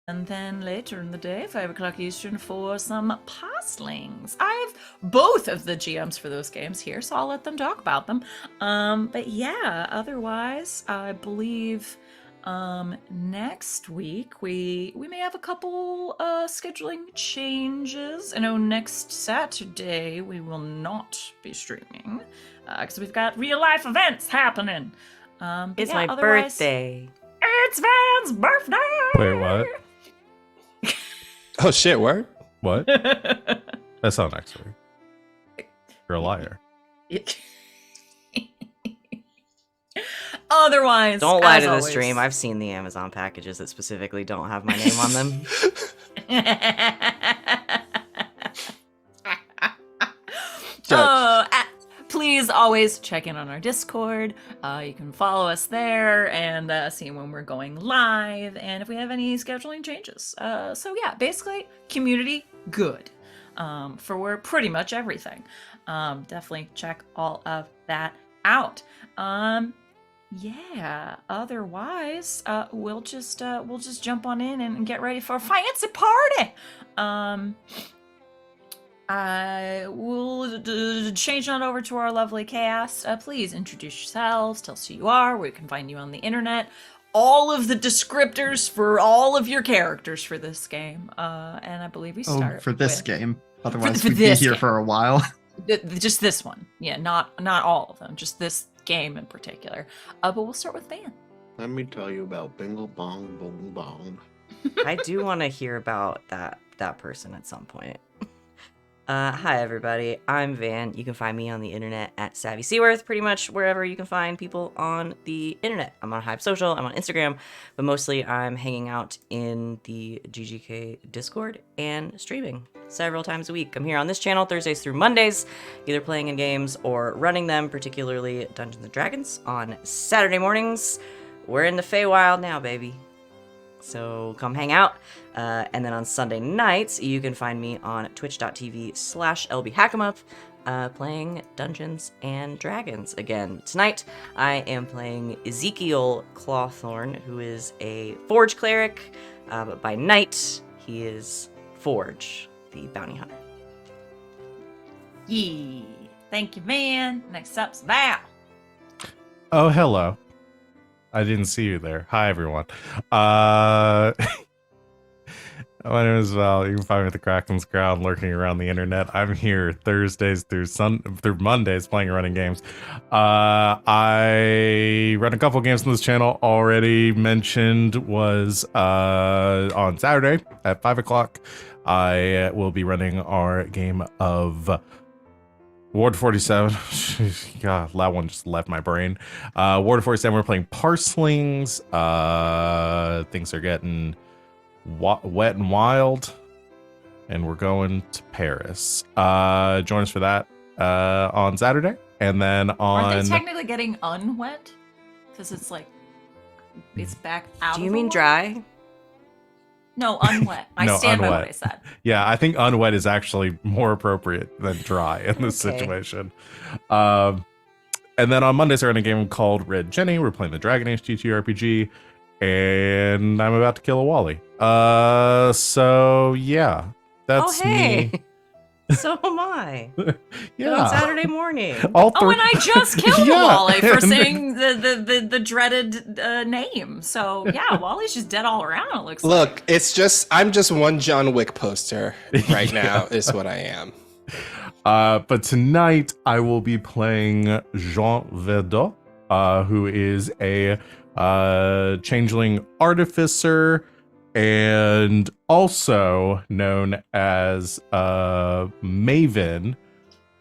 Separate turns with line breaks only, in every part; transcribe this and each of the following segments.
And then later in the day, 5 o'clock Eastern, for some pastlings. I have both of the GMs for those games here, so I'll let them talk about them. But yeah, otherwise, I believe next week we may have a couple scheduling changes. I know next Saturday we will not be streaming because we've got real life events happening.
It's my birthday.
It's Van's birthday.
Wait, what?
Oh shit, word?
What? That's not next week. You're a liar.
Otherwise,
Don't lie
as
to the
always.
stream. I've seen the Amazon packages that specifically don't have my name on them.
Please always check in on our Discord. You can follow us there and see when we're going live and if we have any scheduling changes. So yeah, basically community good for pretty much everything. Definitely check all of that out. Yeah. Otherwise, we'll just jump on in and get ready for a fancy party. I will change on over to our lovely cast. Please introduce yourselves, tell us who you are, where you can find you on the internet, all of the descriptors for all of your characters for this game. And I believe we start
for this
with...
game. Otherwise,
for
we'd be
this
here
game.
for a while.
Just this one. Yeah, not all of them, just this game in particular. But we'll start with Van.
Let me tell you about Bingle Bong Boom Bong.
I do want to hear about that person at some point. Hi everybody, I'm Van. You can find me on the internet at Savvy Seaworth, pretty much wherever you can find people on the internet. I'm on Hype Social, I'm on Instagram, but mostly I'm hanging out in the GGK Discord and streaming several times a week. I'm here on this channel Thursdays through Mondays, either playing in games or running them, particularly Dungeons & Dragons. On Saturday mornings, we're in the Feywild now, baby. So come hang out. And then on Sunday nights, you can find me on twitch.tv/lbhackemup playing Dungeons and Dragons again. Tonight, I am playing Ezekiel Clawthorn, who is a Forge cleric, but by night, he is Forge, the bounty hunter.
Yee. Thank you, Van. Next up's Val.
Oh, hello. I didn't see you there. Hi, everyone. My name is Val. You can find me at the Kraken's Ground, lurking around the internet. I'm here Thursdays through Mondays playing and running games. I run a couple games on this channel. Already mentioned was on Saturday at 5 o'clock. I will be running our game of Ward 47. God, that one just left my brain. Ward 47, we're playing Parslings. Things are getting wet and wild. And we're going to Paris. Join us for that on Saturday. And then on...
Aren't they technically getting unwet? Because it's like... It's back out
Do
of
you
the
mean
water?
dry?
No, unwet. I
No,
stand by
unwet.
what I said.
Yeah, I think unwet is actually more appropriate than dry in this
Okay.
situation. And then on Mondays, we're in a game called Red Jenny. We're playing the Dragon Age TTRPG, and I'm about to kill a Wally. So yeah, that's
hey.
me.
So am I. On
Yeah,
Saturday morning.
all
Oh,
three.
and I just killed
Yeah.
Wally for saying the dreaded name. So yeah, Wally's just dead all around. It looks
Look, I'm just one John Wick poster right now, is what I am.
But tonight I will be playing Jean Verdot, who is a changeling artificer and also known as Maven,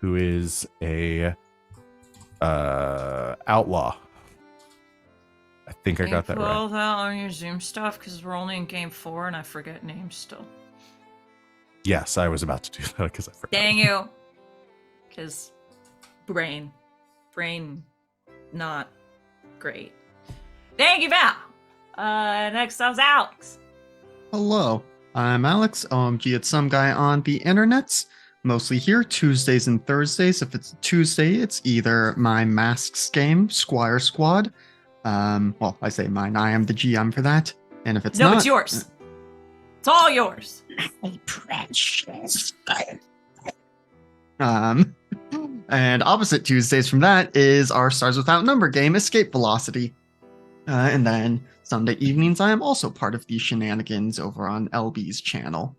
who is a outlaw. I think I got that
Put
right.
all that on your Zoom stuff because we're only in game 4 and I forget names still.
Yes, I was about to do that because I forgot.
Dang you. Because brain not great. Thank you, Val. Next up's Alex.
Hello, I'm Alex, OMG It's Some Guy on the internets. Mostly here Tuesdays and Thursdays. If it's Tuesday, it's either my Masks game, Squire Squad. Well, I say mine. I am the GM for that. And if it's
No,
not,
it's yours. It's all yours.
Precious. And opposite Tuesdays from that is our Stars Without Number game, Escape Velocity. And then Sunday evenings, I am also part of the shenanigans over on LB's channel.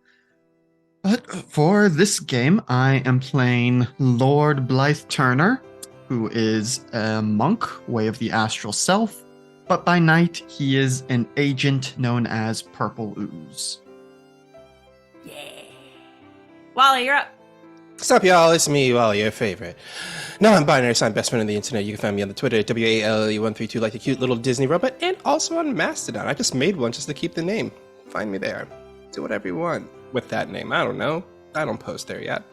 But for this game, I am playing Lord Blythe Turner, who is a monk, Way of the Astral Self, but by night he is an agent known as Purple Ooze.
Yeah. Wally, you're up.
What's up, y'all? It's me, Wally, your favorite. Non-binary sign best friend on the internet. You can find me on the Twitter at WALE132, like the cute little Disney robot, and also on Mastodon. I just made one just to keep the name. Find me there. Do whatever you want with that name. I don't know. I don't post there yet.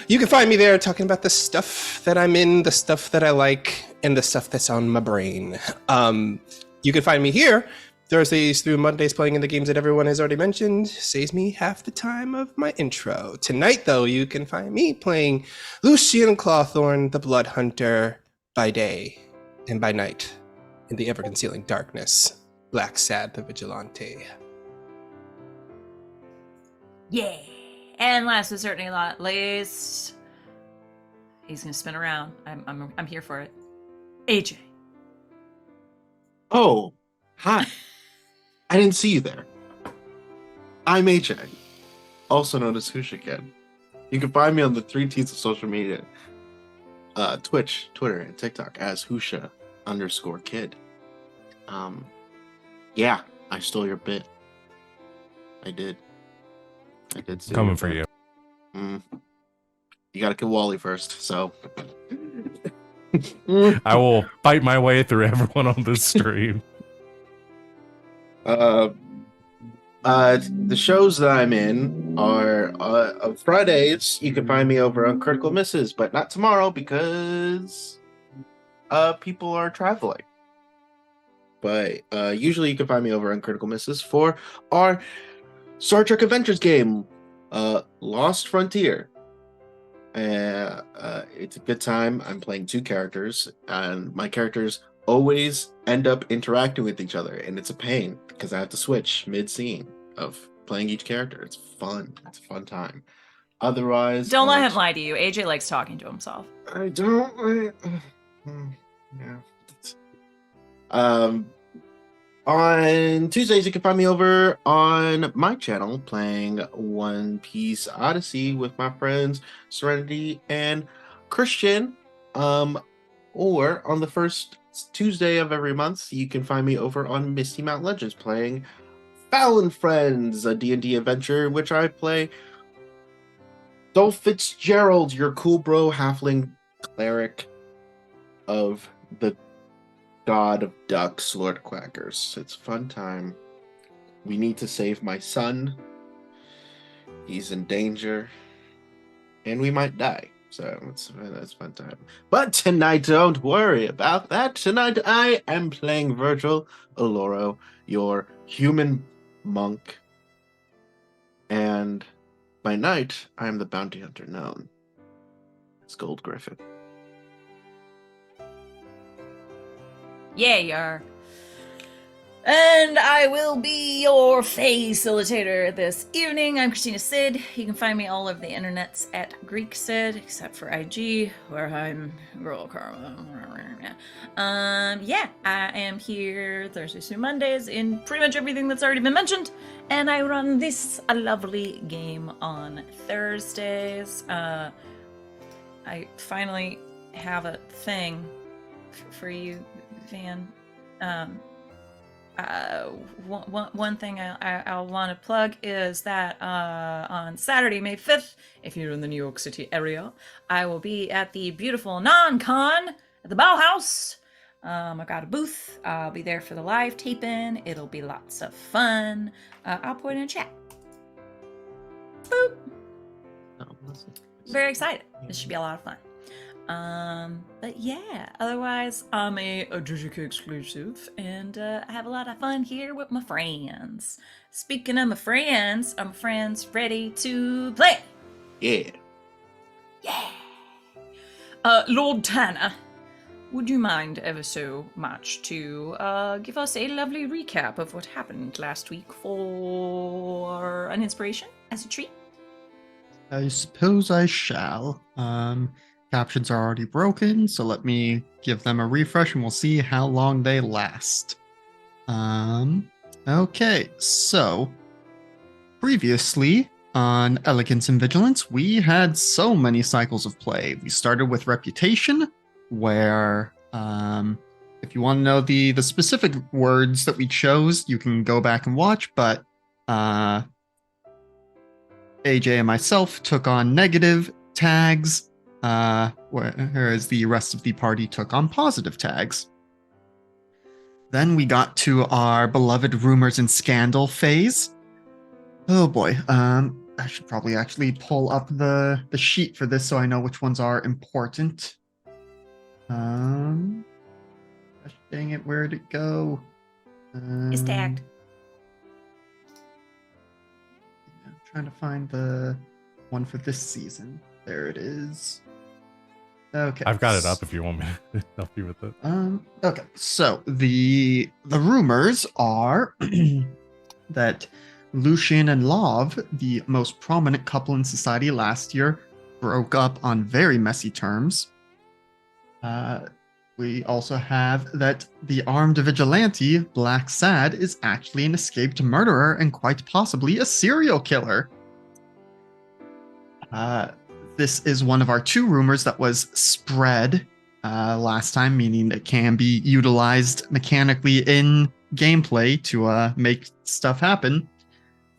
You can find me there talking about the stuff that I'm in, the stuff that I like, and the stuff that's on my brain. You can find me here Thursdays through Mondays playing in the games that everyone has already mentioned. Saves me half the time of my intro. Tonight, though, you can find me playing Lucien Clawthorn, the Blood Hunter, by day, and by night, in the ever-concealing darkness, Black Saad, the Vigilante.
Yeah. And last but certainly not least, he's gonna spin around. I'm here for it. AJ.
Oh, hi. I didn't see you there. I'm AJ, also known as Husha Kid. You can find me on the 3 T's of social media, Twitch, Twitter, and TikTok as Husha_kid. Yeah, I stole your bit. I did steal
Coming
your
for
bit.
you.
You gotta kill Wally first, so.
I will fight my way through everyone on this stream.
The shows that I'm in are Fridays. You can find me over on Critical Misses, but not tomorrow because people are traveling. But usually you can find me over on Critical Misses for our Star Trek Adventures game, Lost Frontier. It's a good time. I'm playing 2 characters, and my characters always end up interacting with each other, and it's a pain because I have to switch mid-scene of playing each character. It's fun. It's a fun time. Otherwise,
Don't let him lie to you. AJ likes talking to himself.
I don't. Yeah. On Tuesdays, you can find me over on my channel playing One Piece Odyssey with my friends Serenity and Christian. Or on the first Tuesday of every month, you can find me over on Misty Mount Legends playing Fallon Friends, a D&D adventure in which I play Dolph Fitzgerald, your cool bro halfling cleric of the God of Ducks, Lord Quackers. It's a fun time. We need to save my son. He's in danger. And we might die. So that's fun time. But tonight, don't worry about that. Tonight, I am playing Virgil Oloro, your human monk. And by night, I am the bounty hunter known as Gold Gryffin.
Yeah, you are. And I will be your Fae-cilitator this evening. I'm Christina Sid. You can find me all over the internets at Greek Sid, except for IG, where I'm Girl Karma. Yeah, I am here Thursdays through Mondays in pretty much everything that's already been mentioned. And I run this lovely game on Thursdays. I finally have a thing for you, Van. One thing I'll want to plug is that on Saturday, May 5th, if you're in the New York City area, I will be at the beautiful non-con at the Bauhaus. I've got a booth. I'll be there for the live taping. It'll be lots of fun. I'll put it in chat. Boop. Very excited. This should be a lot of fun. But yeah, otherwise, I'm a Jujutsu exclusive, and I have a lot of fun here with my friends. Speaking of my friends, are my friends ready to play?
Yeah.
Yeah! Lord Tanner, would you mind ever so much to give us a lovely recap of what happened last week for an inspiration as a treat?
I suppose I shall. Captions are already broken, so let me give them a refresh and we'll see how long they last. Okay, so previously on Elegance and Vigilance, we had so many cycles of play. We started with Reputation, where if you want to know the specific words that we chose, you can go back and watch, but AJ and myself took on negative tags, whereas the rest of the party took on positive tags. Then we got to our beloved rumors and scandal phase. Oh boy, I should probably actually pull up the sheet for this so I know which ones are important. Gosh dang it, where'd it go?
It's tagged.
I'm trying to find the one for this season. There it is. Okay.
I've got it up if you want me to help you with it.
Okay. So the rumors are that Lucien and Love, the most prominent couple in society last year, broke up on very messy terms. We also have that the armed vigilante, Black Saad, is actually an escaped murderer and quite possibly a serial killer. This is one of our two rumors that was spread last time, meaning it can be utilized mechanically in gameplay to make stuff happen.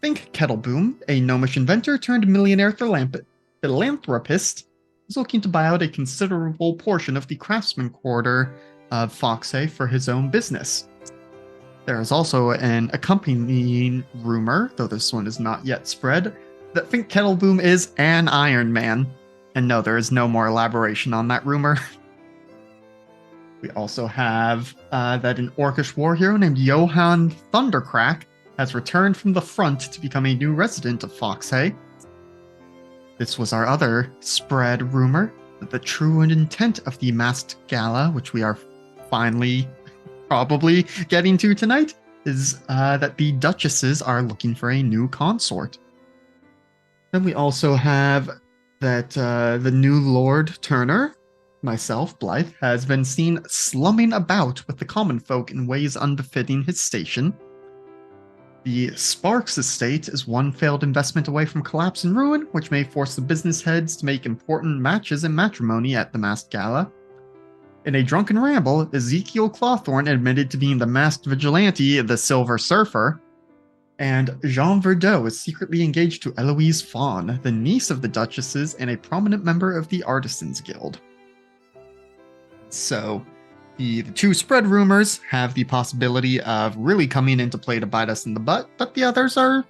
Think Kettleboom, a gnomish inventor turned millionaire philanthropist, is looking to buy out a considerable portion of the craftsman quarter of Foxhay for his own business. There is also an accompanying rumor, though this one is not yet spread, that Think Kettleboom is an Iron Man. And no, there is no more elaboration on that rumor. We also have that an Orcish war hero named Johann Thundercrack has returned from the front to become a new resident of Foxhay. This was our other spread rumor, that the true intent of the masked gala, which we are finally probably getting to tonight, is that the duchesses are looking for a new consort. Then we also have that the new Lord Turner, myself, Blythe, has been seen slumming about with the common folk in ways unbefitting his station. The Sparks estate is one failed investment away from collapse and ruin, which may force the business heads to make important matches in matrimony at the masked gala. In a drunken ramble, Ezekiel Clawthorne admitted to being the masked vigilante, the Silver Surfer, and Jean Verdot is secretly engaged to Eloise Fawn, the niece of the Duchesses and a prominent member of the Artisans Guild. So, the two spread rumors have the possibility of really coming into play to bite us in the butt, but the others are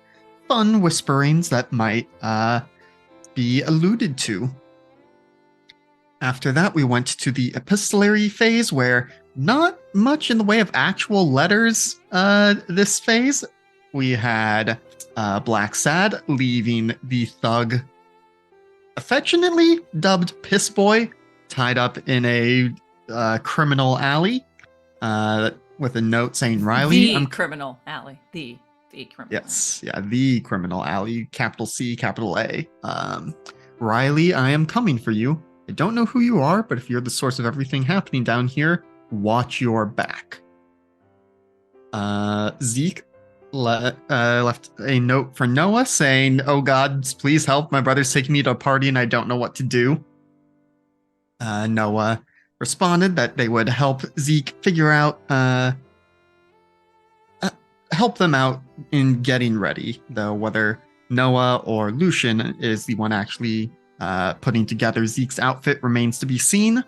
fun whisperings that might be alluded to. After that, we went to the epistolary phase, where not much in the way of actual letters this phase. We had Black Sad leaving the thug, affectionately dubbed Piss Boy, tied up in a criminal alley with a note saying, Riley,
The criminal alley. The criminal.
Yes, yeah, the criminal alley, capital C, capital A. Riley, I am coming for you. I don't know who you are, but if you're the source of everything happening down here, watch your back. Zeke left a note for Noah saying, oh God, please help. My brother's taking me to a party and I don't know what to do. Noah responded that they would help Zeke figure out, help them out in getting ready, though whether Noah or Lucien is the one actually putting together Zeke's outfit remains to be seen.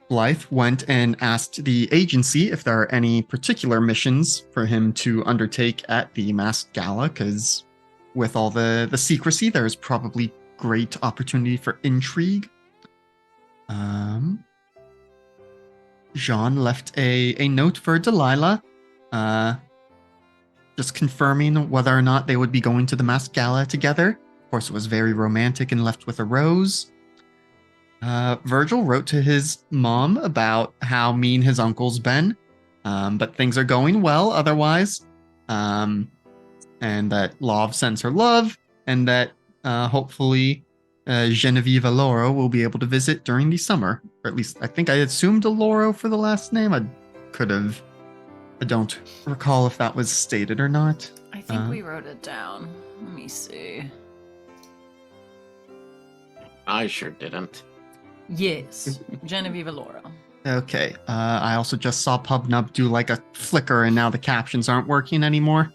Blythe went and asked the agency if there are any particular missions for him to undertake at the masked gala, because with all the secrecy, there's probably great opportunity for intrigue. Jean left a note for Delilah, just confirming whether or not they would be going to the masked gala together. Of course, it was very romantic and left with a rose. Virgil wrote to his mom about how mean his uncle's been, but things are going well otherwise, and that Love sends her love, and that hopefully Genevieve Aloro will be able to visit during the summer. Or at least I think I assumed Aloro for the last name. I don't recall if that was stated or not.
I think we wrote it down. Let me see.
I sure didn't.
Yes, Genevieve Laura.
Okay. I also just saw PubNub do like a flicker, and now the captions aren't working anymore.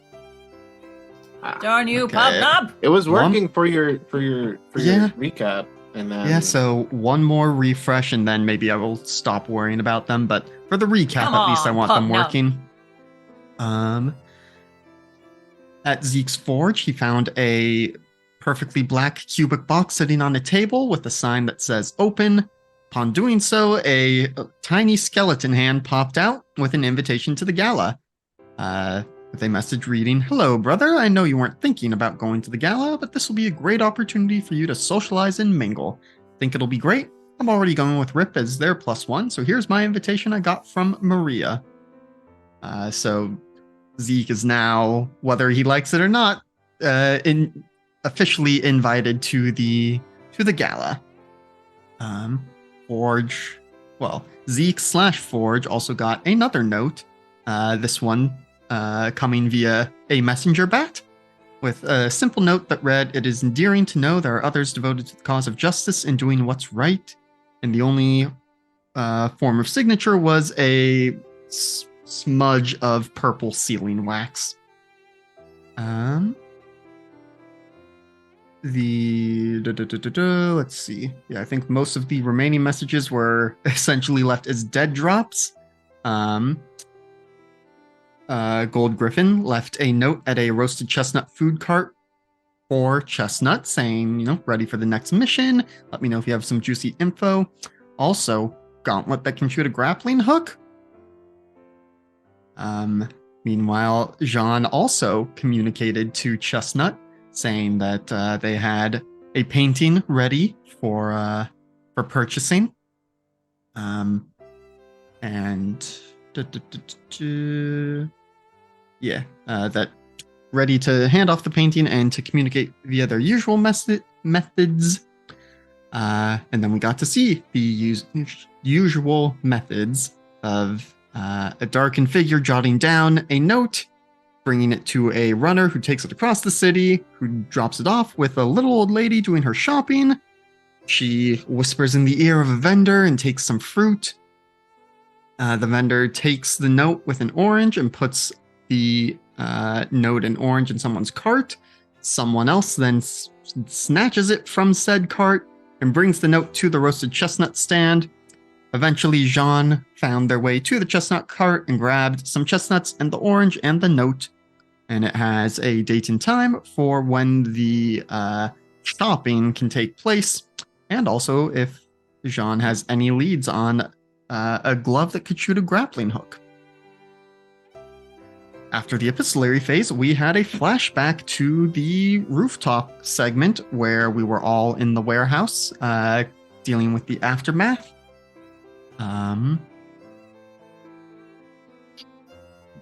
Darn you,
Okay.
PubNub!
It was
One-
working for your
Yeah.
recap, and then
Yeah, so one more refresh, and then maybe I will stop worrying about them. But for the recap,
Come
at least I
on,
want them
PubNub.
working. At Zeke's forge, he found a perfectly black cubic box sitting on a table with a sign that says open. Upon doing so, a tiny skeleton hand popped out with an invitation to the gala. With a message reading, "Hello, brother. I know you weren't thinking about going to the gala, but this will be a great opportunity for you to socialize and mingle. Think it'll be great? I'm already going with Rip as their +1, so here's my invitation I got from Maria." So Zeke is now, whether he likes it or not, officially invited to the gala. Forge, well, Zeke/Forge also got another note. This one coming via a messenger bat, with a simple note that read, "It is endearing to know there are others devoted to the cause of justice and doing what's right." And the only form of signature was a smudge of purple sealing wax. Let's see. Yeah, I think most of the remaining messages were essentially left as dead drops. Gold Gryffin left a note at a roasted chestnut food cart for Chestnut saying, ready for the next mission. Let me know if you have some juicy info. Also, gauntlet that can shoot a grappling hook. Meanwhile, Jean also communicated to Chestnut saying that they had a painting ready for purchasing. That ready to hand off the painting and to communicate via their usual methods. And then we got to see the usual methods of a darkened figure jotting down a note, bringing it to a runner who takes it across the city, who drops it off with a little old lady doing her shopping. She whispers in the ear of a vendor and takes some fruit. The vendor takes the note with an orange and puts the note and orange in someone's cart. Someone else then snatches it from said cart and brings the note to the roasted chestnut stand. Eventually, Jean found their way to the chestnut cart and grabbed some chestnuts and the orange and the note. And it has a date and time for when the shopping can take place. And also if Jean has any leads on a glove that could shoot a grappling hook. After the epistolary phase, we had a flashback to the rooftop segment where we were all in the warehouse dealing with the aftermath.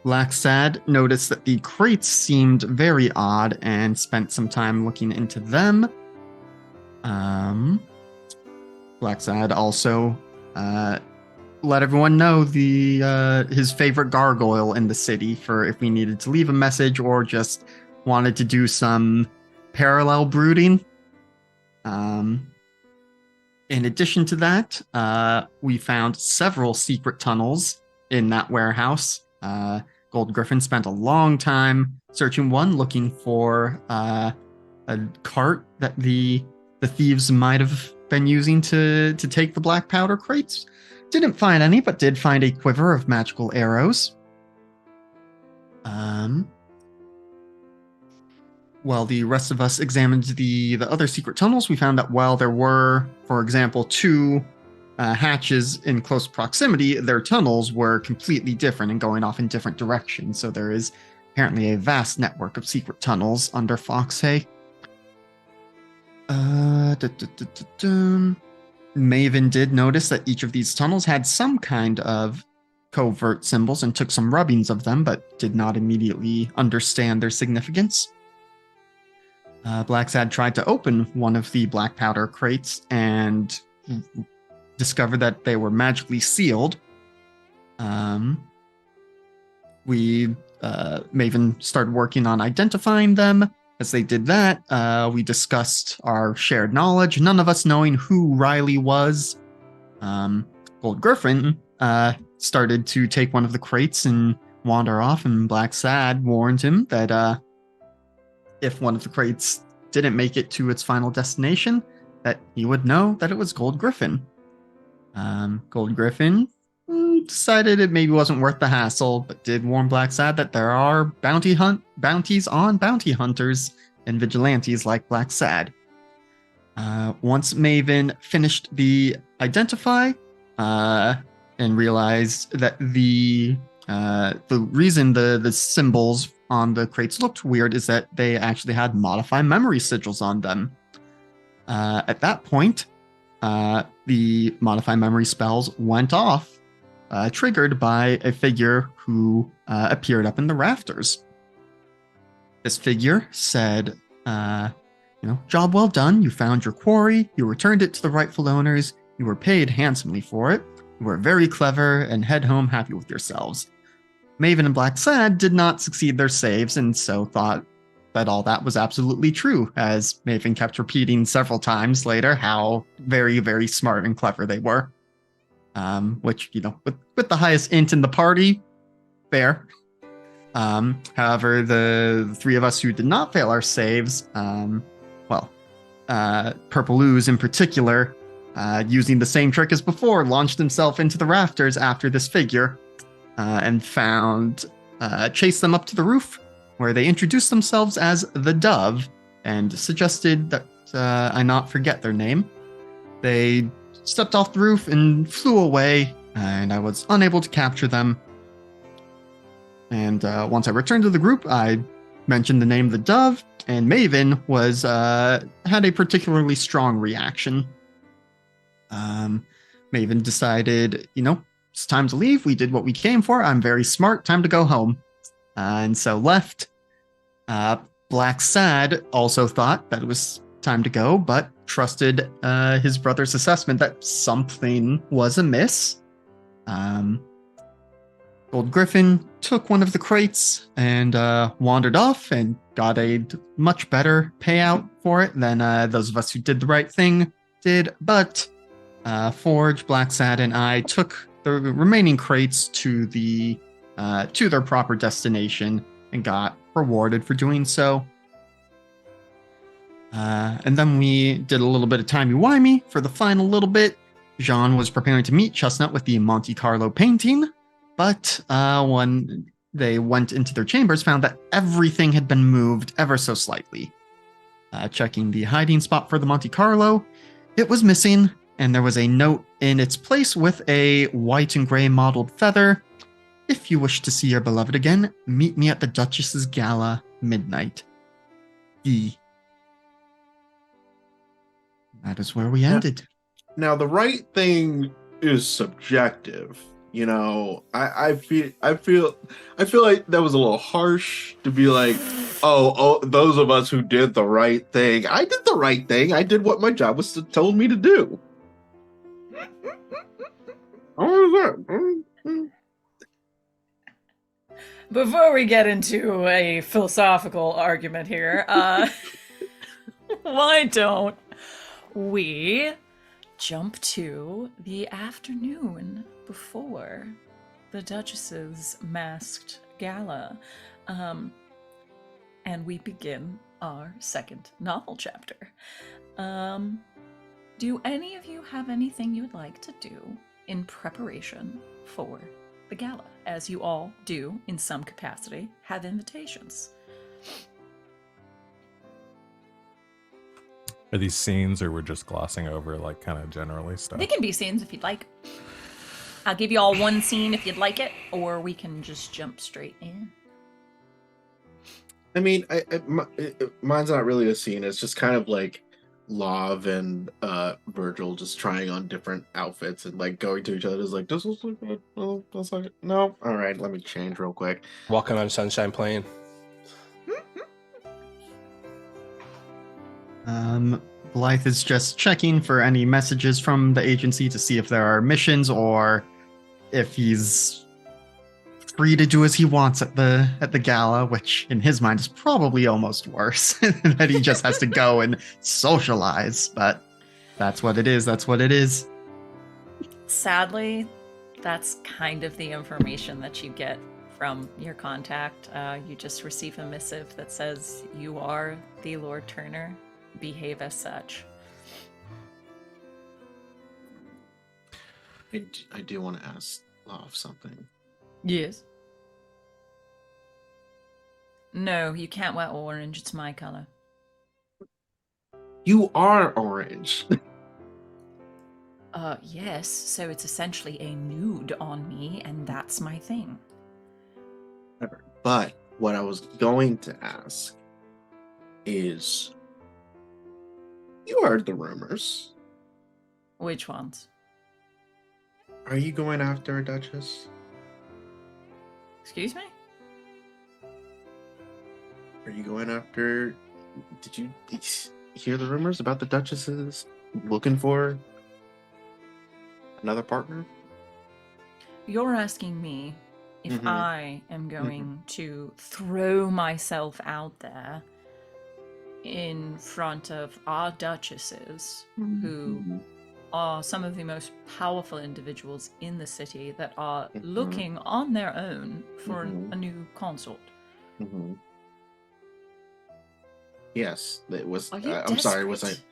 Black Saad noticed that the crates seemed very odd and spent some time looking into them. Black Saad also let everyone know his favorite gargoyle in the city for if we needed to leave a message or just wanted to do some parallel brooding. In addition to that, we found several secret tunnels in that warehouse. Gold Gryffin spent a long time searching one, looking for a cart that the thieves might have been using to take the black powder crates. Didn't find any, but did find a quiver of magical arrows. While the rest of us examined the other secret tunnels, we found that while there were, for example, two hatches in close proximity, their tunnels were completely different and going off in different directions. So there is apparently a vast network of secret tunnels under Foxhay. Maven did notice that each of these tunnels had some kind of covert symbols and took some rubbings of them, but did not immediately understand their significance. Black Sad tried to open one of the black powder crates and discovered that they were magically sealed. Maven started working on identifying them. As they did that, we discussed our shared knowledge, none of us knowing who Riley was. Gold Gryffin started to take one of the crates and wander off, and Black Sad warned him that if one of the crates didn't make it to its final destination, that he would know that it was Gold Gryffin. Gold Gryffin decided it maybe wasn't worth the hassle, but did warn Black Sad that there are bounties on bounty hunters and vigilantes like Black Sad. Once Maven finished the identify and realized that the reason the symbols on the crates looked weird is that they actually had modify memory sigils on them. At that point, the modify memory spells went off, triggered by a figure who appeared up in the rafters. This figure said, job well done, you found your quarry, you returned it to the rightful owners, you were paid handsomely for it, you were very clever, and head home happy with yourselves. Maven and Black Sad did not succeed their saves, and so thought that all that was absolutely true, as Maven kept repeating several times later how very, very smart and clever they were. Which, with the highest int in the party, fair. However, the three of us who did not fail our saves, Purple Ooze in particular, using the same trick as before, launched himself into the rafters after this figure, and chased them up to the roof, where they introduced themselves as the Dove, and suggested that I not forget their name. They stepped off the roof and flew away, and I was unable to capture them. And once I returned to the group, I mentioned the name the Dove, and Maven had a particularly strong reaction. Maven decided, it's time to leave. We did what we came for. I'm very smart. Time to go home. And so left. Black Sad also thought that it was time to go, but trusted his brother's assessment that something was amiss. Gold Gryffin took one of the crates and wandered off and got a much better payout for it than those of us who did the right thing did. But Forge, Black Sad, and I took the remaining crates to their proper destination and got rewarded for doing so. And then we did a little bit of timey-wimey for the final little bit. Jean was preparing to meet Chestnut with the Monte Carlo painting, but when they went into their chambers, found that everything had been moved ever so slightly. Checking the hiding spot for the Monte Carlo, it was missing, and there was a note in its place with a white and gray mottled feather. If you wish to see your beloved again, meet me at the Duchess's Gala, midnight. That is where we ended.
Now, the right thing is subjective. I feel like that was a little harsh to be like, oh, those of us who did the right thing. I did the right thing. I did what my job was told me to do.
Before we get into a philosophical argument here, why don't we jump to the afternoon before the Duchess's masked gala, and we begin our second novel chapter. Do any of you have anything you would like to do in preparation for the gala, as you all do in some capacity have invitations?
Are these scenes, or we're just glossing over kind of generally stuff?
They can be scenes if you'd like. I'll give you all one scene if you'd like it, or we can just jump straight in.
I mean, mine's not really a scene. It's just kind of like Lav and Virgil just trying on different outfits and like going to each other is like, this looks like good. Oh, that's like no. All right, let me change real quick.
Walking on Sunshine Plain.
Blythe is just checking for any messages from the agency to see if there are missions or if he's free to do as he wants at the gala, which in his mind is probably almost worse. That he just has to go and socialize, but that's what it is. That's what it is.
Sadly, that's kind of the information that you get from your contact. You just receive a missive that says, "You are the Lord Turner. Behave as such."
I do want to ask Lav something.
Yes. No, you can't wear orange. It's my color.
You are orange.
Yes. So it's essentially a nude on me, and that's my thing.
But what I was going to ask is, you heard the rumors.
Which ones?
Are you going after a Duchess?
Excuse me?
Are you going after... Did you hear the rumors about the Duchesses looking for another partner?
You're asking me if
Mhm.
I am going to throw myself out there in front of our duchesses, who are some of the most powerful individuals in the city that are looking on their own for a new consort.
Mm-hmm. Yes, it was.
Are you
I'm sorry. Was I?
desperate?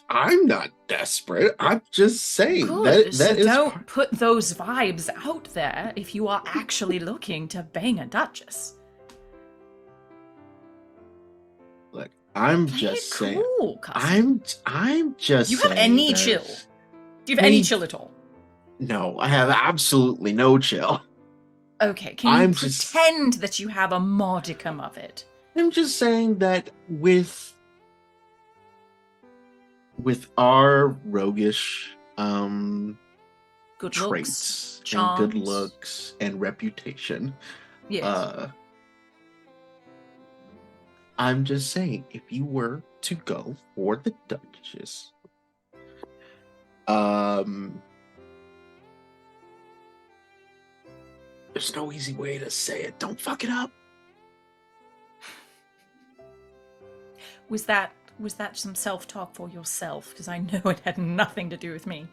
I'm not desperate. I'm just saying
Good. So
that is
don't put those vibes out there if you are actually looking to bang a duchess.
Look, I'm
Play
just
it
saying.
cool, cousin.
I'm just.
Do you have
saying
any
that-
chill? Do you have any chill at all?
No, I have absolutely no chill.
Okay, can you
I'm just-
pretend that you have a modicum of it?
I'm just saying that with our roguish
Good
traits
looks,
and good
charms.
looks and reputation,
Yes.
I'm just saying, if you were to go for the Duchess, there's no easy way to say it. Don't fuck it up.
Was that some self-talk for yourself? Because I know it had nothing to do with me.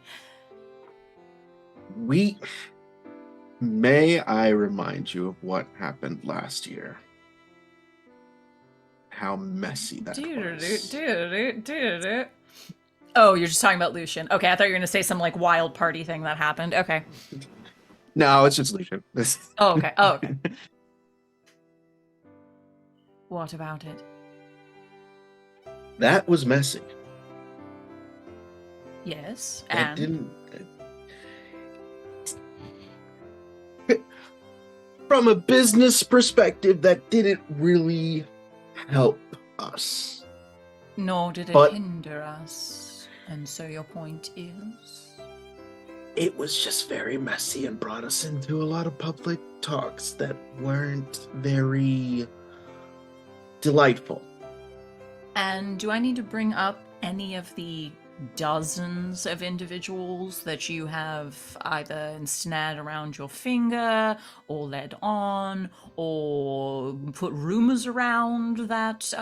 May I remind you of what happened last year? How messy that was.
Oh, you're just talking about Lucien. Okay, I thought you were going to say some like wild party thing that happened. Okay.
No, it's just Lucien.
Oh, okay. Oh, okay. What about it?
That was messy.
Yes,
That
and
didn't. From a business perspective, that didn't really help us.
nor did it
But-
hinder us. And so your point is?
It was just very messy and brought us into a lot of public talks that weren't very delightful.
And do I need to bring up any of the dozens of individuals that you have either ensnared around your finger, or led on, or put rumors around that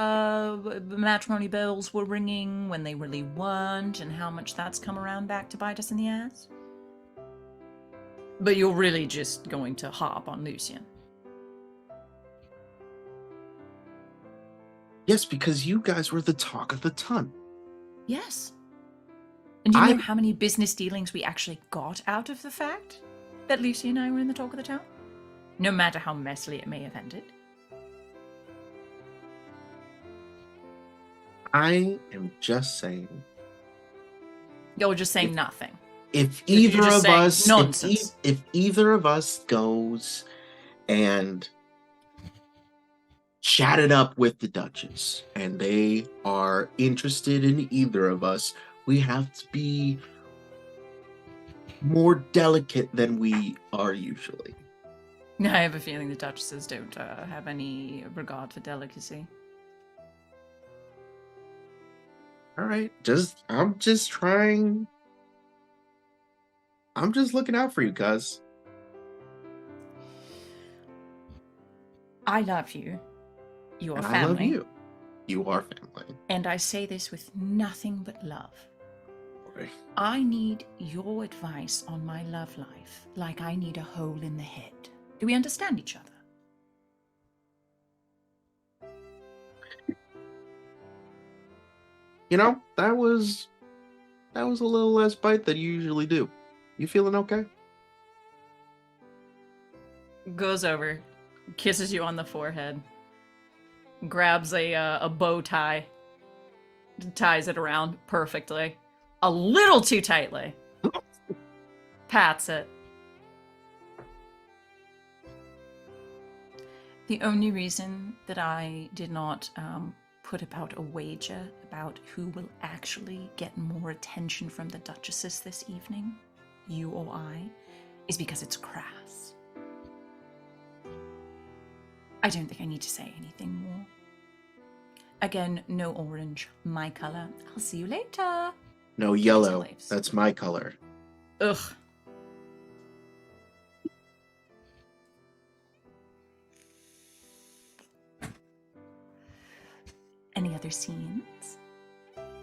matrimony bells were ringing when they really weren't, and how much that's come around back to bite us in the ass? But you're really just going to hop on Lucien.
Yes, because you guys were the talk of the town.
Yes. And do you know how many business dealings we actually got out of the fact that Lucy and I were in the talk of the town? No matter how messily it may have ended.
I am just saying.
You're just saying nothing.
If
You're
either
just
of
saying
us,
nonsense.
if either of us goes and chatted up with the Duchess and they are interested in either of us, we have to be more delicate than we are usually.
I have a feeling the Duchesses don't have any regard for delicacy.
All right, I'm just trying. I'm just looking out for you guys.
I love you. You are
And
family.
I love you. You are family.
And I say this with nothing but love.
Boy.
I need your advice on my love life, like I need a hole in the head. Do we understand each other?
You know, that was a little less bite than you usually do. You feeling okay?
Goes over, kisses you on the forehead, grabs a bow tie, ties it around perfectly, a little too tightly, pats it. The only reason that I did not put about a wager about who will actually get more attention from the Duchesses this evening, you or I, is because it's crass. I don't think I need to say anything more. Again, no orange, my color. I'll see you later.
No, yellow.
Leaves.
That's my color.
Ugh. Any other scenes?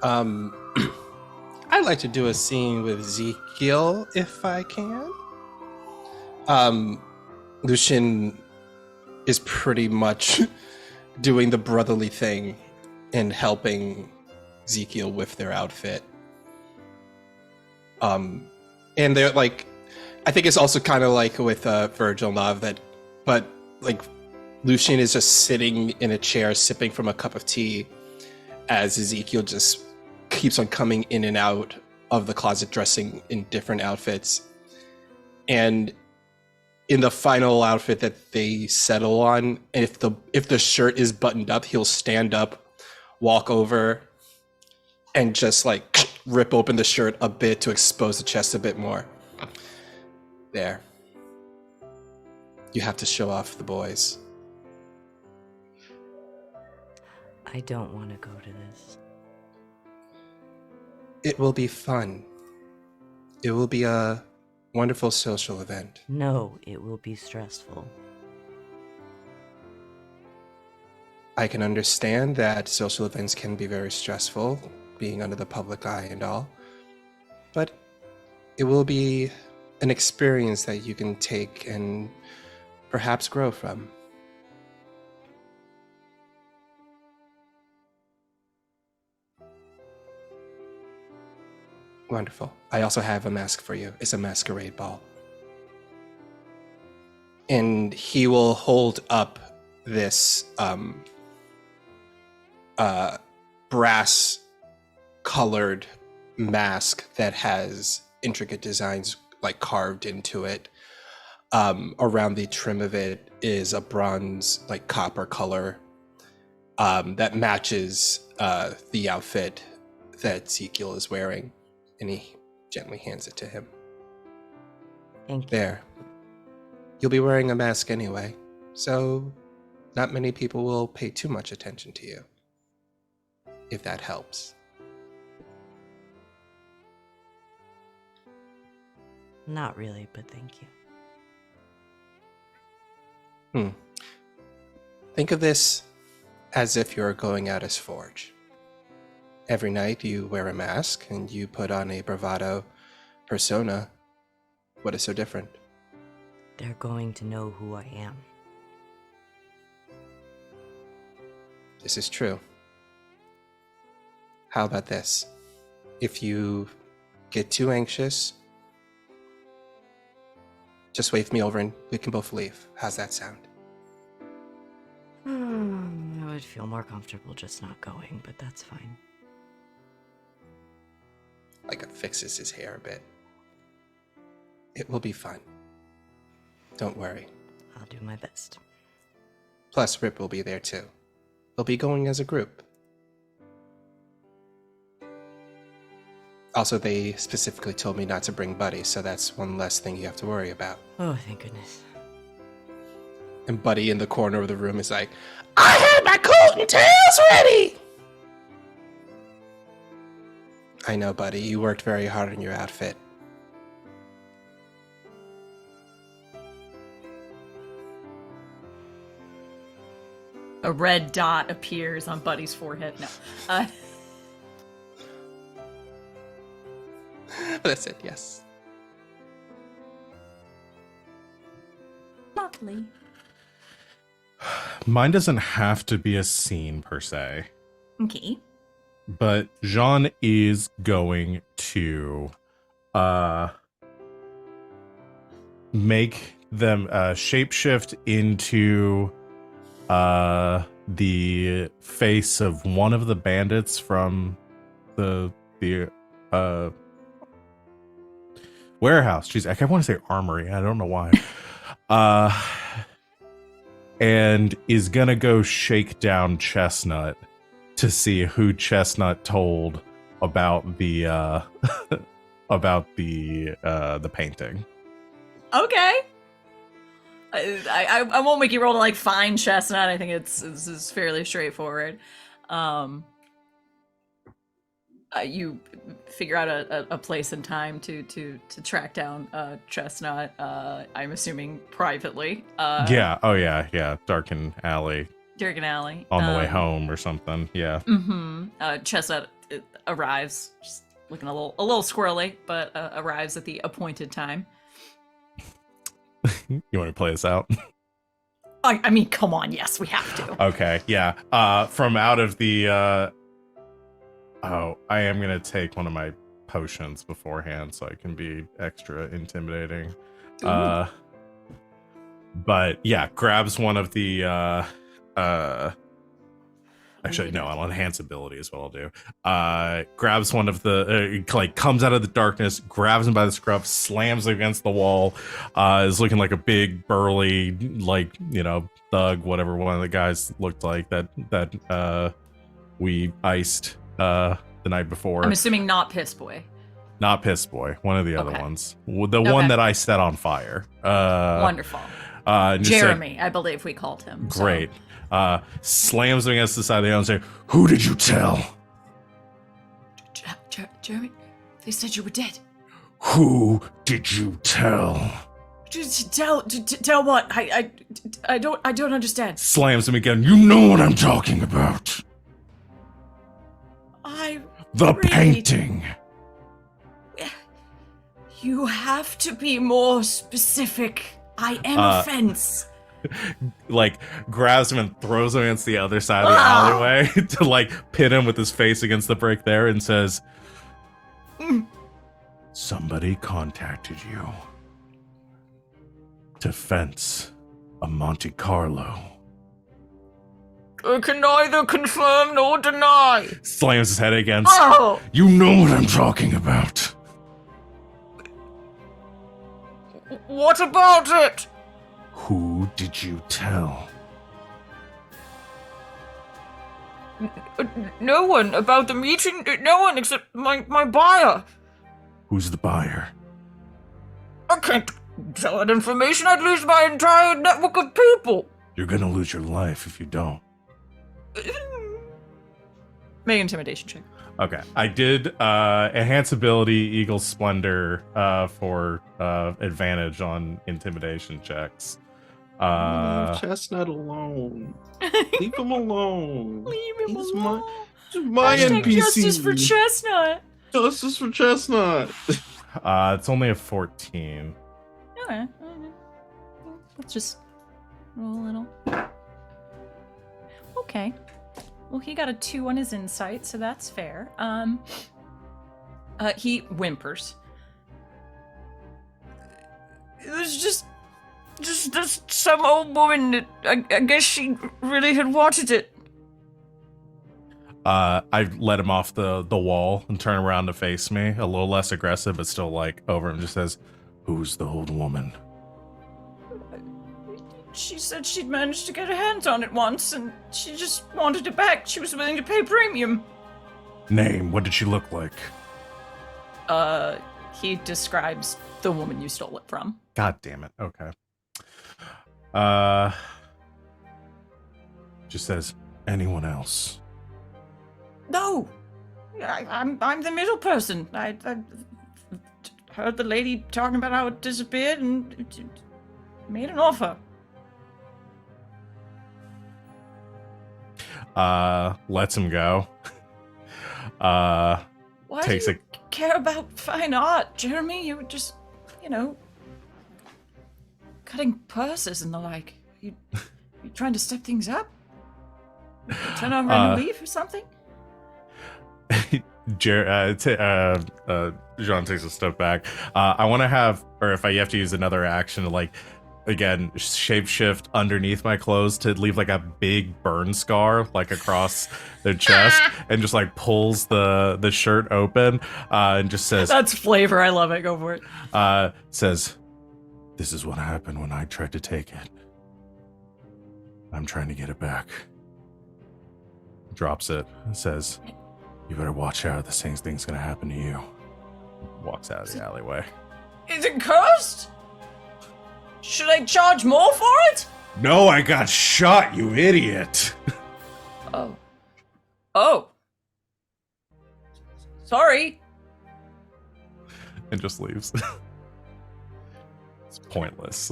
I'd like to do a scene with Ezekiel if I can. Lucien is pretty much doing the brotherly thing and helping Ezekiel with their outfit. And they're like, I think it's also kind of like with Virgil Nav that, but like Lucien is just sitting in a chair sipping from a cup of tea as Ezekiel just keeps on coming in and out of the closet dressing in different outfits. And in the final outfit that they settle on, if the shirt is buttoned up, he'll stand up, walk over, and just like rip open the shirt a bit to expose the chest a bit more. There. You have to show off the boys.
I don't want to go to this.
It will be fun. It will be a wonderful social event.
No, it will be stressful.
I can understand that social events can be very stressful, being under the public eye and all. But it will be an experience that you can take and perhaps grow from. Wonderful. I also have a mask for you. It's a masquerade ball. And he will hold up this brass colored mask that has intricate designs like carved into it. Around the trim of it is a bronze, like copper color that matches the outfit that Ezekiel is wearing. And he gently hands it to him.
Thank you.
There. You'll be wearing a mask anyway, so not many people will pay too much attention to you, if that helps.
Not really, but thank you.
Think of this as if you're going out as Forge. Every night you wear a mask and you put on a bravado persona. What is so different?
They're going to know who I am.
This is true. How about this? If you get too anxious, just wave me over and we can both leave. How's that sound?
I would feel more comfortable just not going, but that's fine.
Like it fixes his hair a bit. It will be fun. Don't worry.
I'll do my best.
Plus, Rip will be there too. They'll be going as a group. Also, they specifically told me not to bring Buddy, so that's one less thing you have to worry about.
Oh, thank goodness.
And Buddy in the corner of the room is like, I had my coat and tails ready! I know, Buddy. You worked very hard on your outfit.
A red dot appears on Buddy's forehead. No.
But that's it, yes.
Lovely.
Mine doesn't have to be a scene per se,
Okay.
but Jean is going to make them shapeshift into the face of one of the bandits from the warehouse. Jeez, I want to say armory. I don't know why. And is gonna go shake down Chestnut to see who Chestnut told about the about the painting.
Okay. I won't make you roll to like find Chestnut. I think it's fairly straightforward. You figure out a place and time to track down Chestnut. I'm assuming privately.
Yeah. Oh yeah. Darken Alley
Durgan Alley.
on the way home or something. Yeah.
Chestnut arrives, just looking a little squirrely, but arrives at the appointed time.
You want to play this out?
I mean, come on, yes, we have to.
Okay. Yeah. From out of the. Oh, I am gonna take one of my potions beforehand so I can be extra intimidating.
Ooh.
But yeah, grabs one of the actually no, I'll enhance ability is what I'll do. Grabs one of the like comes out of the darkness, grabs him by the scruff, slams him against the wall. Is looking like a big burly, like, you know, thug, whatever one of the guys looked like that we iced the night before.
I'm assuming not Piss Boy.
Not Piss Boy, one of the other
Okay.
ones. The one that I set on fire.
Wonderful.
And just
Jeremy, I believe we called him. so-
great. Slams him against the side of the house and say, "Who did you tell?
Jeremy, they said you were dead.
Who did you tell?"
Tell what? I don't understand.
Slams him again. You know what I'm talking about. The
Really?
painting.
You have to be more specific. I am a fence.
Like grabs him and throws him against the other side of the alleyway to like pin him with his face against the brick there and says, "Somebody contacted you to fence a Monte Carlo."
I can neither confirm nor deny.
Slams his head against.
Oh!
You know what I'm talking about.
What about it?
Who did you tell?
No one about the meeting. No one except my buyer.
Who's the buyer?
I can't tell that information. I'd lose my entire network of people.
You're gonna lose your life if you don't.
Make intimidation check.
Okay, I did enhance ability Eagle Splendor for advantage on intimidation checks.
Leave Chestnut alone. Leave him alone.
Leave him
He's
alone.
My
Hashtag
NPC.
Justice for Chestnut.
Justice for Chestnut.
It's only a 14.
Okay. Let's just roll a little. Okay. Well, he got a 2 on his insight, so that's fair. He whimpers. It was just some old woman that I guess she really had wanted it.
I let him off the wall and turn around to face me, a little less aggressive, but still like over him. Just says, "Who's the old woman?"
she said she'd managed to get her hands on it once, and she just wanted it back. She was willing to pay premium.
Name, what did she look like?
He describes the woman you stole it from.
God damn it. Okay. Just says, anyone else?
No! I'm the middle person. I heard the lady talking about how it disappeared and made an offer.
Lets him go.
Why
Takes
do you care about fine art, Jeremy? You were just, cutting purses and the like. You trying to step things up? Turn over a new leaf or something?
Jean takes a step back. I want to have, or if I have to use another action to like, again, shapeshift underneath my clothes to leave like a big burn scar like across their chest, and just like pulls the shirt open and just says,
That's flavor. I love it. Go for it.
Says, this is what happened when I tried to take it. I'm trying to get it back. Drops it and says, you better watch out. The same thing's gonna happen to you. Walks out of the alleyway.
Is it cursed? Should I charge more for it?
No, I got shot, you idiot.
Oh. Oh. Sorry.
And just leaves. It's pointless.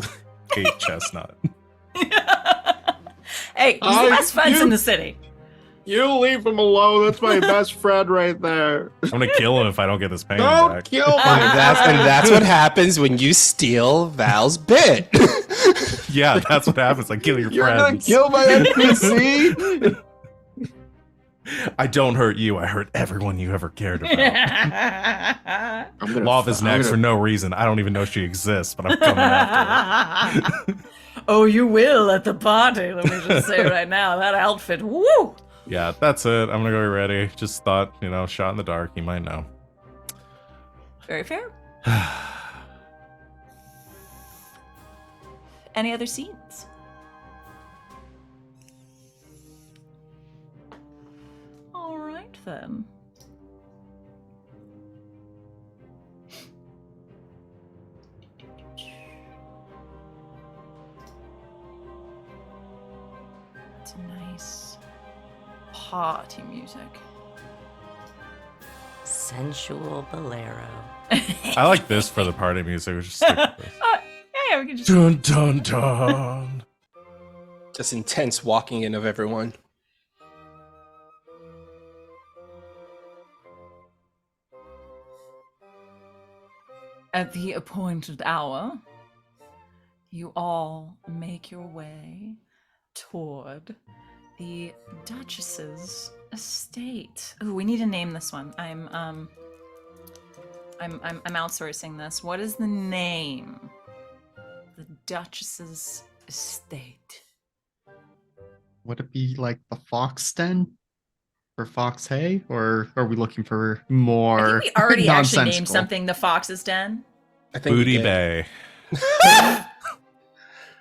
Ate chestnut.
Hey, he's the best fence in the city.
You leave him alone. That's my best friend right there.
I'm gonna kill him if I don't get this painting
Don't
back.
kill my
And that's what happens when you steal Val's bit.
Yeah, that's what happens. I kill your
You're gonna
friends.
kill my NPC?
I don't hurt you. I hurt everyone you ever cared about.
I'm gonna
Lava's
I'm
next
gonna-
for no reason. I don't even know she exists, but I'm coming after her.
Oh, you will at the party. Let me just say right now, that outfit, woo!
Yeah, that's it. I'm gonna go get ready. Just thought, shot in the dark. You might know.
Very fair. Any other scenes? All right, then. It's nice party music.
Sensual bolero.
I like this for the party music. We should stick with this.
Yeah, we can just.
Dun dun dun.
Just intense walking in of everyone.
At the appointed hour, you all make your way toward the Duchess's estate. Ooh, we need to name this one. I'm outsourcing this. What is the name? The Duchess's estate.
Would it be like the Fox Den or Fox Hay, or are we looking for more?
I think we already actually named
nonsensical?
something the Fox's Den.
I think we
Booty
did.
Bay.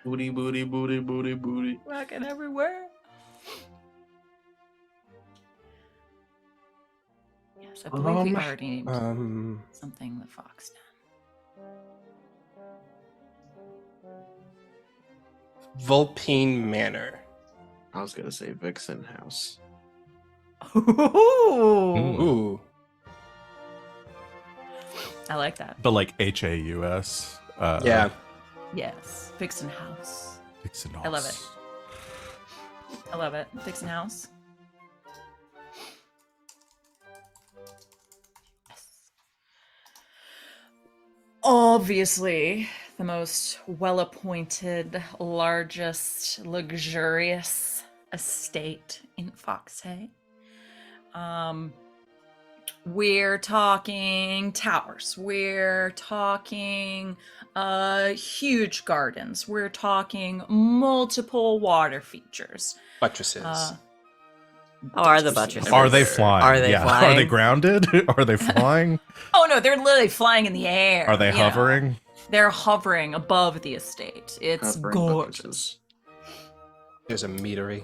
Booty, booty, booty, booty, booty.
Rocking everywhere. Yes, I believe we already named something the Fox Den.
Vulpine Manor.
I was gonna say Vixen House.
Ooh.
Ooh.
I like that.
But like HAUS.
Yeah.
Yes. Vixen House.
Dixon
I love it. I love it. Vixen House. Yes. Obviously, the most well-appointed, largest, luxurious estate in Foxhay. We're talking towers. We're talking huge gardens. We're talking multiple water features.
Buttresses.
How are the buttresses?
Are they flying?
Are they
Are
flying?
they grounded? Are they flying?
Oh no, they're literally flying in the air.
Are they
you know.
hovering?
They're hovering above the estate. It's
Hovering
gorgeous.
buttresses.
There's a meadery.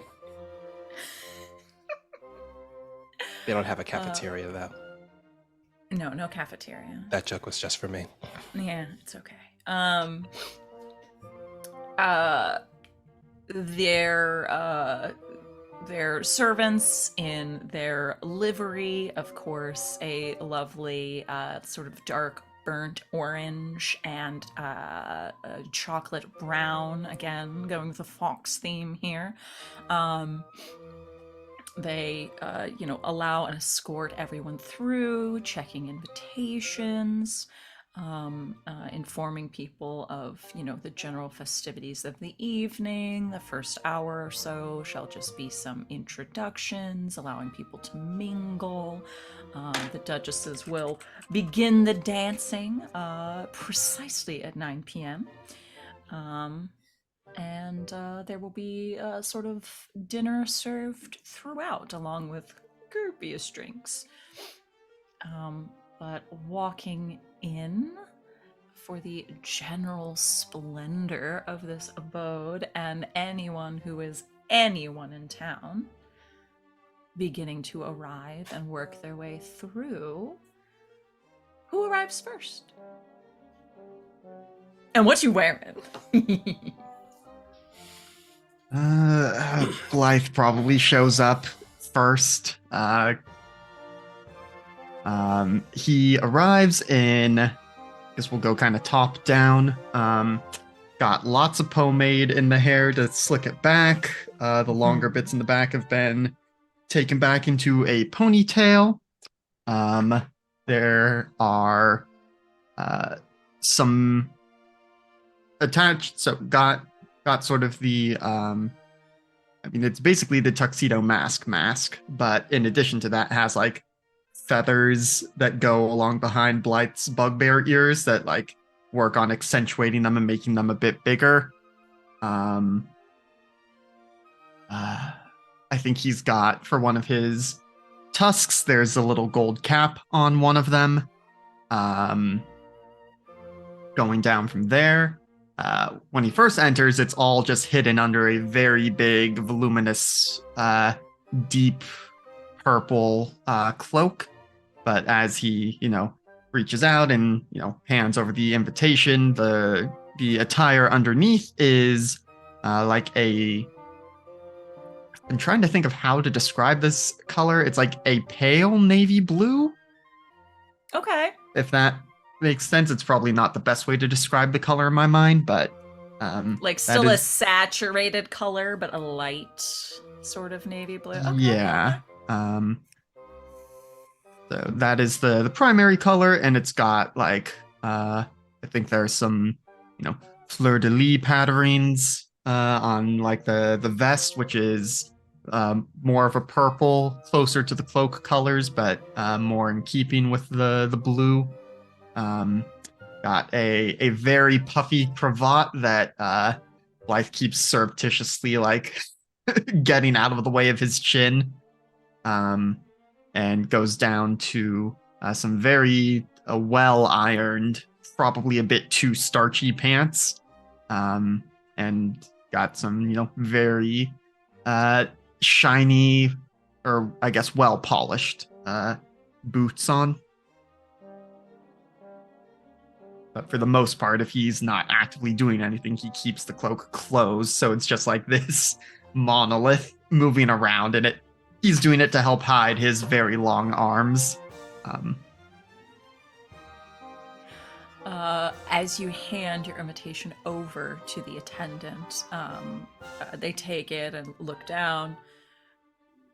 They don't have a cafeteria, though.
No cafeteria.
That joke was just for me.
Yeah, it's okay. Uh, their servants in their livery, of course, a lovely sort of dark burnt orange and a chocolate brown, again going with the fox theme here. They allow and escort everyone through, checking invitations, informing people of, the general festivities of the evening. The first hour or so shall just be some introductions, allowing people to mingle. The duchesses will begin the dancing precisely at 9 p.m. And there will be sort of dinner served throughout, along with copious drinks. But walking in for the general splendor of this abode, and anyone who is anyone in town beginning to arrive and work their way through, who arrives first? And what you wearing?
Blythe probably shows up first. He arrives in, I guess we'll go kind of top down. Got lots of pomade in the hair to slick it back. The longer bits in the back have been taken back into a ponytail. There are some attached, so got sort of the it's basically the tuxedo mask, but in addition to that has like feathers that go along behind Blythe's bugbear ears that like work on accentuating them and making them a bit bigger. I think he's got, for one of his tusks, there's a little gold cap on one of them. Going down from there, when he first enters, it's all just hidden under a very big, voluminous, deep purple cloak. But as he, reaches out and, hands over the invitation, the attire underneath is like a... I'm trying to think of how to describe this color. It's like a pale navy blue.
Okay.
If that makes sense. It's probably not the best way to describe the color in my mind, but
like still a saturated color, but a light sort of navy blue. Okay.
Yeah. So that is the primary color, and it's got like I think there's some fleur-de-lis patterns on like the vest, which is more of a purple, closer to the cloak colors, but more in keeping with the blue. Got a very puffy cravat that Blythe keeps surreptitiously like getting out of the way of his chin, and goes down to some very well-ironed, probably a bit too starchy pants, and got some very shiny, or I guess well-polished boots on. But for the most part, if he's not actively doing anything, he keeps the cloak closed. So it's just like this monolith moving around, and he's doing it to help hide his very long arms.
As you hand your invitation over to the attendant, they take it and look down.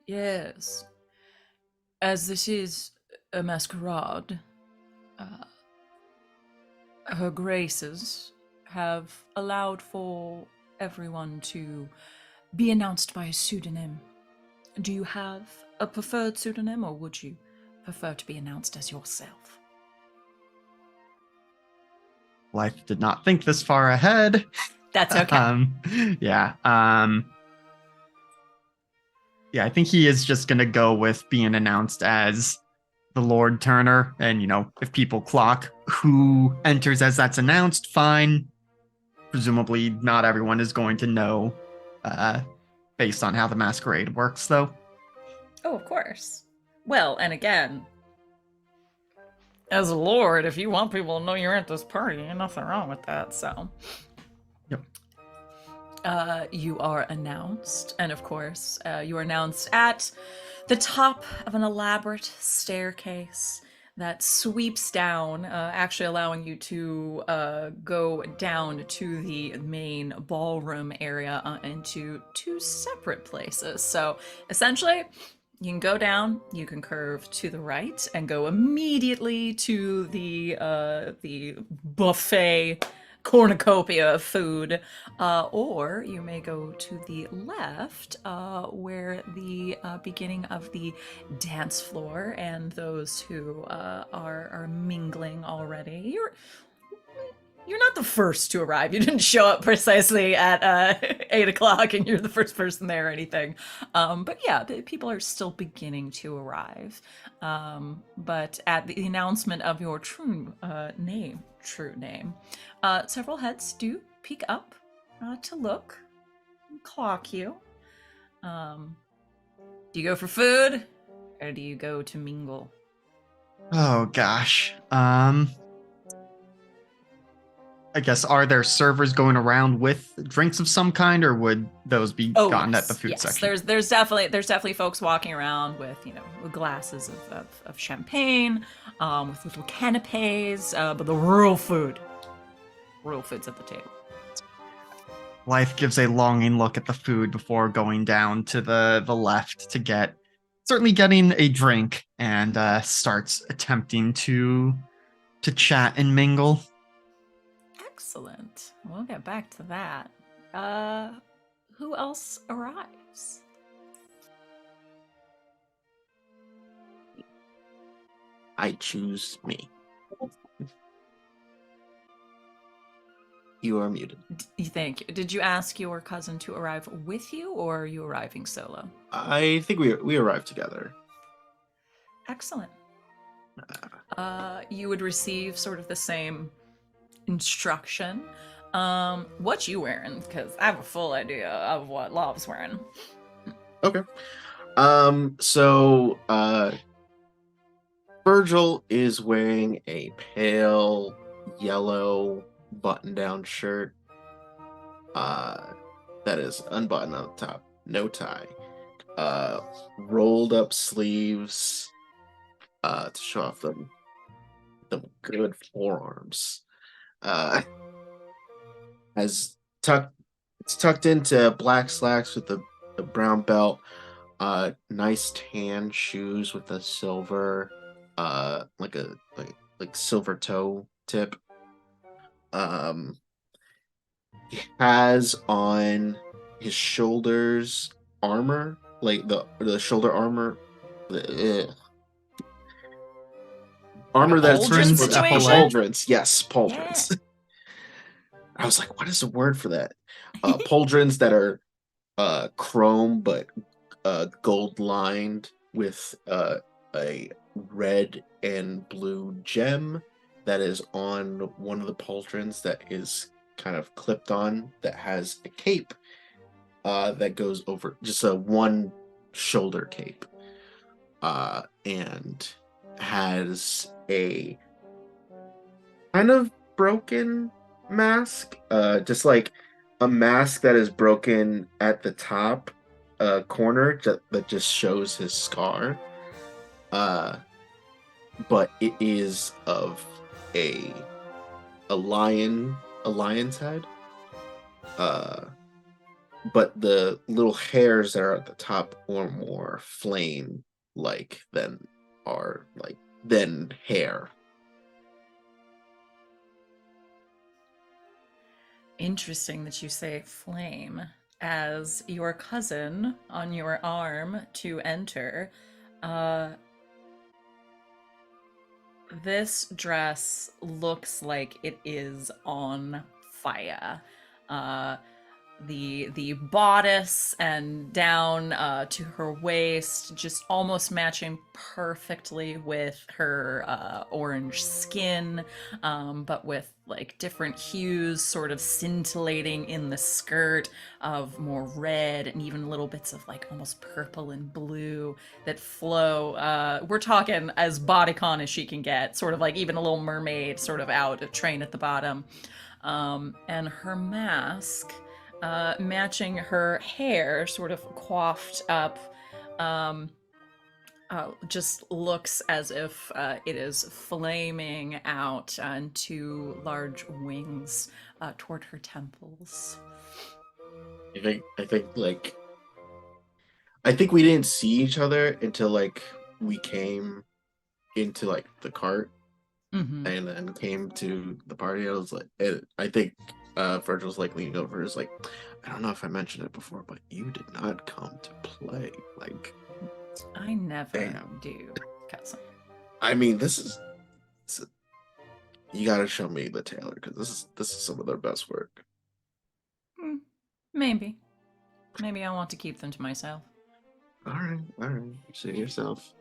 Yes. As this is a masquerade, Her Graces have allowed for everyone to be announced by a pseudonym. Do you have a preferred pseudonym, or would you prefer to be announced as yourself?
Life did not think this far ahead.
That's okay.
Yeah. Yeah, I think he is just going to go with being announced as the Lord Turner. And, if people clock who enters as that's announced, fine. Presumably not everyone is going to know based on how the masquerade works, though.
Oh, of course. Well, and again, as a lord, if you want people to know you're at this party, ain't nothing wrong with that, so.
Yep.
You are announced, and of course, you are announced at the top of an elaborate staircase that sweeps down, actually allowing you to go down to the main ballroom area into two separate places. So essentially, you can go down, you can curve to the right, and go immediately to the buffet cornucopia of food, or you may go to the left, where the beginning of the dance floor and those who are mingling already. You're not the first to arrive. You didn't show up precisely at 8 o'clock and you're the first person there or anything. But yeah, people are still beginning to arrive. But at the announcement of your true name, several heads do peek up to look and clock you. Do you go for food or do you go to mingle?
Oh gosh. I guess, are there servers going around with drinks of some kind, or would those be gotten at the food section?
There's definitely folks walking around with with glasses of champagne, with little canapes, but the real food's at the table.
Blythe gives a longing look at the food before going down to the left to getting a drink, and starts attempting to chat and mingle.
Excellent. We'll get back to that. Who else arrives?
I choose me. You are muted.
Thank you. Did you ask your cousin to arrive with you, or are you arriving solo?
I think we arrived together.
Excellent. You would receive sort of the same instruction. What you wearing? Because I have a full idea of what Lob's wearing.
Okay. So Virgil is wearing a pale yellow button-down shirt. That is unbuttoned on the top, no tie. Rolled up sleeves to show off them good forearms. It's tucked into black slacks with a brown belt. Nice tan shoes with a silver, like silver toe tip. He has on his shoulders armor, like the shoulder armor. Armor
Like
that's
pauldron
for
situation?
pauldrons. Yes, pauldrons.
Yeah.
I was like, what is the word for that? Pauldrons that are chrome but gold lined with a red and blue gem that is on one of the pauldrons that is kind of clipped on, that has a cape that goes over, just a one shoulder cape, and has a kind of broken mask, just like a mask that is broken at the top corner that just shows his scar, but it is of a lion's head, but the little hairs that are at the top are more flame like than hair.
Interesting that you say flame, as your cousin on your arm to enter. This dress looks like it is on fire. the bodice and down to her waist, just almost matching perfectly with her orange skin, but with like different hues sort of scintillating in the skirt of more red and even little bits of like almost purple and blue that flow. We're talking as bodycon as she can get, sort of like even a little mermaid sort of out, a train at the bottom. And her mask, matching her hair, sort of coiffed up, just looks as if it is flaming out and two large wings toward her temples.
I think we didn't see each other until like we came into like the cart
Mm-hmm.
and then came to the party. I was like, I think Virgil's like leaning over, is like, I don't know if I mentioned it before, but you did not come to play. Like,
I never
damn.
do, cousin.
I mean, you got to show me the Taylor because this is some of their best work.
Maybe I want to keep them to myself.
All right, see yourself.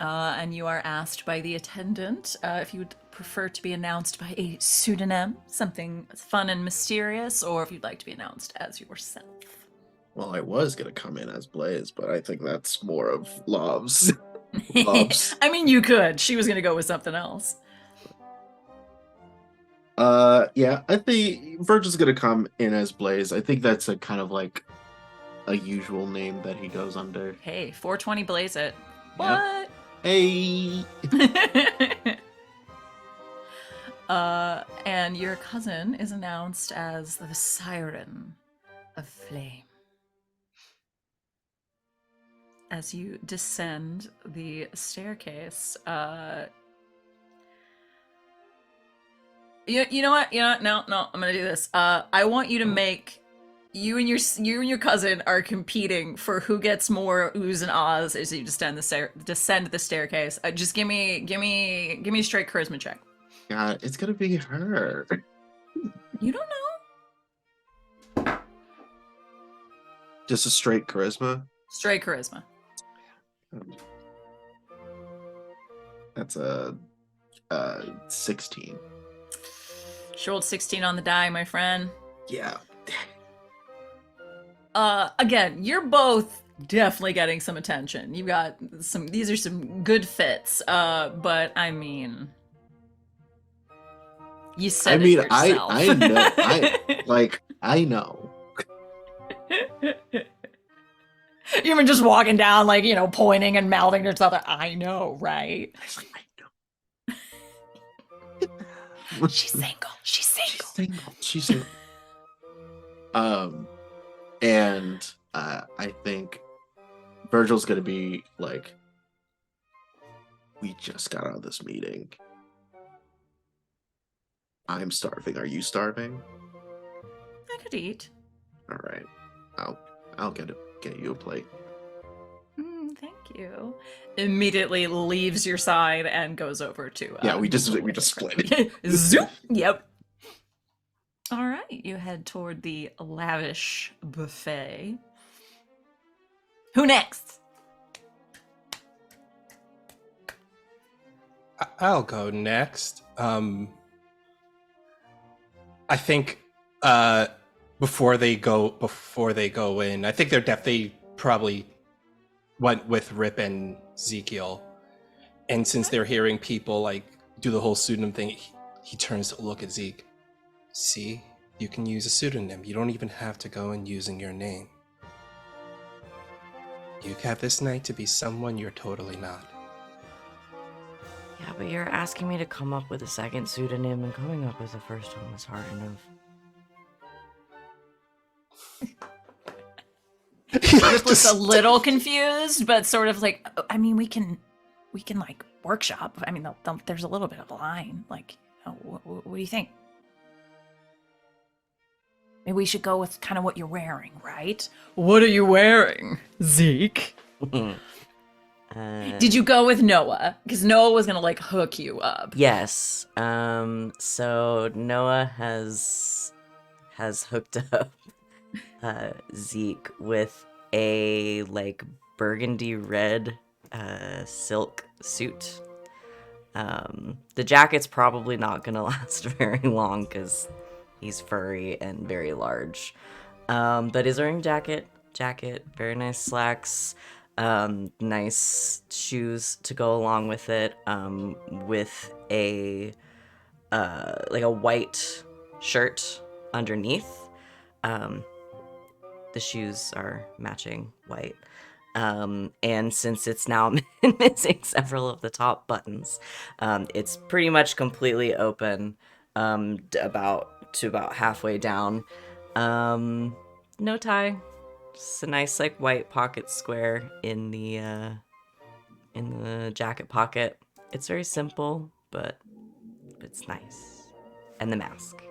And you are asked by the attendant if you would prefer to be announced by a pseudonym, something fun and mysterious, or if you'd like to be announced as yourself.
Well, I was gonna come in as Blaze, but I think that's more of Lobs. Lobs.
I mean, you could. She was going to go with something else.
Yeah, I think Virgil's gonna come in as Blaze. I think that's a kind of like a usual name that he goes under.
Hey, 420 blaze it.
Yep.
What?
Hey.
And your cousin is announced as the Siren of Flame. As you descend the staircase, you know what? No, I'm gonna do this. I want you to make you and your cousin are competing for who gets more oohs and ahs as you descend the staircase. Just give me a straight charisma check.
God, it's gonna be her.
You don't know.
Just a straight charisma.
Straight charisma.
That's a 16.
She rolled 16 on the die, my friend.
Yeah.
Again, you're both definitely getting some attention. You've got these are some good fits. But I mean, you said it yourself.
I know. I know.
You've been just walking down, like, pointing and mouthing to each other. I know, right?
I know.
She's single.
She's single. And I think Virgil's gonna be like, we just got out of this meeting. I'm starving. Are you starving?
I could eat.
All right. I'll get you a plate.
Thank you. Immediately leaves your side and goes over to.
Yeah, we just split.
Zoop. Yep. All right, you head toward the lavish buffet. Who next?
I'll go next. I think before they go in, I think they probably went with Rip and Ezekiel. And since they're hearing people like do the whole pseudonym thing, he turns to look at Zeke. See, you can use a pseudonym. You don't even have to go in using your name. You have this night to be someone you're totally not.
Yeah, but you're asking me to come up with a second pseudonym, and coming up with the first one was hard enough.
Rip looks a little confused, but sort of like, I mean, we can like workshop. I mean, there's a little bit of a line. Like, what do you think? Maybe we should go with kind of what you're wearing, right? What are you wearing, Zeke? Did you go with Noah? Because Noah was gonna like hook you up.
Yes. So Noah has has hooked up Zeke with a like burgundy red silk suit. The jacket's probably not gonna last very long because he's furry and very large. But he's wearing jacket, very nice slacks, nice shoes to go along with it, with a like a white shirt underneath. The shoes are matching white. And since it's now missing several of the top buttons, it's pretty much completely open, about halfway down. No tie, just a nice like white pocket square in the jacket pocket. It's very simple, but it's nice. And the mask.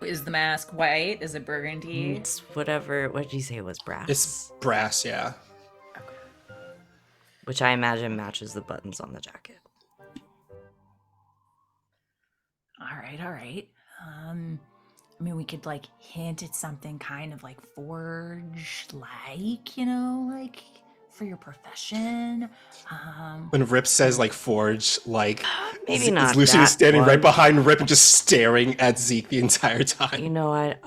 Is the mask white? Is it burgundy?
It's whatever. What did you say it was? Brass.
It's brass, yeah.
Which I imagine matches the buttons on the jacket.
All right. I mean, we could like hint at something kind of like forge, like, you know, like for your profession.
When Rip says like forge, like
Maybe not
Lucien is
that
standing
one.
right behind Rip and just staring at Zeke the entire time.
You know what?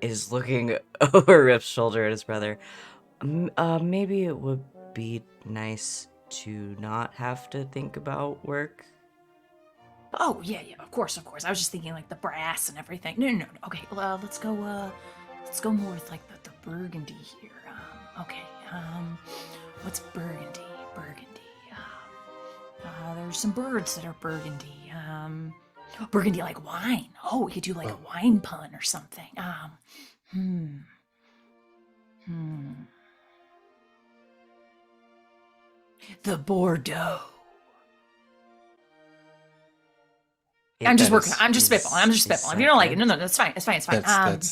Is looking over Rip's shoulder at his brother. Maybe it would be nice to not have to think about work.
Oh, yeah, of course. I was just thinking like the brass and everything. No. Okay, well, let's go more with like the burgundy here. What's burgundy? There's some birds that are burgundy. Burgundy like wine. Oh, we could do like a wine pun or something. The Bordeaux. I'm just spitballing. If you don't like it, no, that's fine. It's fine.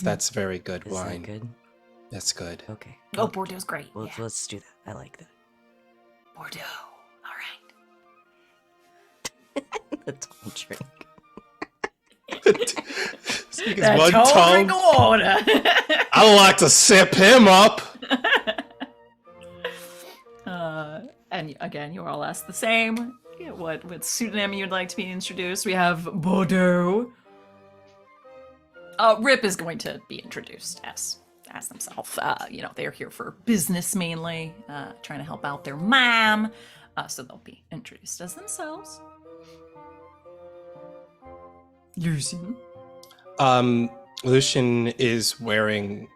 That's very good
Is
wine.
that good?
That's good.
Okay.
Oh, Bordeaux's great.
Well,
Yeah.
let's do that. I like that.
Bordeaux. All right.
The tall drink.
Zeke is one tall.
drink of water.
I like to sip him up.
And again, you are all asked the same. What pseudonym you'd like to be introduced? We have Bordeaux. Rip is going to be introduced as themselves. They're here for business mainly, trying to help out their mom. So they'll be introduced as themselves. Lucien.
Lucien is wearing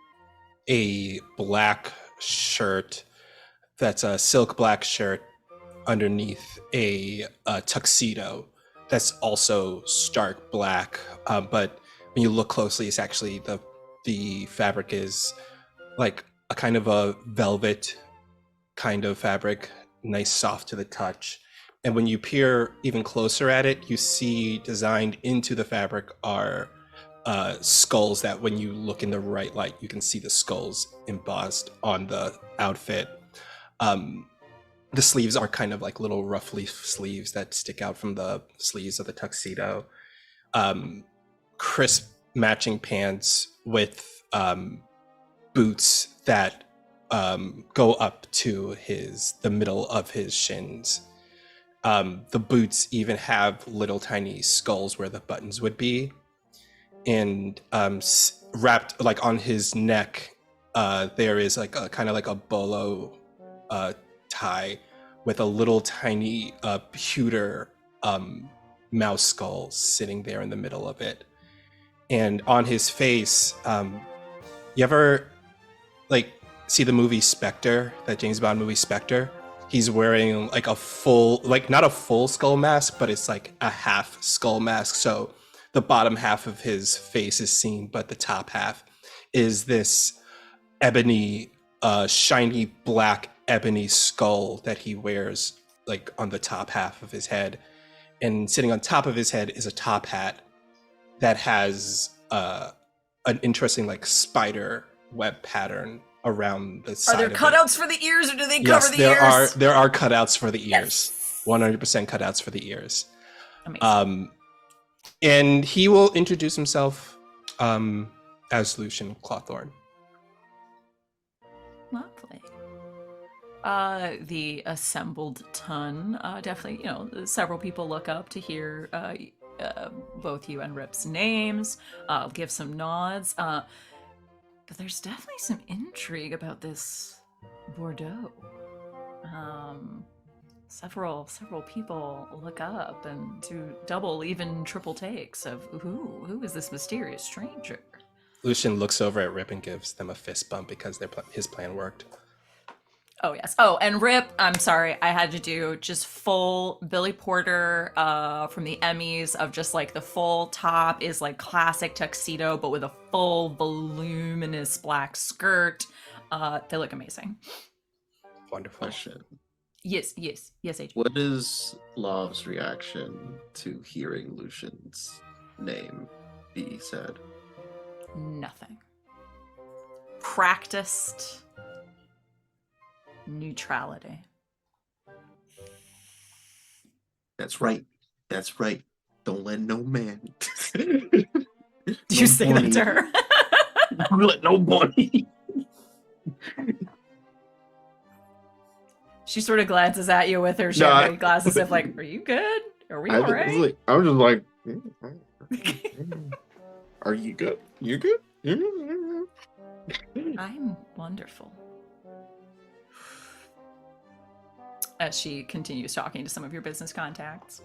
a black shirt. That's a silk black shirt underneath a tuxedo that's also stark black. But when you look closely, it's actually the fabric is like a kind of a velvet kind of fabric, nice, soft to the touch. And when you peer even closer at it, you see designed into the fabric are skulls that when you look in the right light, you can see the skulls embossed on the outfit. The sleeves are kind of like little rough leaf sleeves that stick out from the sleeves of the tuxedo. Crisp matching pants with boots that go up to the middle of his shins. The boots even have little tiny skulls where the buttons would be. And wrapped like on his neck, there is like a kind of like a bolo tie with a little tiny pewter mouse skull sitting there in the middle of it. And on his face, you ever like see the movie Spectre, that James Bond movie Spectre? He's wearing like a full, like not a full skull mask, but it's like a half skull mask. So the bottom half of his face is seen, but the top half is this ebony, shiny black ebony skull that he wears like on the top half of his head. And sitting on top of his head is a top hat that has an interesting like spider web pattern around the side.
Are there
of
cutouts
it.
for the ears, or do they
Yes,
cover the ears?
there are cutouts for the ears.
Yes.
100% cutouts for the ears.
Amazing.
And he will introduce himself as Lucien Clawthorn.
Lovely. The assembled ton, definitely, several people look up to hear both you and Rip's names, give some nods, but there's definitely some intrigue about this Bordeaux. Several people look up and do double, even triple takes of who is this mysterious stranger?
Lucien looks over at Rip and gives them a fist bump because his plan worked.
Oh, yes. Oh, and Rip, I'm sorry, I had to do just full Billy Porter from the Emmys of just like the full top is like classic tuxedo, but with a full voluminous black skirt. They look amazing.
Wonderful.
Question.
Yes, AJ.
What is Lav's reaction to hearing Lucian's name be said?
Nothing. Practiced neutrality.
That's right. Don't let no man.
You say that to her?
Don't let nobody.
She sort of glances at you with her champagne glasses of like, are you good? Are we all right?
I was just like, are you good? You good?
I'm wonderful. As she continues talking to some of your business contacts.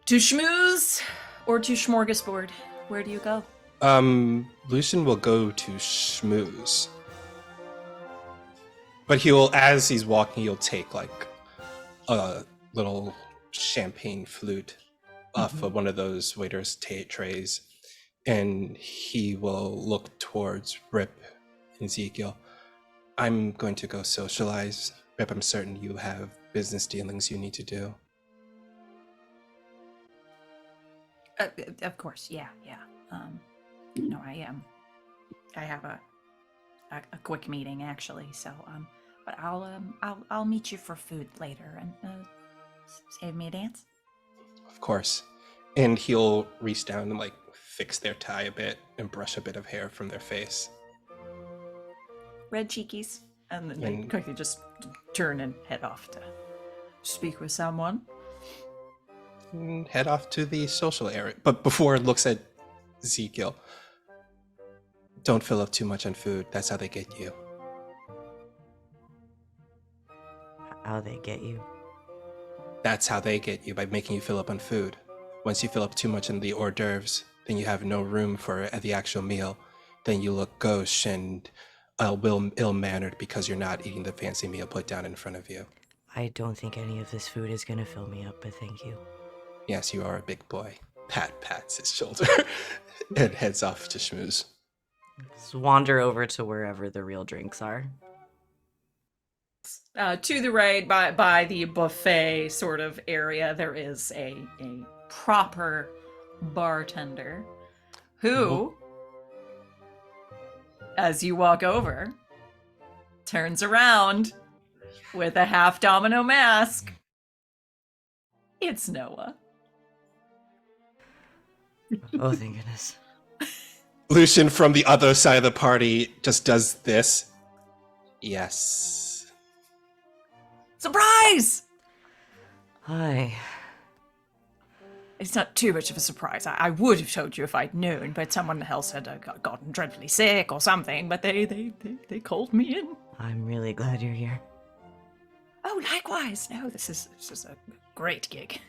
To schmooze or to smorgasbord? Where do you go?
Lucien will go to schmooze. But as he's walking, he'll take like a little champagne flute off of one of those waiters' trays, and he will look towards Rip and Ezekiel. I'm going to go socialize. Rip, I'm certain you have business dealings you need to do.
Of course, yeah. No, I have a quick meeting actually, so but I'll meet you for food later and save me a dance.
Of course. And he'll reach down and like fix their tie a bit and brush a bit of hair from their face.
Red cheekies, and then they quickly just turn and head off to speak with someone.
And head off to the social area. But before it looks at Ezekiel, don't fill up too much on food. That's how they get you.
How they get you?
That's how they get you, by making you fill up on food. Once you fill up too much on the hors d'oeuvres, then you have no room for the actual meal. Then you look gauche and ill-mannered because you're not eating the fancy meal put down in front of you.
I don't think any of this food is gonna fill me up, but thank you.
Yes, you are a big boy. Pats his shoulder and heads off to schmooze.
Just wander over to wherever the real drinks are.
To the right, by the buffet sort of area, there is a proper bartender who, as you walk over, turns around with a half domino mask. It's Noah.
Oh, thank goodness.
Lucien from the other side of the party just does this. Yes.
Surprise!
Hi.
It's not too much of a surprise. I would have told you if I'd known, but someone else had gotten dreadfully sick or something, but they called me in.
I'm really glad you're here.
Oh, likewise. No, this is a great gig.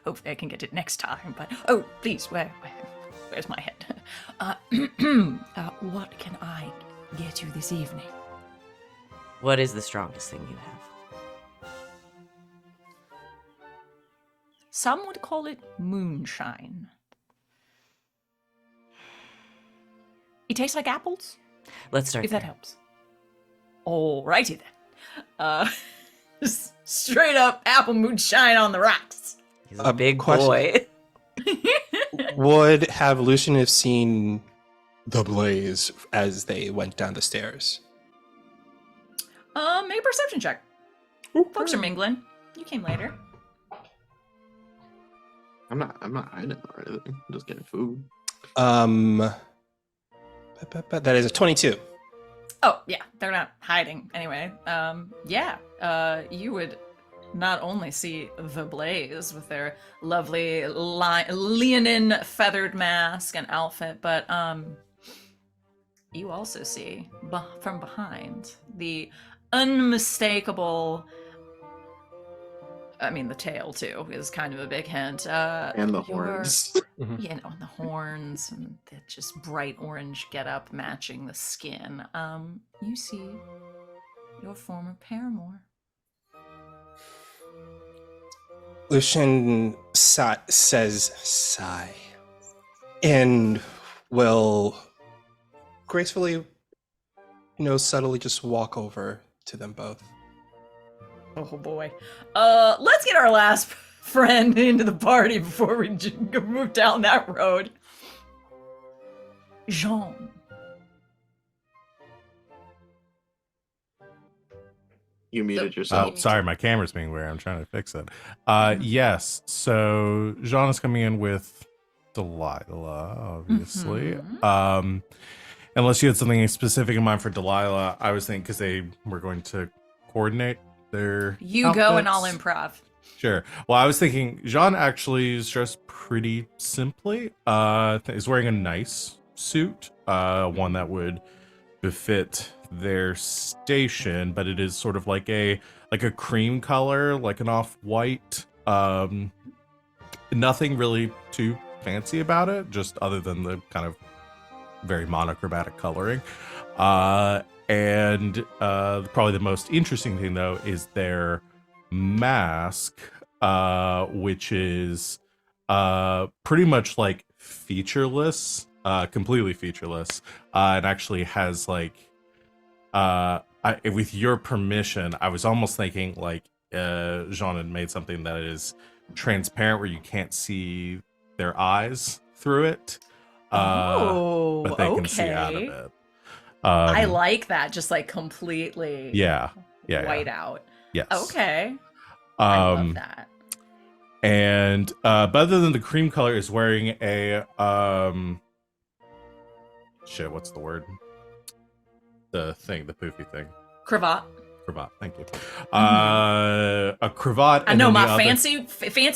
Hopefully I can get it next time, but... Oh, please, where's my head? What can I get you this evening?
What is the strongest thing you have?
Some would call it moonshine. It tastes like apples,
Let's start
if
there.
that helps. Alrighty then. Straight up apple moonshine on the rocks.
He's a big
question.
boy.
Would have Lucien have seen the blaze as they went down the stairs?
Make a perception check. Folks are mingling. You came later.
I'm not hiding or anything. I'm just getting food.
That is a 22.
Oh, yeah, they're not hiding anyway. You would not only see the Blaze with their lovely leonine feathered mask and outfit, but you also see from behind the unmistakable. I mean, the tail too is kind of a big hint.
And the horns.
You know, and the horns and the just bright orange getup matching the skin. You see your former paramour.
Lucien says sigh and will gracefully, subtly just walk over to them both.
Oh boy. Let's get our last friend into the party before we move down that road. Jean.
You muted
Oh,
yourself.
sorry, my camera's being weird. I'm trying to fix it. Yes, so Jean is coming in with Delilah, obviously. Unless you had something specific in mind for Delilah, I was thinking because they were going to coordinate their
You go and I'll
outfits.
improv.
Sure. Well, I was thinking Jean actually is dressed pretty simply. Is wearing a nice suit, one that would befit their station, but it is sort of like a cream color, like an off-white. Nothing really too fancy about it, just other than the kind of very monochromatic coloring. And probably the most interesting thing though is their mask, which is pretty much like featureless, completely featureless, and actually has like with your permission, I was almost thinking like Jean had made something that is transparent where you can't see their eyes through it, but they can see out of it.
I like that, just like completely white out.
Yes.
Okay. I love that.
And but other than the cream color, is wearing a what's the word? The poofy thing.
Cravat.
Cravat, thank you. A cravat.
I know my fancy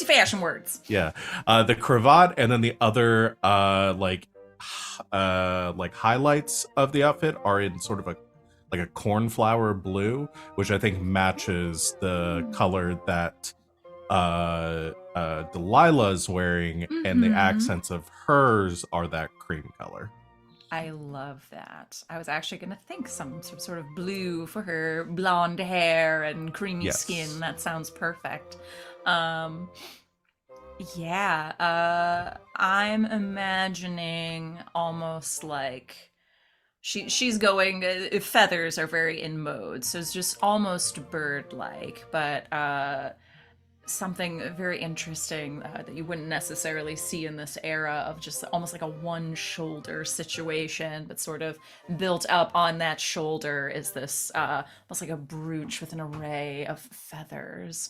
fashion words.
Yeah, the cravat, and then the other like highlights of the outfit are in sort of a cornflower blue, which I think matches the color that Delilah's wearing, and the accents of hers are that cream color.
I love that. I was actually going to think some sort of blue for her blonde hair and creamy skin. That sounds perfect. I'm imagining almost like she's going, feathers are very in mode, so it's just almost bird-like, but something very interesting that you wouldn't necessarily see in this era of just almost like a one shoulder situation, but sort of built up on that shoulder is this almost like a brooch with an array of feathers.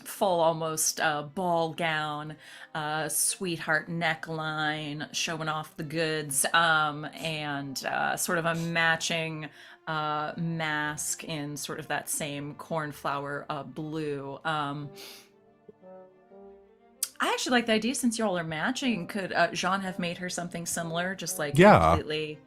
Full almost ball gown, sweetheart neckline showing off the goods, and sort of a matching mask in sort of that same cornflower blue. I actually like the idea, since y'all are matching, could Jean have made her something similar, just like completely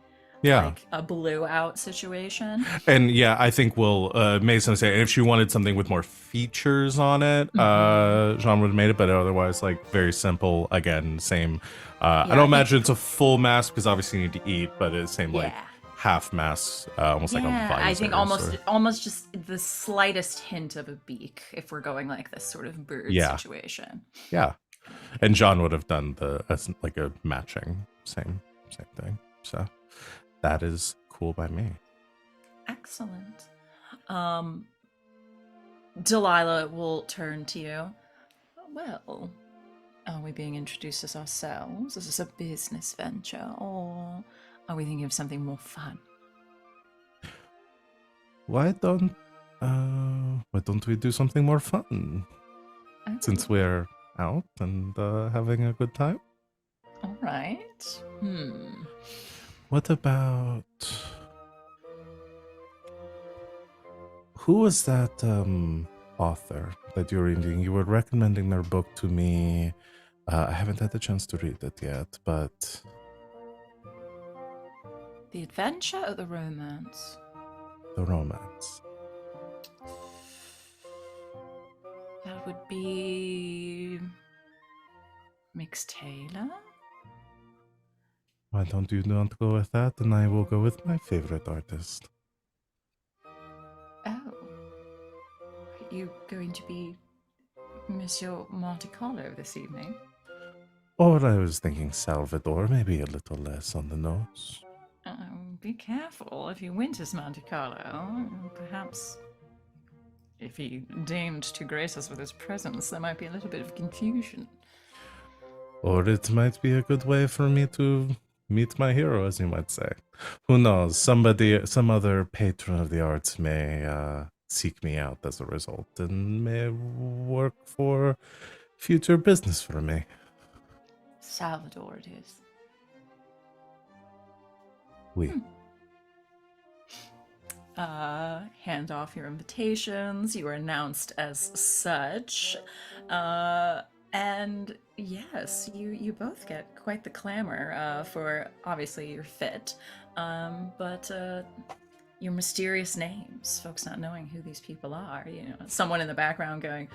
like a blue out situation?
And I think we'll Mason say, and if she wanted something with more features on it, Jean would have made it, but otherwise like very simple, again, same. I don't imagine it's a full mask because obviously you need to eat, but it's same like half mask, almost like a visor.
I think almost just the slightest hint of a beak, if we're going like this sort of bird situation.
Yeah, and John would have done like a matching same thing. So that is cool by me.
Excellent. Delilah will turn to you. Well, are we being introduced as ourselves? Is this a business venture, or are we thinking of something more fun?
Why don't we do something more fun? Since we're out and having a good time.
All right.
What about... Who was that author that you're reading? You were recommending their book to me. I haven't had the chance to read it yet, but...
The adventure or the romance?
The romance.
That would be Mix Taylor.
Why don't you not go with that, and I will go with my favorite artist.
Oh, are you going to be Monsieur Monte Carlo this evening?
Or I was thinking Salvador, maybe a little less on the nose.
Be careful if you went as Monte Carlo. Perhaps if he deigned to grace us with his presence, there might be a little bit of confusion.
Or it might be a good way for me to meet my hero, as you might say. Who knows? Some other patron of the arts may seek me out as a result and may work for future business for me.
Salvador it is.
We.
Hand off your invitations. You are announced as such. And yes, you both get quite the clamor for obviously your fit, but your mysterious names, folks not knowing who these people are. You know, someone in the background going,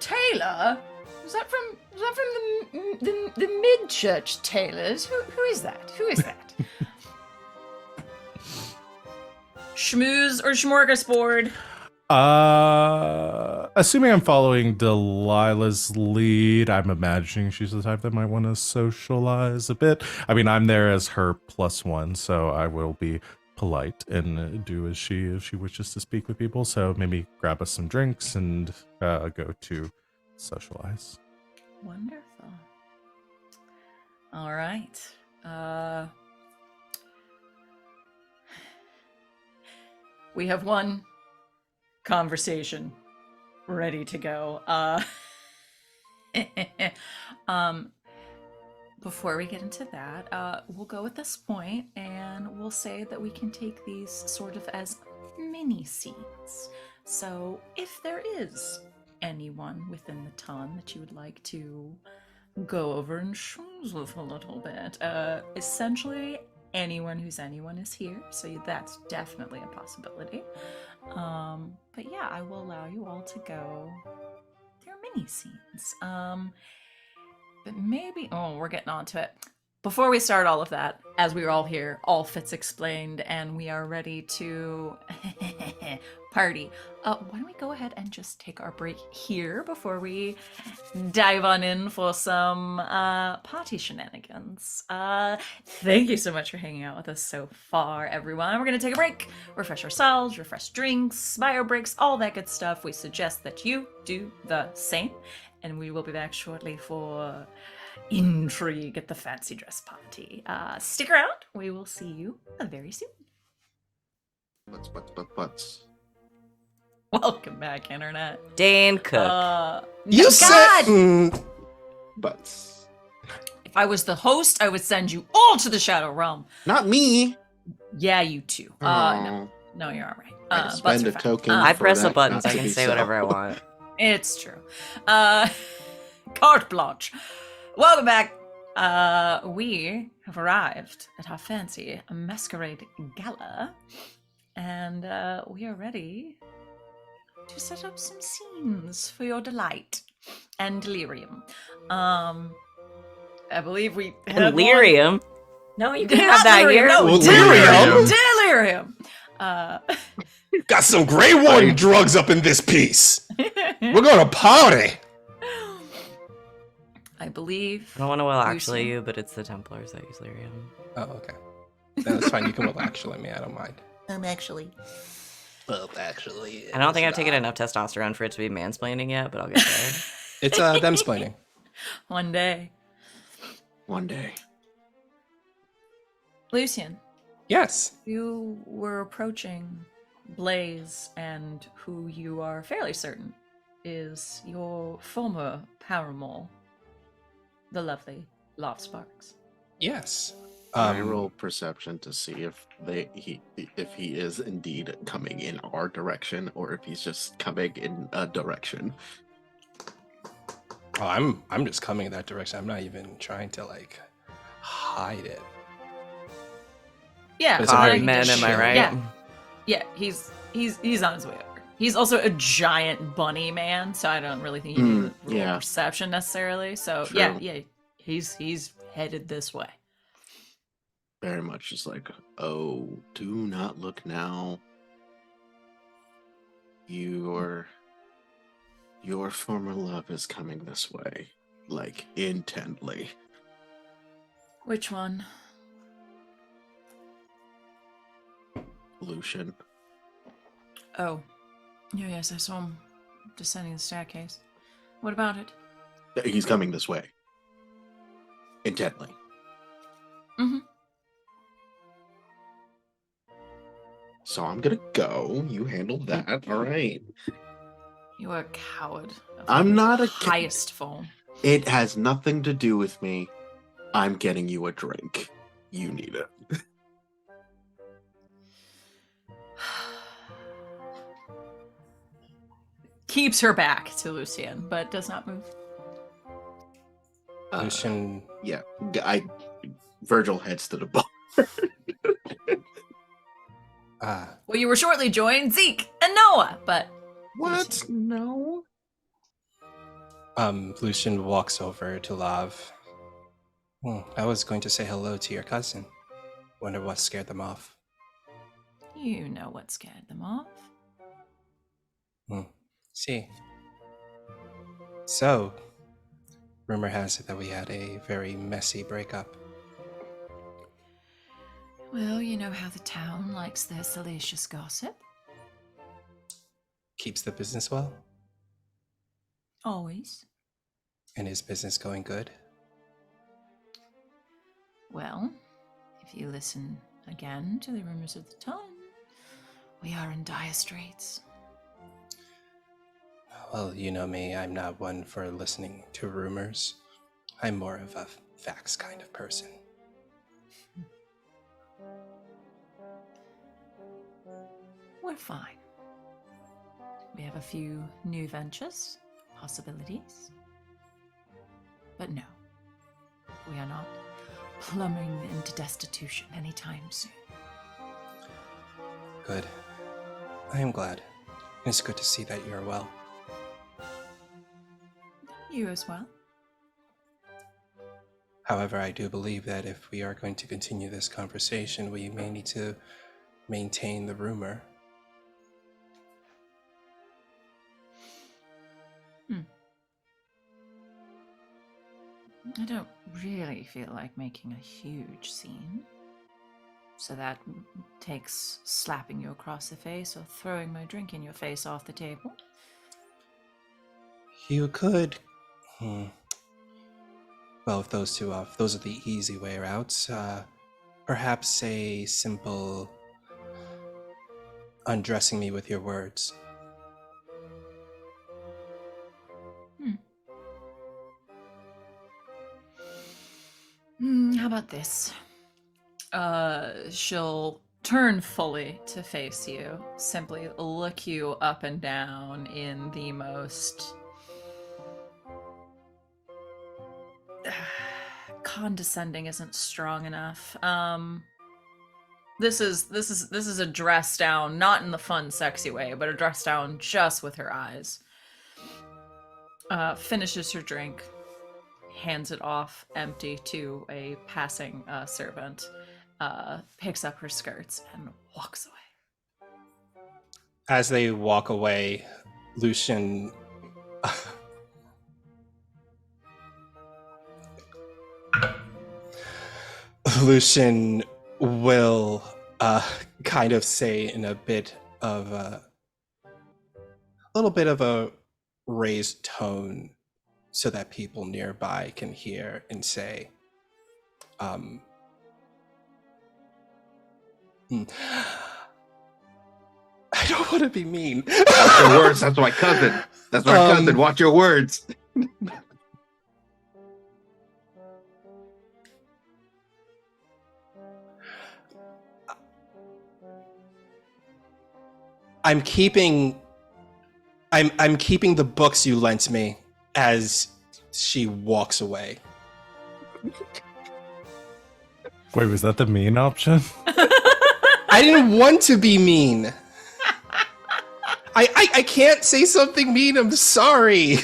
Taylor? Is that from the mid-church Taylors? Who is that? Who is that? Schmooze or smorgasbord?
Assuming I'm following Delilah's lead, I'm imagining she's the type that might want to socialize a bit. I mean, I'm there as her +1, so I will be polite and do as if she wishes to speak with people. So maybe grab us some drinks and go to socialize.
Wonderful. All right. We have one conversation ready to go. Before we get into that, we'll go at this point and we'll say that we can take these sort of as mini scenes. So if there is anyone within the ton that you would like to go over and schmooze with a little bit, essentially anyone who's anyone is here, so that's definitely a possibility. But yeah, I will allow you all to go through mini scenes. But maybe, we're getting on to it. Before we start all of that, as we are all here, all fits explained, and we are ready to party. Why don't we go ahead and just take our break here before we dive on in for some party shenanigans. Thank you so much for hanging out with us so far, everyone. We're going to take a break, refresh ourselves, refresh drinks, bio breaks, all that good stuff. We suggest that you do the same, and we will be back shortly for intrigue at the fancy dress party. Stick around. We will see you very soon.
Butts.
Welcome back, Internet.
Dane Cook.
You
God!
said
Butts.
If I was the host, I would send you all to the Shadow Realm.
Not me.
Yeah, you too.
Oh.
No, you're all right.
I
Butts
spend
are
a
fine.
token.
I
for
press the
that
buttons.
not
I
to
can
be
say
so.
whatever I want.
It's true. Carte blanche. Welcome back. We have arrived at our fancy masquerade gala, and we are ready to set up some scenes for your delight and delirium. I believe we have
Delirium? No, you can
Not
have that
delirium,
here.
no,
Delirium?
delirium.
got some Grey Warden drugs up in this piece. We're gonna party.
I believe.
I don't want to well actually
Lucien.
you, but it's the Templars that use lyrium.
Oh, okay. That's fine. You can well actually me. I don't mind.
Actually.
Well, actually,
I don't think I've taken enough testosterone for it to be mansplaining yet, but I'll get there.
It's them splaining.
One day.
One day.
Lucien,
Yes.
you were approaching Blaze and who you are fairly certain is your former paramour, the lovely Love Sparks.
Yes.
Can I roll perception to see if he is indeed coming in our direction or if he's just coming in a direction?
Oh, I'm just coming in that direction. I'm not even trying to like hide it.
Yeah,
But it's a very
God, man, am I
chill-
right?
Yeah, he's on his way over. He's also a giant bunny man, so I don't really think he needs roll
yeah.
perception necessarily. So
True.
yeah, he's headed this way.
Very much just like, oh, do not look now. Your former love is coming this way, like intently.
Which one?
Lucien.
Oh, yes, I saw him descending the staircase. What about it?
He's coming this way. Intently.
Mm-hmm.
So I'm gonna go. You handle that. All right.
You are a coward. Of
I'm
the
not a
highest form.
It has nothing to do with me. I'm getting you a drink. You need it.
Keeps her back to Lucien, but does not move.
Lucien.
Yeah. Virgil heads to the bar.
Well, you were shortly joined Zeke and Noah, but
What? No.
Lucien walks over to Lav. I was going to say hello to your cousin. Wonder what scared them off.
you know what scared them off.
See. So, rumor has it that we had a very messy breakup.
Well, you know how the town likes their salacious gossip.
Keeps the business well?
Always.
And is business going good?
Well, if you listen again to the rumors of the time, we are in dire straits.
Well, you know me, I'm not one for listening to rumors. I'm more of a facts kind of person.
We're fine. We have a few new ventures, possibilities. But no, we are not plummeting into destitution anytime soon.
Good. I am glad. It's good to see that you're well.
You as well.
However, I do believe that if we are going to continue this conversation, we may need to maintain the rumor.
I don't really feel like making a huge scene. So that takes slapping you across the face or throwing my drink in your face off the table.
You could. Well, if those two off, those are the easy way routes. Perhaps a simple undressing me with your words.
How about this? She'll turn fully to face you, simply look you up and down in the most condescending isn't strong enough. This is a dress down, not in the fun, sexy way, but a dress down just with her eyes. Finishes her drink, hands it off empty to a passing servant, picks up her skirts and walks away.
As they walk away, Lucien Lucien will kind of say in a little bit of a raised tone so that people nearby can hear and say, don't want to be mean.
Watch your words. That's my cousin. That's my cousin. Watch your words.
I'm keeping the books you lent me as she walks away.
Wait, was that the mean option?
I didn't want to be mean. I can't say something mean. I'm sorry.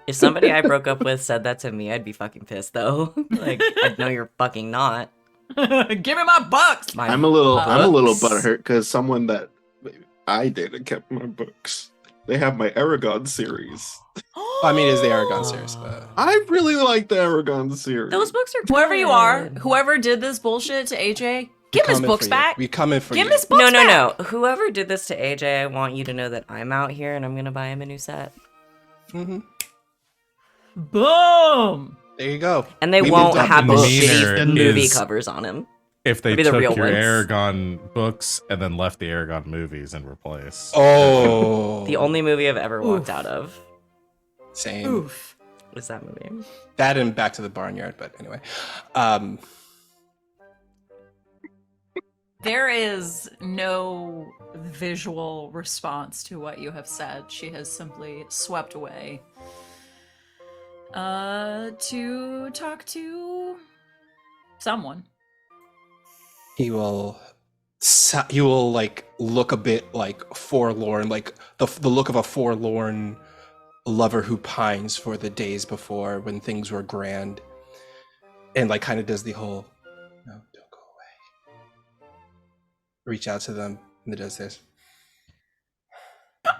If somebody I broke up with said that to me, I'd be fucking pissed though. Like, I'd know you're fucking not.
Give me my bucks.
My
I'm a little
books.
butthurt because someone that I dated kept my books. They have my Aragon series.
I mean, it's the Aragon series, but
I really like the Aragon series.
Those books are
Whoever you are,
good.
whoever did this bullshit to AJ, give him his
coming
books
for you.
back.
We coming for
Give
you.
him his books
No, no,
back.
no. Whoever did this to AJ, I want you to know that I'm out here and I'm gonna buy him a new set.
Mhm.
Boom.
There you go.
And they
We
won't
moved up
have
in
the
the
shitty
meaner
movie
is-
covers on him.
If they
Maybe the
took
real
your
ones.
Aragon books and then left the Aragon movies and replaced.
Oh,
The only movie I've ever walked
Oof.
out of
same.
Oof.
was that movie.
That and Back to the Barnyard, but anyway.
There is no visual response to what you have said. She has simply swept away to talk to someone.
He will like look a bit like forlorn, like the look of a forlorn lover who pines for the days before when things were grand, and like kind of does the whole no, don't go away, reach out to them, and it does this,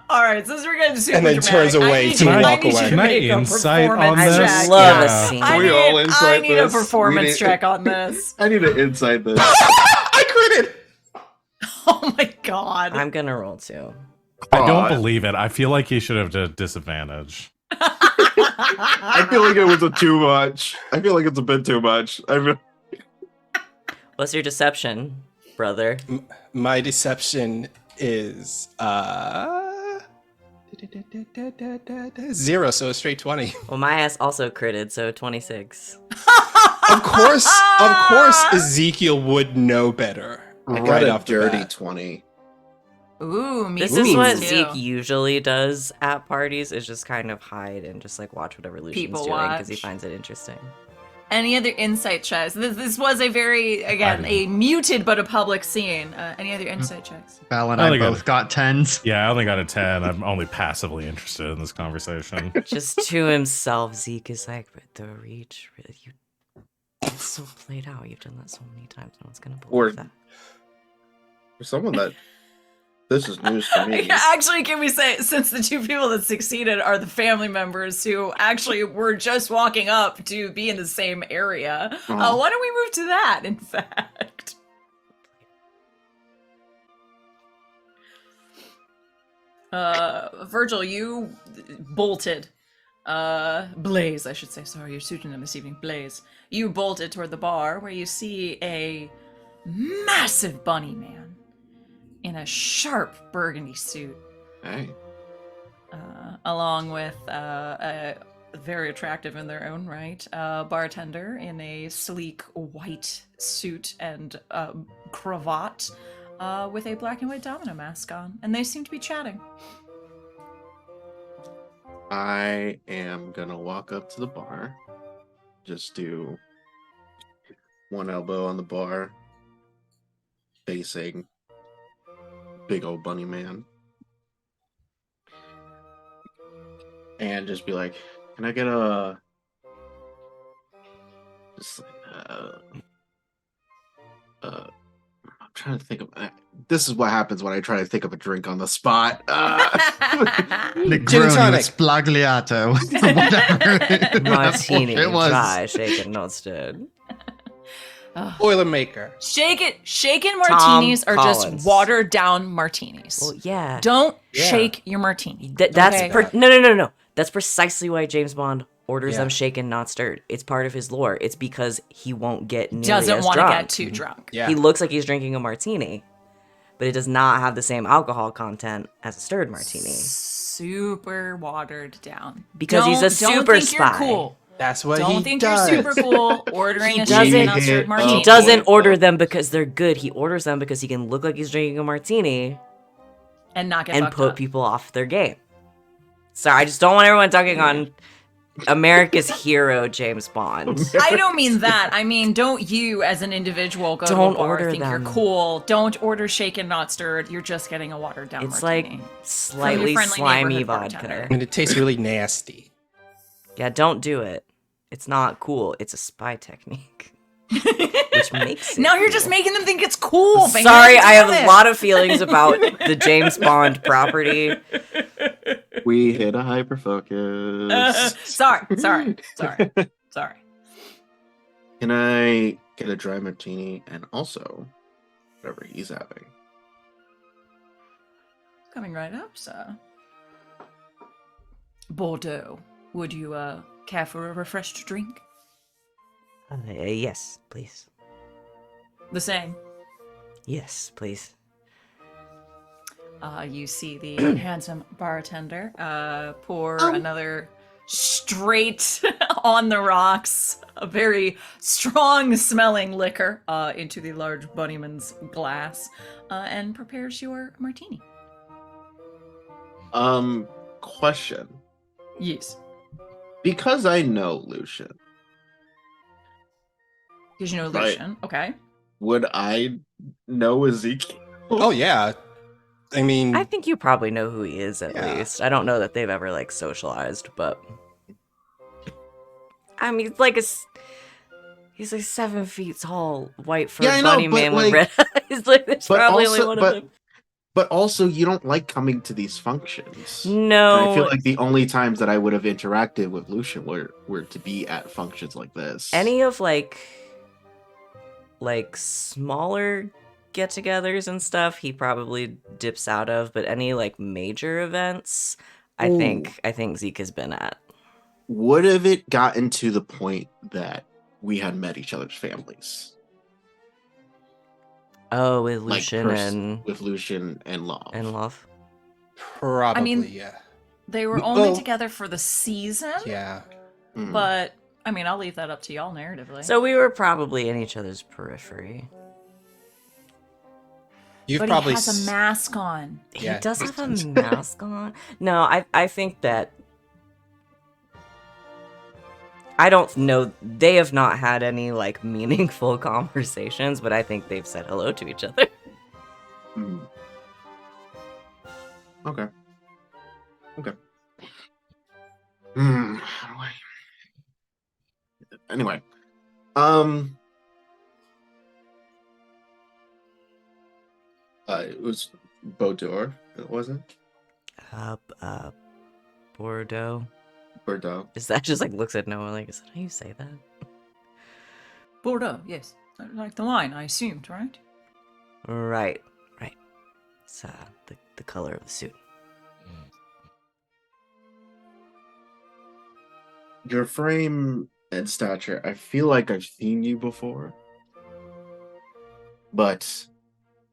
All right, since we're getting super
and then
dramatic,
turns away to
I
walk
need you
away.
to
Can I
make
make
a
a
insight on
performance
this?
check?
love
Yeah.
a scene.
I
Can we
need,
all
I
insight
need a
this?
performance
We need-
check on this.
I need to inside this.
I critted.
Oh my god.
I'm gonna roll too.
I don't
Aw.
believe it. I feel like he should have a disadvantage.
I feel like it was too much. I feel like it's a bit too much.
What's your deception, brother?
My deception is 0, so a straight 20.
Well, my ass also critted, so 26.
Of course, Ezekiel would know better.
I got
right
a
off the
dirty
bat.
20.
Ooh, me
This
too.
is what
too.
Zeke usually does at parties, is just kind of hide and just like watch whatever Lucian's
People
doing because he
watch.
finds it interesting.
Any other insight checks? This was a very, again,
I
a muted but a public scene. Any other insight checks?
Val and
I
I
think I-
both got 10s.
Yeah, I only got a 10. I'm only passively interested in this conversation.
Just to himself, Zeke is like, "But the reach, really, it's so played out. You've done that so many times. No one's gonna
Or-
believe that."
For someone that this is news to me.
Actually, can we say, since the two people that succeeded are the family members who actually were just walking up to be in the same area,
Uh-huh.
why don't we move to that, in fact? Virgil, you bolted. Blaze, I should say. Sorry, your pseudonym this evening. Blaze. You bolted toward the bar where you see a massive bunny man in a sharp burgundy suit,
Hey.
along with a very attractive in their own right bartender in a sleek white suit and cravat with a black and white domino mask on, and they seem to be chatting.
I am gonna walk up to the bar. Just do one elbow on the bar, facing big old bunny man. And just be like, can I get a just I'm trying to think of this is what happens when I try to think of a drink on the spot.
Negroni
tonic.
with Splagliato. Whatever that
Martini,
bullshit was.
dry, shaken, not stirred.
Boilermaker.
Shaken martinis are
Collins.
just watered down martinis.
Well, yeah.
Don't
Yeah.
shake your martini.
That's
okay?
no. That's precisely why James Bond orders
Yeah.
them shaken, not stirred. It's part of his lore. It's because he won't get nearly
Doesn't
as
want to
drunk.
get too drunk.
Yeah.
He looks like he's drinking a martini. but it does not have the same alcohol content as a stirred martini.
Super watered down.
Because he's a super
don't think
spy.
You're cool.
That's what
Don't
he
think
does.
you're super cool ordering a
doesn't-
shaken not stirred martini.
He doesn't order them because they're good. He orders them because he can look like he's drinking a martini
and not get
and
fucked
put
up.
people off their game. Sorry, I just don't want everyone dunking on America's hero, James Bond.
I don't mean that. I mean, don't you as an individual go
Don't
to a bar,
order
think
them.
you're cool. Don't order shaken not stirred. You're just getting a watered down
It's
martini.
like slightly
friendly
slimy
neighborhood
vodka.
bartender.
And it tastes really nasty.
Yeah, don't do it. It's not cool. It's a spy technique. Which makes it
Now you're just
cool.
making them think it's cool. Vance.
Sorry, I have
Damn
a
it.
lot of feelings about the James Bond property.
We hit a hyper focus.
Sorry.
Can I get a dry martini and also whatever he's having?
Coming right up, sir. Bordeaux. Would you care for a refreshed drink?
Yes, please.
The same.
Yes, please.
You see the handsome bartender pour another straight on the rocks, a very strong smelling liquor into the large bunnyman's glass and prepares your martini.
Question.
Yes.
Because I know Lucien,
Because you know
Right.
Lucien. Okay.
would I know Ezekiel?
Oh yeah. I mean,
I think you probably know who he is at
Yeah.
least. I don't know that they've ever like socialized, but I mean, he's like 7 feet tall, white fur
Yeah, I know,
bunny
but,
man with
like-
red eyes. Like, there's
but
probably
also-
only one of them.
But also, you don't like coming to these functions.
No,
And I feel like the only times that I would have interacted with Lucien were to be at functions like this.
any of like smaller get-togethers and stuff, he probably dips out of. But any like major events, I
Ooh.
think Zeke has been at.
Would have it gotten to the point that we had met each other's families?
Oh, with
Like
Lucien
with Lucien and Love.
and Love.
probably,
I mean-
yeah.
They were only
Well-
together for the season,
Yeah.
Mm.
but I mean, I'll leave that up to y'all narratively.
So we were probably in each other's periphery.
You've
but
probably
he has a mask on.
Yeah.
He does have a mask on. No, I think that I don't know. They have not had any like meaningful conversations, but I think they've said hello to each other.
Mm. Okay. How do I? Anyway, it was Baudor. It wasn't
Bordeaux.
Bordeaux.
Is that just like looks at Noah like, is that how you say that?
Bordeaux, yes. Like the wine, I assumed, right?
Right. It's the color of the suit.
Your frame and stature. I feel like I've seen you before, but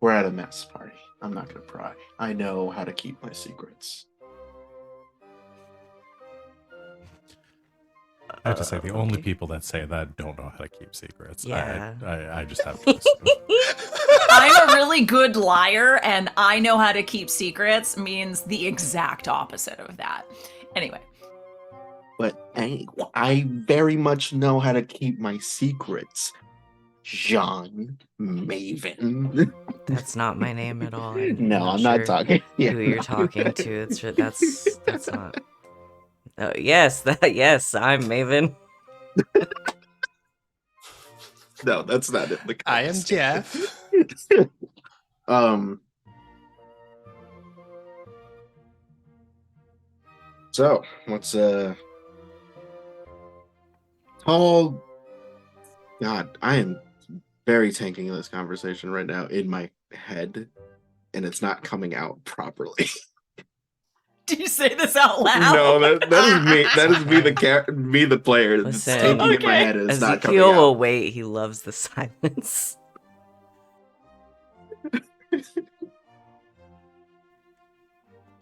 we're at a mess party. I'm not gonna pry. I know how to keep my secrets.
I have to say, the only people that say that don't know how to keep secrets.
Yeah.
I just have to assume.
I'm a really good liar, and I know how to keep secrets means the exact opposite of that. Anyway,
But I very much know how to keep my secrets. Jean Maven.
That's not my name at all.
No, I'm not
sure
talking.
who you're talking to. That's not. Oh yes, yes, I'm Maven.
No, that's not it.
I am Jeff.
So what's oh God, I am very tanking this conversation right now in my head, and it's not coming out properly.
do you say this out loud?
No, that is me. That is me, the player. It's
Listen.
taking in my
Okay.
head, and it's not coming
Ezekiel will
out.
wait. He loves the silence.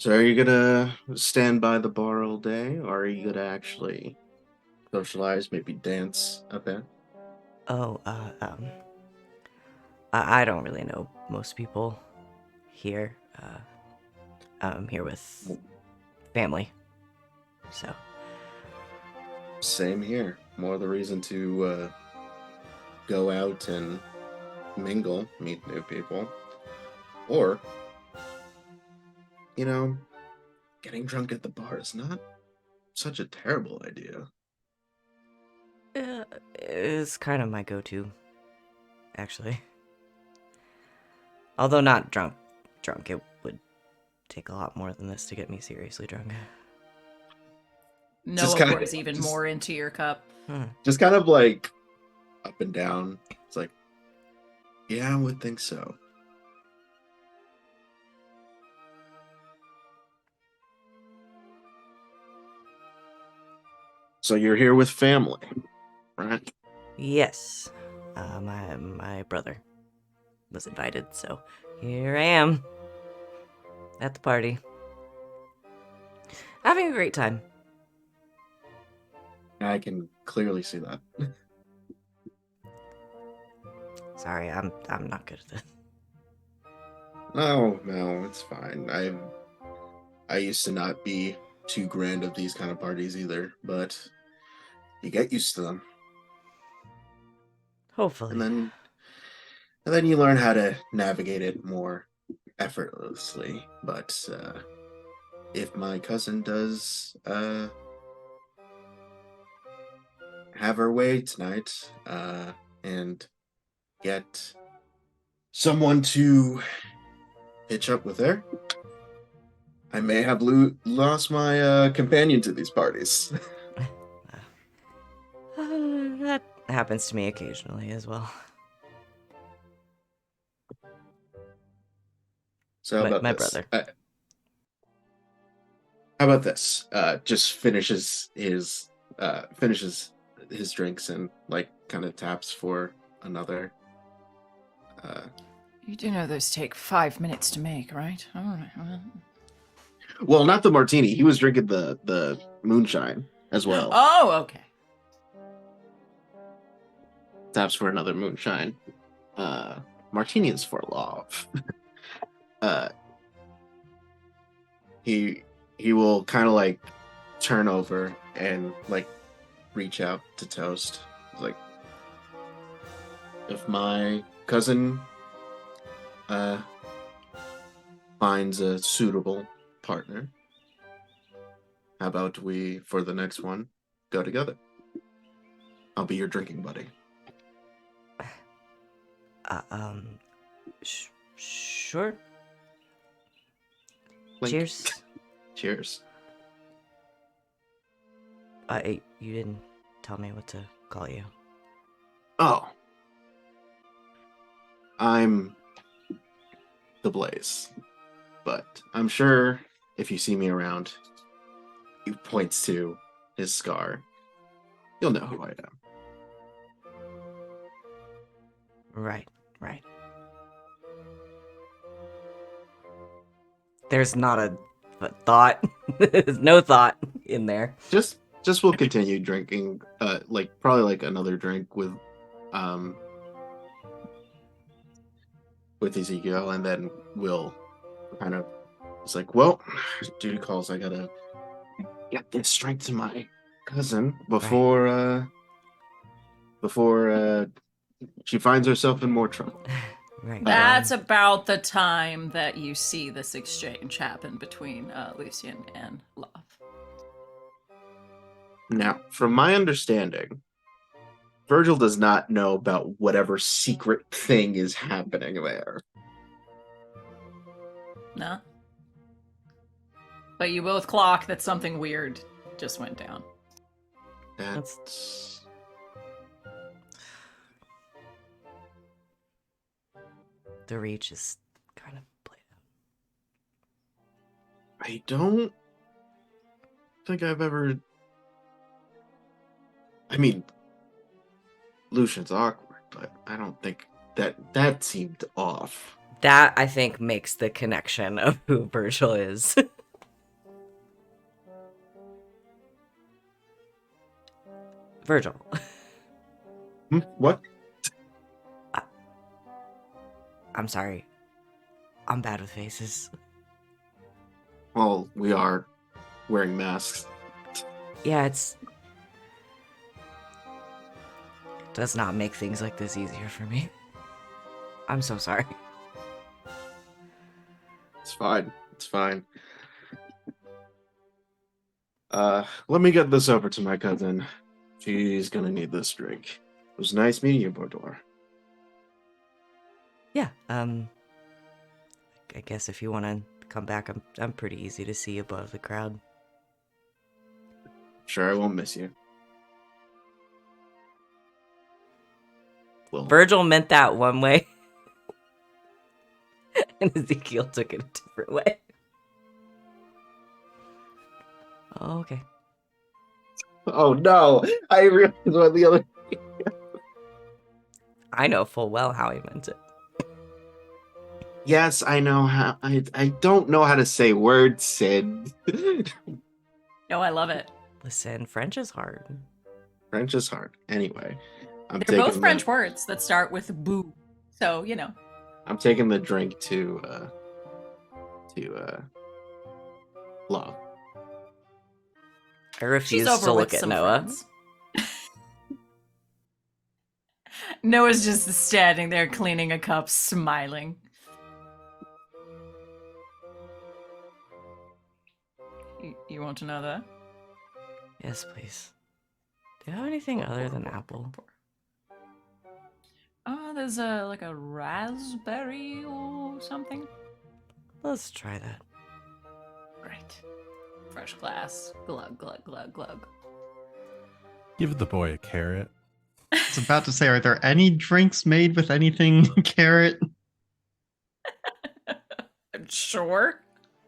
So are you gonna stand by the bar all day, or are you gonna actually socialize, maybe dance a bit?
Oh, I don't really know most people here. I'm here with family, so.
Same here. More the reason to go out and mingle, meet new people, or getting drunk at the bar is not such a terrible idea.
It's kind of my go-to, actually. Although not drunk, it would take a lot more than this to get me seriously drunk.
Noah
Just kinda-
pours even
just-
more into your cup.
Just kind of like up and down. It's like, yeah, I would think so. So you're here with family, right?
Yes, my brother was invited, so here I am at the party, having a great time.
I can clearly see that.
Sorry, I'm not good at this.
No, it's fine. I used to not be too grand of these kind of parties either, but you get used to them,
Hopefully.
and then you learn how to navigate it more effortlessly. But if my cousin does have her way tonight and get someone to hitch up with her, I may have lost my companion to these parties.
That happens to me occasionally as well.
So how about
my
this?
brother.
How about this? Just finishes his drinks and like kind of taps for another.
You do know those take 5 minutes to make, right? All right.
Well, not the martini. He was drinking the moonshine as well.
Oh, okay.
Taps for another moonshine. Martini is for love. He will kind of like turn over and like reach out to toast. Like, if my cousin finds a suitable partner, how about we, for the next one, go together? I'll be your drinking buddy.
Sure.
Clink.
Cheers.
Cheers.
You didn't tell me what to call you.
Oh. I'm the Blaze. But I'm sure if you see me around, he points to his scar, you'll know who I am.
Right. There's not a thought. There's no thought in there.
Just we'll continue drinking, like probably like another drink with Ezekiel, and then we'll kind of, it's like, well, duty calls, I gotta get this strength to my cousin before she finds herself in more trouble.
Right.
That's about the time that you see this exchange happen between Lucien and Love.
Now, from my understanding, Virgil does not know about whatever secret thing is happening there.
No? But you both clock that something weird just went down.
That's
The reach is kind of played out.
I don't think I've ever. I mean, Lucian's awkward, but I don't think that seemed off.
That, I think, makes the connection of who Virgil is. Virgil.
What?
I'm sorry. I'm bad with faces.
Well, we are wearing masks.
Yeah, it does not make things like this easier for me. I'm so sorry.
It's fine. It's fine. Let me get this over to my cousin. She's gonna need this drink. It was nice meeting you, Bordor.
Yeah, I guess if you want to come back, I'm pretty easy to see above the crowd.
Sure, I won't miss you. Well,
Virgil meant that one way, and Ezekiel took it a different way. Oh, okay.
oh no! I realized what the other.
I know full well how he meant it.
Yes, I know how. I don't know how to say words, Sid.
No, I love it.
Listen, French is hard.
French is hard. Anyway, I'm
They're both
taking
French words that start with boo. So,
I'm taking the drink to love.
I refuse
she's over
to
with
look at
some
Noah.
friends. Noah's just standing there cleaning a cup, smiling. You want to know that?
Yes, please. Do you have anything other than apple?
There's like a raspberry or something.
Let's try that.
Great. Fresh glass. Glug, glug, glug, glug.
Give the boy a carrot.
I was about to say, are there any drinks made with anything carrot?
I'm sure.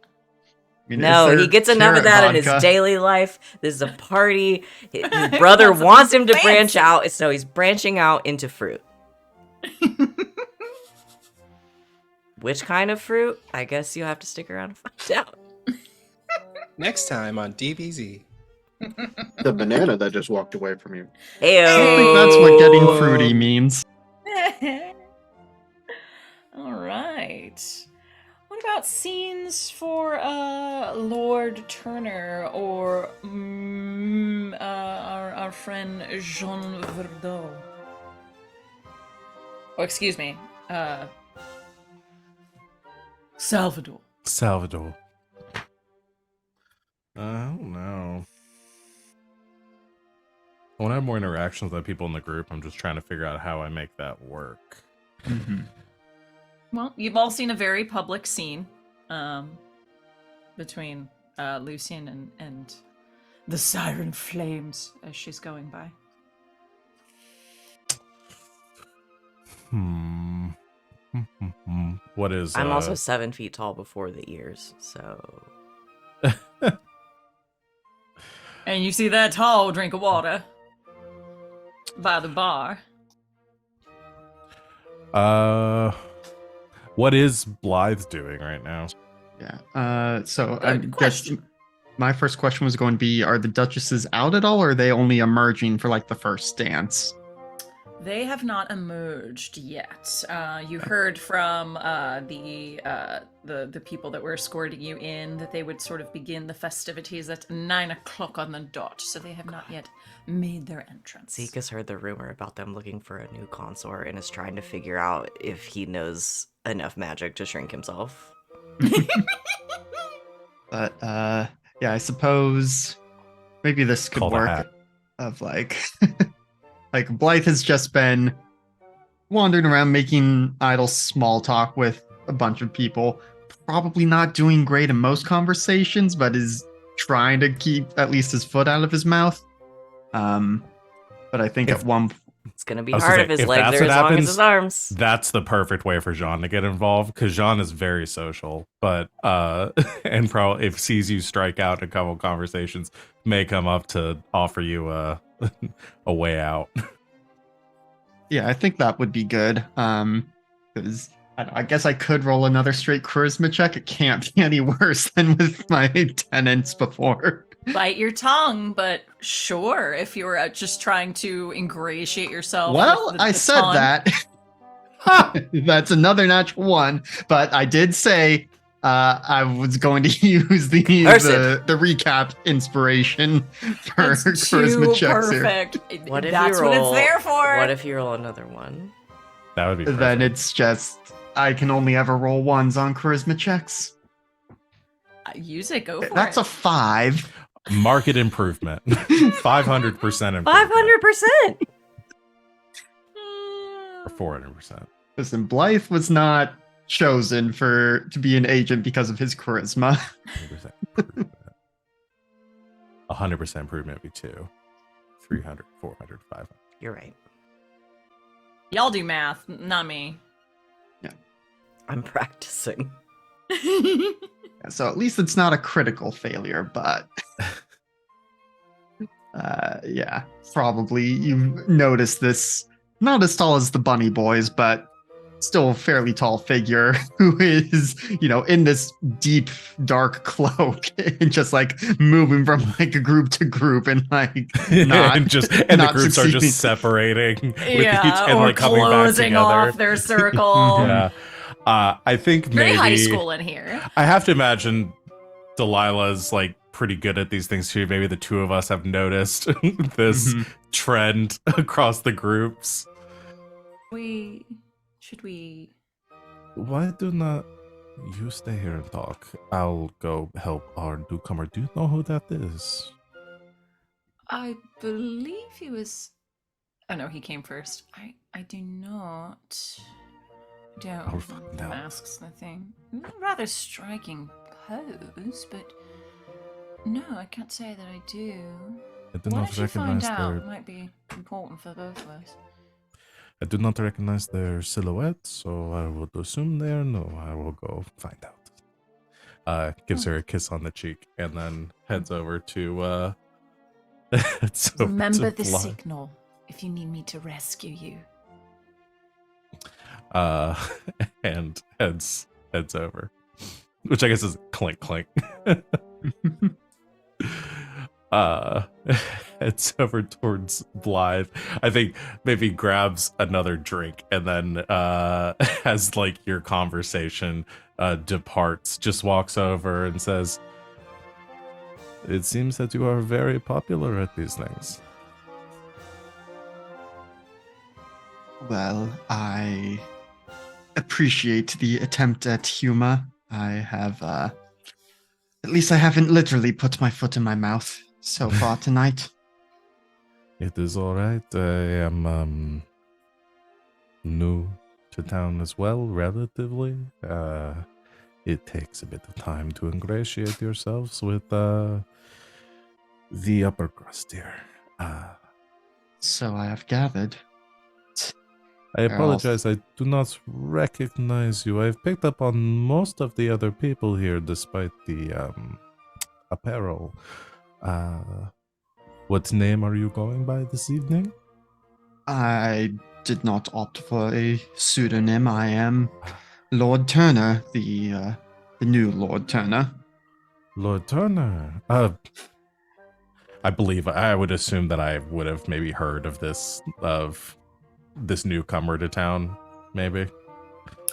I mean,
No,
is there
he gets enough of
carrot
that in his
vodka?
daily life. This is a party. His brother
That's
wants him to branch
fancy.
out, so he's branching out into fruit. Which kind of fruit? I guess you'll have to stick around and find out.
Next time on DBZ.
The banana that just walked away from you.
Ayo.
I think that's what getting fruity means.
All right. What about scenes for Lord Turner or our friend Jean Verdot? Oh, excuse me. Salvador.
Salvador. I don't know. I want to have more interactions with people in the group. I'm just trying to figure out how I make that work.
Well, you've all seen a very public scene between Lucien and the Siren Flames as she's going by.
What is?
I'm also 7 feet tall before the ears, so.
And you see that tall drink of water by the bar.
What is Blythe doing right now?
Yeah. So I
Good
guess
question.
my first question was going to be: are the Duchesses out at all, or are they only emerging for like the first dance?
They have not emerged yet. You heard from the people that were escorting you in that they would sort of begin the festivities at 9 o'clock on the dot, so they have not yet made their entrance.
Zeke has heard the rumor about them looking for a new consort and is trying to figure out if he knows enough magic to shrink himself.
But yeah, I suppose maybe this could
Call the
work.
hat.
Of like, like Blythe has just been wandering around making idle small talk with a bunch of people. Probably not doing great in most conversations, but is trying to keep at least his foot out of his mouth. But I think at one
It's gonna be
I was
hard
gonna
if
say,
his
if
legs
that's
are
what
as long as
happens-
his arms.
That's the perfect way for Jean to get involved because Jean is very social, but and probably if sees you strike out in a couple conversations, may come up to offer you a way out.
Yeah, I think that would be good. Because I guess I could roll another straight charisma check. It can't be any worse than with my tenants before.
Bite your tongue, but sure, if you're just trying to ingratiate yourself.
Well,
with the,
I
the
said
tongue.
that. That's another natural one, but I did say I was going to use the recap inspiration for
That's
charisma
too
checks here.
perfect.
What if
That's
you roll,
what it's there for.
What if you roll another one?
That would be perfect.
Then it's just I can only ever roll ones on charisma checks.
Use it. Go for
That's
it.
a 5.
Market improvement. 500% improvement.
500%.
Or 400%.
Listen, Blythe was not chosen to be an agent because of his charisma.
100% improvement would be 2. 300, 400, 500.
You're right.
Y'all do math, not me.
I'm practicing.
So at least it's not a critical failure, but yeah, probably you've noticed this, not as tall as the bunny boys, but still a fairly tall figure who is, in this deep, dark cloak and just like moving from like a group to group and like not
and
not
the groups are
succeeding.
just separating with each
Yeah,
and
or
like coming back
closing
together.
off their circle.
Yeah. I think
Very
maybe
high school in here.
I have to imagine Delilah's like pretty good at these things too. Maybe the two of us have noticed this trend across the groups.
Should we?
Why do not you stay here and talk? I'll go help our newcomer. Do you know who that is?
I believe he was. Oh no, he came first. I do not.
I'll find out.
Masks the thing. Rather striking pose, but no, I can't say that I do.
I do
What
not
did you find
recognize
out?
their.
Might be important for both of us.
I do not recognize their silhouette, so I would assume they are no. I will go find out. Gives her a kiss on the cheek and then heads over to
Remember the
Blythe.
signal if you need me to rescue you.
And heads over, which I guess is clink clink. Heads over towards Blythe. I think maybe grabs another drink and then as like your conversation departs, just walks over and says, "It seems that you are very popular at these things."
Well, I appreciate the attempt at humor. I have, at least I haven't literally put my foot in my mouth so far tonight.
It is all right. I am new to town as well, relatively. It takes a bit of time to ingratiate yourselves with the upper crust here.
So I have gathered.
I apologize, I do not recognize you. I've picked up on most of the other people here despite the apparel. What name are you going by this evening?
I did not opt for a pseudonym. I am Lord Turner, the new Lord Turner.
Lord Turner. I believe I would assume that I would have maybe heard of this newcomer to town, maybe.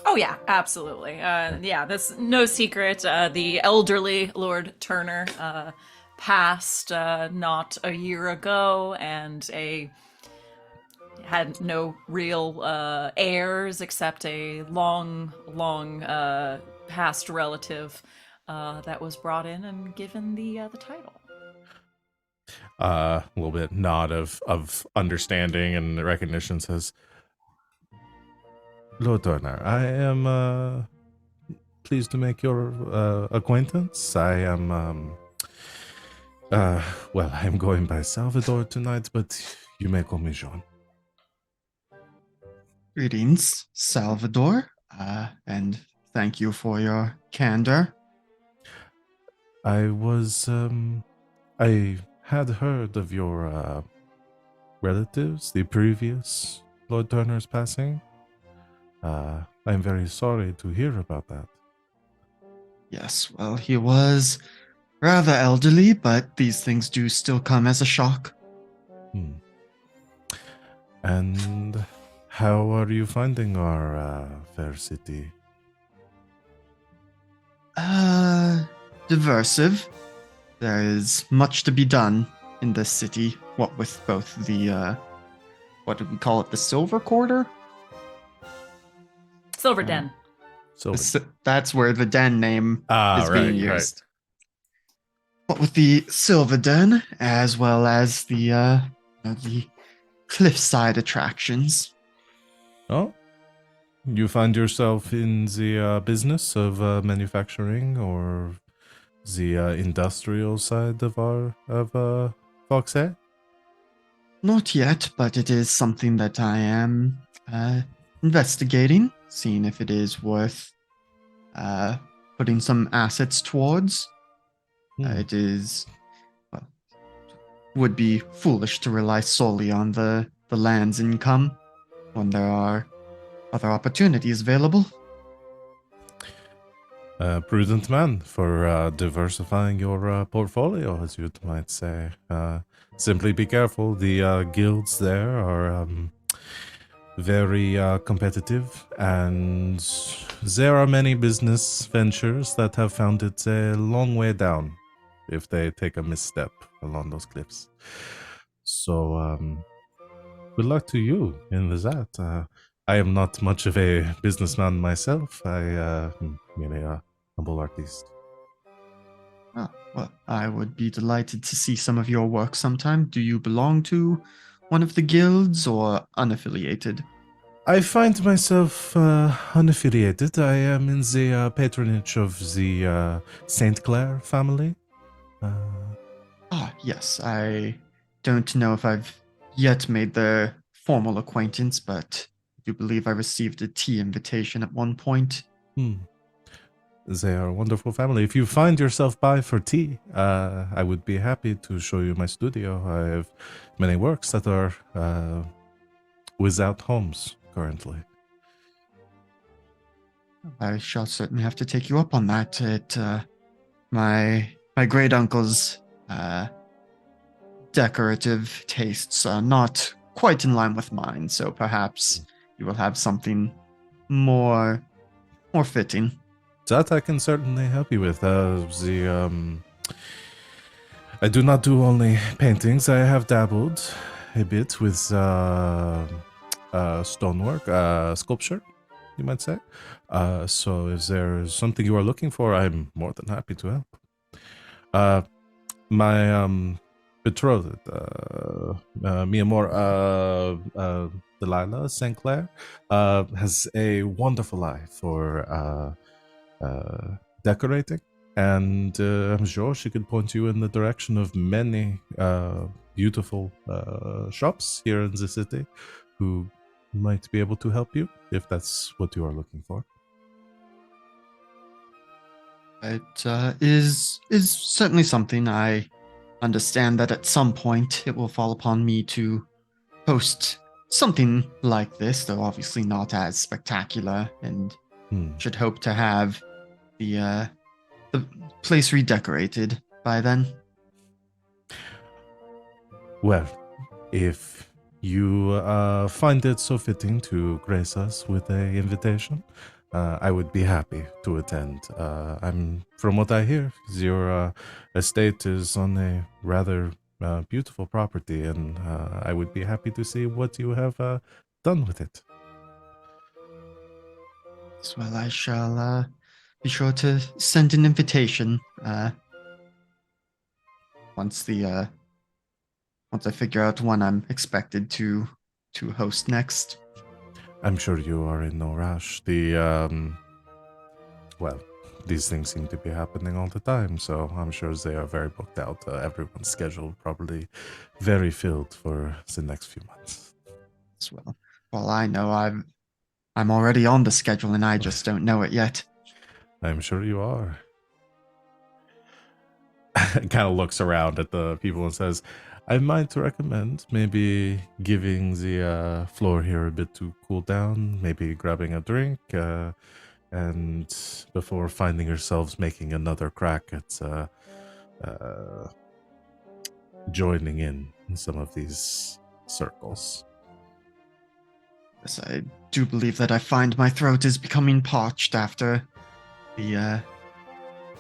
Oh yeah, absolutely. Yeah, that's no secret. The elderly Lord Turner passed not a year ago, and had no real heirs except a long past relative that was brought in and given the title.
A little bit nod of understanding and recognition, says, "Lord Turner, I am pleased to make your acquaintance. I am well, I'm going by Salvador tonight, but you may call me Jean."
Greetings, Salvador, and thank you for your candor.
I had heard of your relatives, the previous Lord Turner's passing. I'm very sorry to hear about that.
Yes, well, he was rather elderly, but these things do still come as a shock.
Hmm. And how are you finding our fair city?
Diversive. There is much to be done in this city, what with both the, what did we call it, the Silver Quarter?
Silver Den.
So
That's where the den name is being
right.
used. What with the Silver Den, as well as the cliffside attractions.
Oh, you find yourself in the business of manufacturing or the industrial side of Foxhead?
Not yet, but it is something that I am investigating, seeing if it is worth putting some assets towards. It is, well, would be foolish to rely solely on the land's income when there are other opportunities available.
Prudent man for diversifying your portfolio, as you might say. Simply be careful. The guilds there are very competitive, and there are many business ventures that have found it a long way down if they take a misstep along those cliffs. So, good luck to you in that. I am not much of a businessman myself. I am merely a humble artist.
Well, I would be delighted to see some of your work sometime. Do you belong to one of the guilds or unaffiliated?
I find myself unaffiliated. I am in the patronage of the Saint Clair family.
Yes. I don't know if I've yet made the formal acquaintance, but I do believe I received a tea invitation at one point.
They are a wonderful family. If you find yourself by for tea, I would be happy to show you my studio. I have many works that are without homes currently.
I shall certainly have to take you up on that. My great uncle's decorative tastes are not quite in line with mine, so perhaps you will have something more fitting.
That I can certainly help you with. I do not do only paintings. I have dabbled a bit with stonework, sculpture, you might say. So if there's something you are looking for, I'm more than happy to help. My betrothed, mi amor, Delilah St. Clair, has a wonderful eye for decorating, and I'm sure she could point you in the direction of many beautiful shops here in the city who might be able to help you if that's what you are looking for.
It is certainly something. I understand that at some point it will fall upon me to host something like this, though obviously not as spectacular, and should hope to have the place redecorated by then.
Well, if you find it so fitting to grace us with a invitation, I would be happy to attend. From what I hear, your estate is on a rather beautiful property, and I would be happy to see what you have done with it.
Well, I shall be sure to send an invitation once I figure out when I'm expected to host next.
I'm sure you are in no rush. Well, these things seem to be happening all the time, so I'm sure they are very booked out. Everyone's schedule probably very filled for the next few months.
Well, all I know, I'm already on the schedule, and I just don't know it yet.
I'm sure you are. Kind of looks around at the people and says, I might recommend maybe giving the floor here a bit to cool down, maybe grabbing a drink, and before finding yourselves making another crack at joining in some of these circles.
Yes, I do believe that I find my throat is becoming parched after the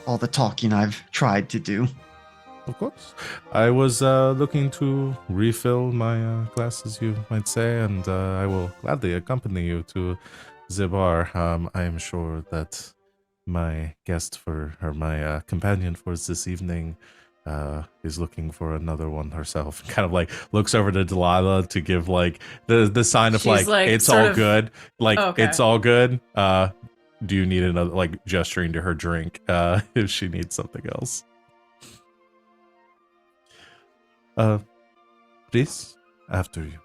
all the talking I've tried to do.
Of course. I was looking to refill my glass, as you might say, and I will gladly accompany you to the bar. I am sure that my my companion for this evening is looking for another one herself. Kind of like looks over to Delilah to give like the sign of
She's like,
it's
sort
all
of-
good. Like
Okay.
it's all good. Do you need another, like gesturing to her drink if she needs something else? Please, after you.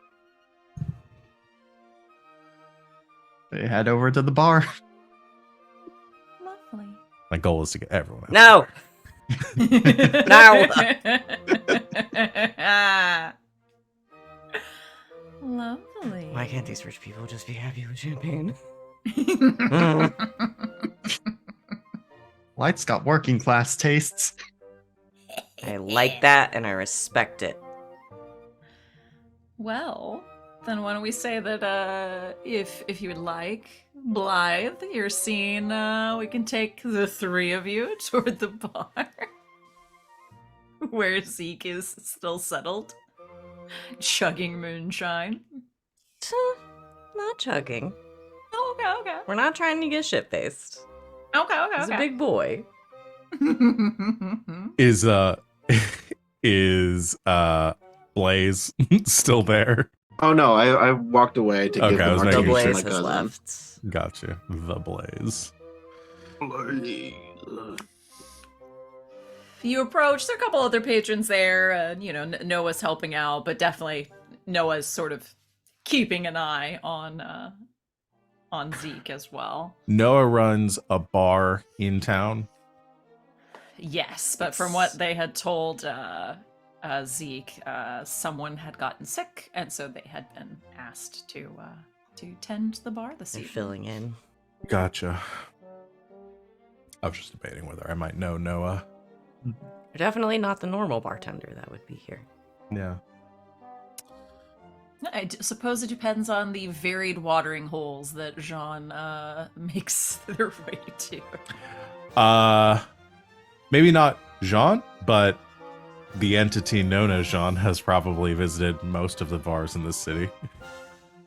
They head over to the bar.
Lovely.
My goal is to get everyone out.
No!
Lovely.
Why can't these rich people just be happy with champagne?
Light's got working class tastes.
I like that and I respect it.
Well, then why don't we say that if you would like, Blythe, you're seeing we can take the three of you toward the bar. Where Zeke is still settled. Chugging moonshine.
Not chugging.
Oh, okay.
We're not trying to get shit faced.
Okay.
He's a big boy.
Is Blaze still there?
Oh no, I walked away to
Okay,
give
I
the
was
The
making
martini
sure.
to
Blaze
my
has
cousin.
left.
Gotcha. The Blaze.
You approach. There are a couple other patrons there. Noah's helping out, but definitely Noah's sort of keeping an eye on Zeke as well.
Noah runs a bar in town.
Yes, but from what they had told Zeke, someone had gotten sick, and so they had been asked to tend the bar this
They're
evening.
filling in.
Gotcha. I was just debating whether I might know Noah.
You're definitely not the normal bartender that would be here.
Yeah.
Suppose it depends on the varied watering holes that Jean makes their way to.
Maybe not Jean, but the entity known as Jean has probably visited most of the bars in the city.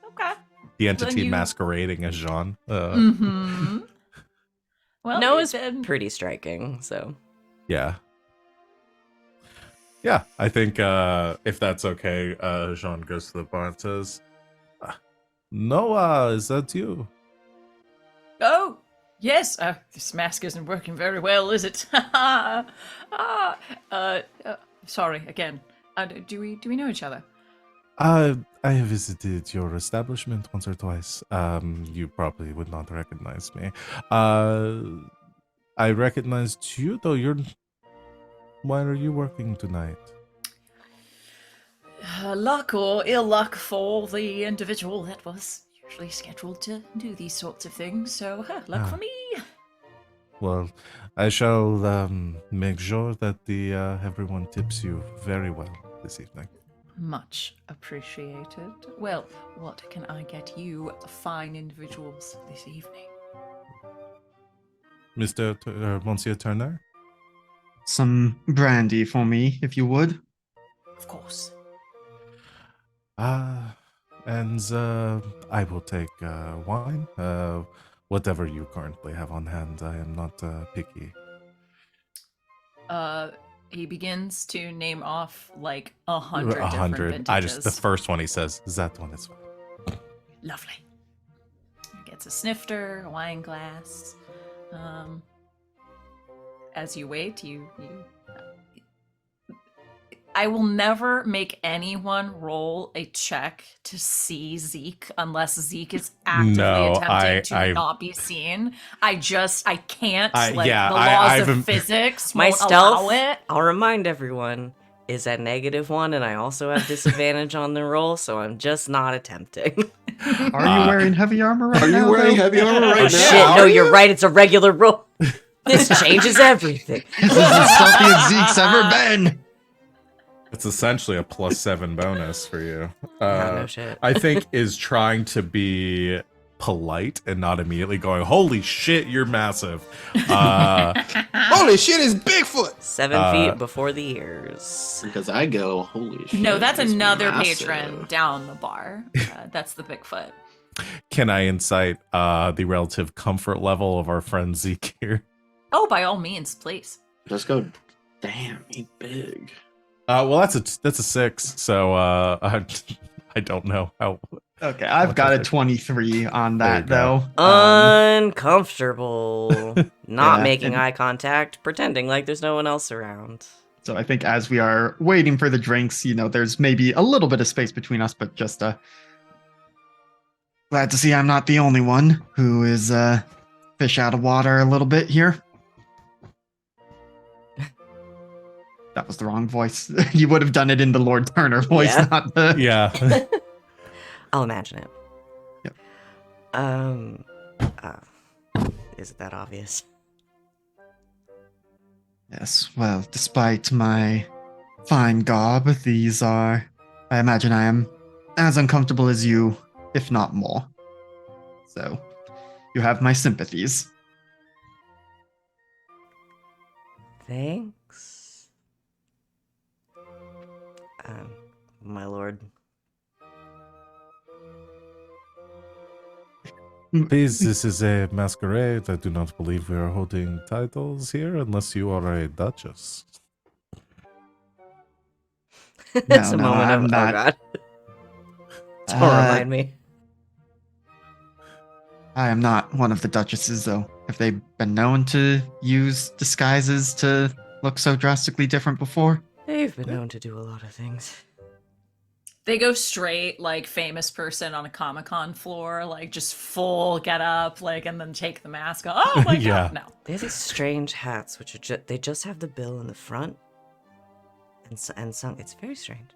Okay.
The entity
you-
masquerading as Jean.
Mm-hmm. Well,
Noah's
then-
pretty striking, so.
Yeah. Yeah, I think if that's okay, Jean goes to the bar and says, Noah, is that you?
Oh, yes. This mask isn't working very well, is it? Sorry again. Do we know each other?
I have visited your establishment once or twice. You probably would not recognize me. I recognized you, though. Why are you working tonight?
Luck or ill luck for the individual that was usually scheduled to do these sorts of things. So, luck for me.
Well, I shall make sure that the everyone tips you very well this evening.
Much appreciated. Well, what can I get you fine individuals this evening?
Monsieur Turner?
Some brandy for me, if you would.
Of course.
And I will take wine. Whatever you currently have on hand. I am not picky.
He begins to name off like 100 different
100.
vintages.
The first one he says, that one is fine.
Lovely. He gets a snifter, a wine glass. As you wait, I will never make anyone roll a check to see Zeke unless Zeke is actively attempting to not be seen. I can't. The laws of physics
My
won't
stealth,
allow it.
I'll remind everyone, is at -1, and I also have disadvantage on the roll, so I'm just not attempting.
Are you wearing heavy armor right
Are
now?
you wearing
though?
heavy armor right
Oh
now?
shit, no,
Are
you're
you?
right, it's a regular roll. This changes everything.
This is as stealthy as Zeke's ever been.
It's essentially a +7 bonus for you.
No shit.
I think is trying to be polite and not immediately going, "Holy shit, you're massive."
Holy shit, it's Bigfoot!
7 feet before the ears.
Because I go, holy shit.
No, that's
it's
another
massive.
patron down the bar. That's the Bigfoot.
Can I incite the relative comfort level of our friend Zeke here?
Oh, by all means, please.
Let's go. Damn, he's big.
Well, that's a 6. So I don't know how.
Okay, I've got a 23 on
There you
that,
go.
though.
Uncomfortable. Not
Yeah,
making
and-
eye contact, pretending like there's no one else around.
So I think as we are waiting for the drinks, there's maybe a little bit of space between us, but just glad to see I'm not the only one who is fish out of water a little bit here. That was the wrong voice. You would have done it in the Lord Turner voice,
Yeah.
not the.
Yeah.
I'll imagine it.
Yep.
Is it that obvious?
Yes, well, despite my fine garb, these are. I imagine I am as uncomfortable as you, if not more. So, you have my sympathies.
Thanks. My lord.
Please, this is a masquerade. I do not believe we are holding titles here unless you are a duchess.
It's a
no,
moment
I'm
of,
not.
oh god. Don't remind me.
I am not one of the duchesses, though. Have they been known to use disguises to look so drastically different before?
They've been known to do a lot of things.
They go straight, like, famous person on a Comic-Con floor, like, just full get up, like, and then take the mask off. Oh my
Yeah.
god, no.
They have these strange hats, which are they just have the bill in the front, and some. It's very strange.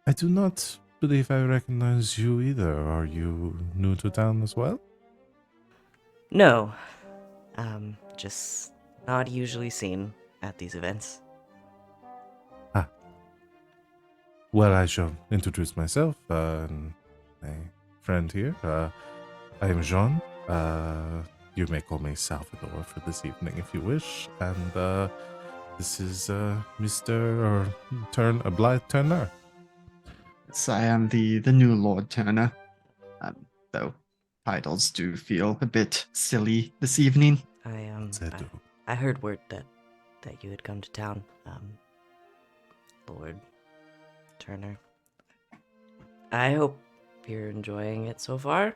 I do not believe I recognize you either. Are you new to town as well?
No, just not usually seen at these events.
Well, I shall introduce myself. My friend here. I am Jean. You may call me Salvador for this evening if you wish. And this is Mr. Blythe Turner.
Yes, I am the new Lord Turner. Though titles do feel a bit silly this evening.
I heard word that you had come to town, Lord Turner. I hope you're enjoying it so far.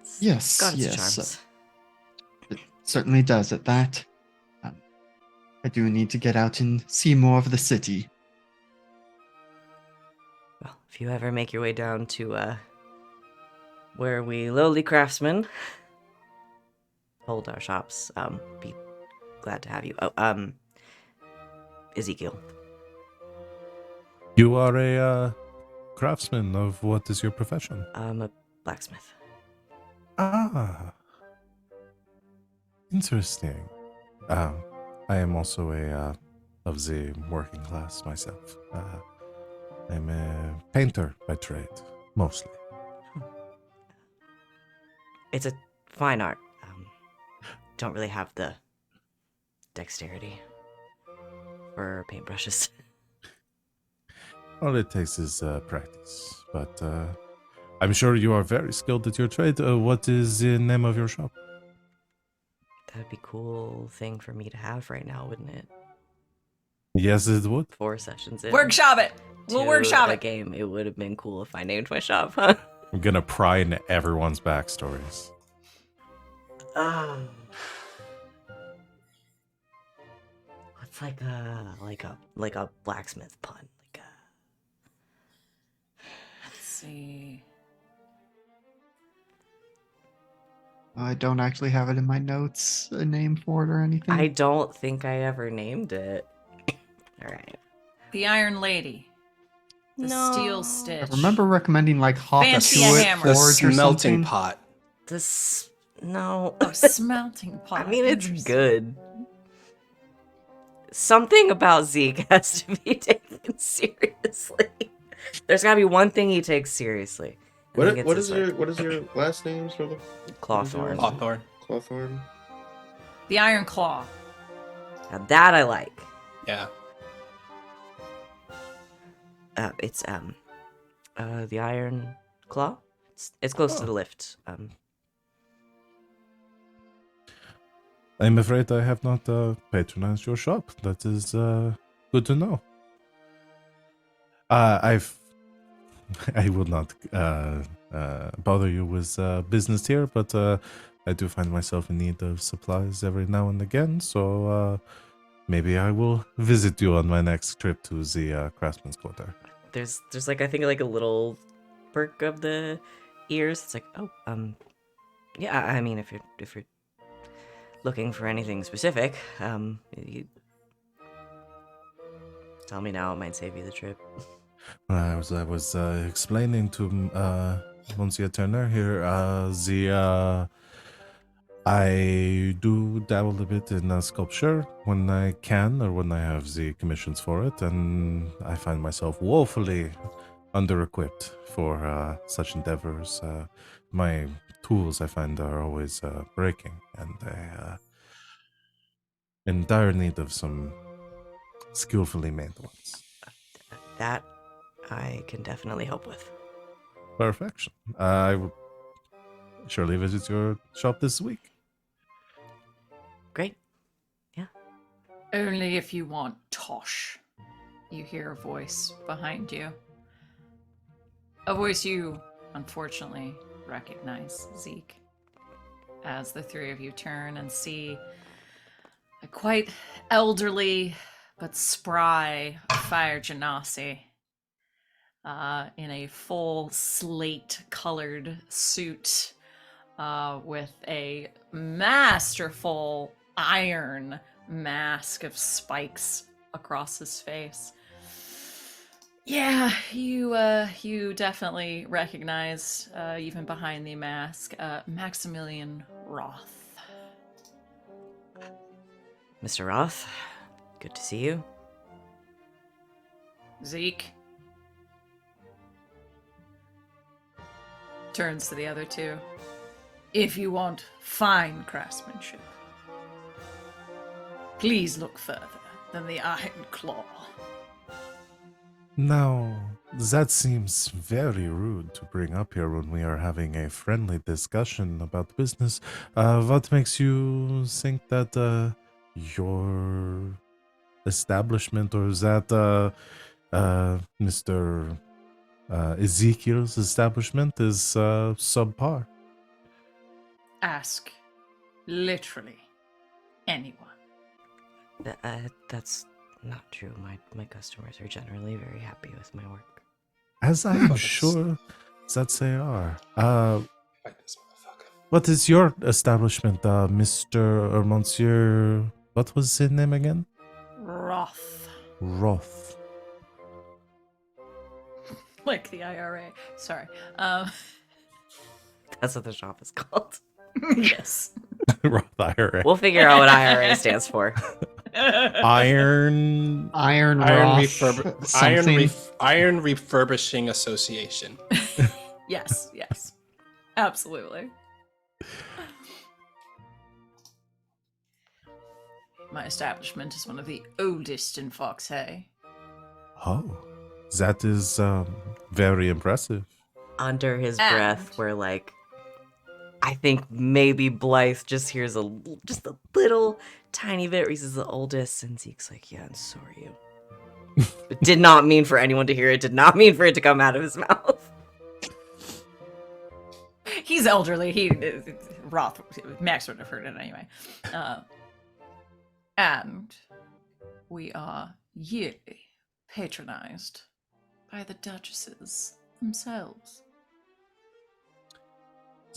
It's
Yes,
got its
yes.
charms.
It certainly does at that. I do need to get out and see more of the city.
Well, if you ever make your way down to where we lowly craftsmen hold our shops, be glad to have you. Oh, Ezekiel.
You are a craftsman of what is your profession?
I'm a blacksmith.
Ah. Interesting. I am also of the working class myself. I'm a painter by trade, mostly.
It's a fine art. Don't really have the dexterity for paintbrushes.
All it takes is practice. But I'm sure you are very skilled at your trade. What is the name of your shop?
That'd be a cool thing for me to have right now, wouldn't it?
Yes, it would.
4 sessions in.
Workshop it. We'll
to
workshop
the
it.
game. It would have been cool if I named my shop, huh?
I'm gonna pry into everyone's backstories.
What's like a blacksmith pun?
Let's see.
I don't actually have it in my notes, a name for it or anything.
I don't think I ever named it. All right.
The Iron Lady. The
No.
Steel
I
Stitch.
remember recommending like Hawk
Fancy
Tuit
hammer.
The
Forge or
smelting
something.
pot.
No.
A smelting pot.
I mean, it's
Interesting.
good. Something about Zeke has to be taken seriously. There's gotta be one thing he takes seriously. I think it's
What
his,
is your last names for the
Clawthorn?
Hawthorne.
Clawthorn?
The Iron Claw.
Now that I like.
Yeah.
It's the Iron Claw. It's close to
Oh.
the lift.
I'm afraid I have not patronized your shop. That is good to know. I will not bother you with business here, but I do find myself in need of supplies every now and again, so maybe I will visit you on my next trip to the Craftsman's Quarter.
There's like, I think, like a little perk of the ears. It's like, oh, yeah. I mean, if you're looking for anything specific, you tell me now. It might save you the trip.
I was explaining to Monsieur Turner here, I do dabble a bit in sculpture when I can or when I have the commissions for it, and I find myself woefully under-equipped for such endeavors. My tools, I find, are always breaking, and I in dire need of some skillfully made ones.
That I can definitely help with.
Perfection. I will surely visit your shop this week.
Great.
Only if you want Tosh. You hear a voice behind you. A voice you, unfortunately, recognize, Zeke. As the three of you turn and see a quite elderly but spry Fire Genasi in a full slate-colored suit with a masterful iron mask of spikes across his face. Yeah, you definitely recognize, even behind the mask, Maximilian Roth.
Mr. Roth, good to see you.
Zeke turns to the other two. If you want fine craftsmanship, please look further than the Iron Claw.
Now, that seems very rude to bring up here when we are having a friendly discussion about business. What makes you think that your establishment, or is that Mr. Ezekiel's establishment, is subpar?
Ask literally anyone.
That's not true. My customers are generally very happy with my work.
As I am
Fuck,
sure that they are.
Fight this motherfucker.
What is your establishment, Mr. or Monsieur? What was his name again?
Roth.
Roth.
Like the IRA. Sorry.
That's what the shop is called.
Yes.
Roth IRA.
We'll figure out what IRA stands for.
Iron.
Iron Roth, something.
Iron Refurbishing Association.
Yes, yes. Absolutely. My establishment is one of the oldest in Foxhay.
Oh, that is very impressive.
Under his
And-
breath, we're like, I think maybe Blythe just hears just a little tiny bit. Reese is the oldest, and Zeke's like, yeah, and so are you. It did not mean for anyone to hear it. Did not mean for it to come out of his mouth.
He's elderly. Roth, Max would have heard it anyway. And we are yearly patronized by the duchesses themselves.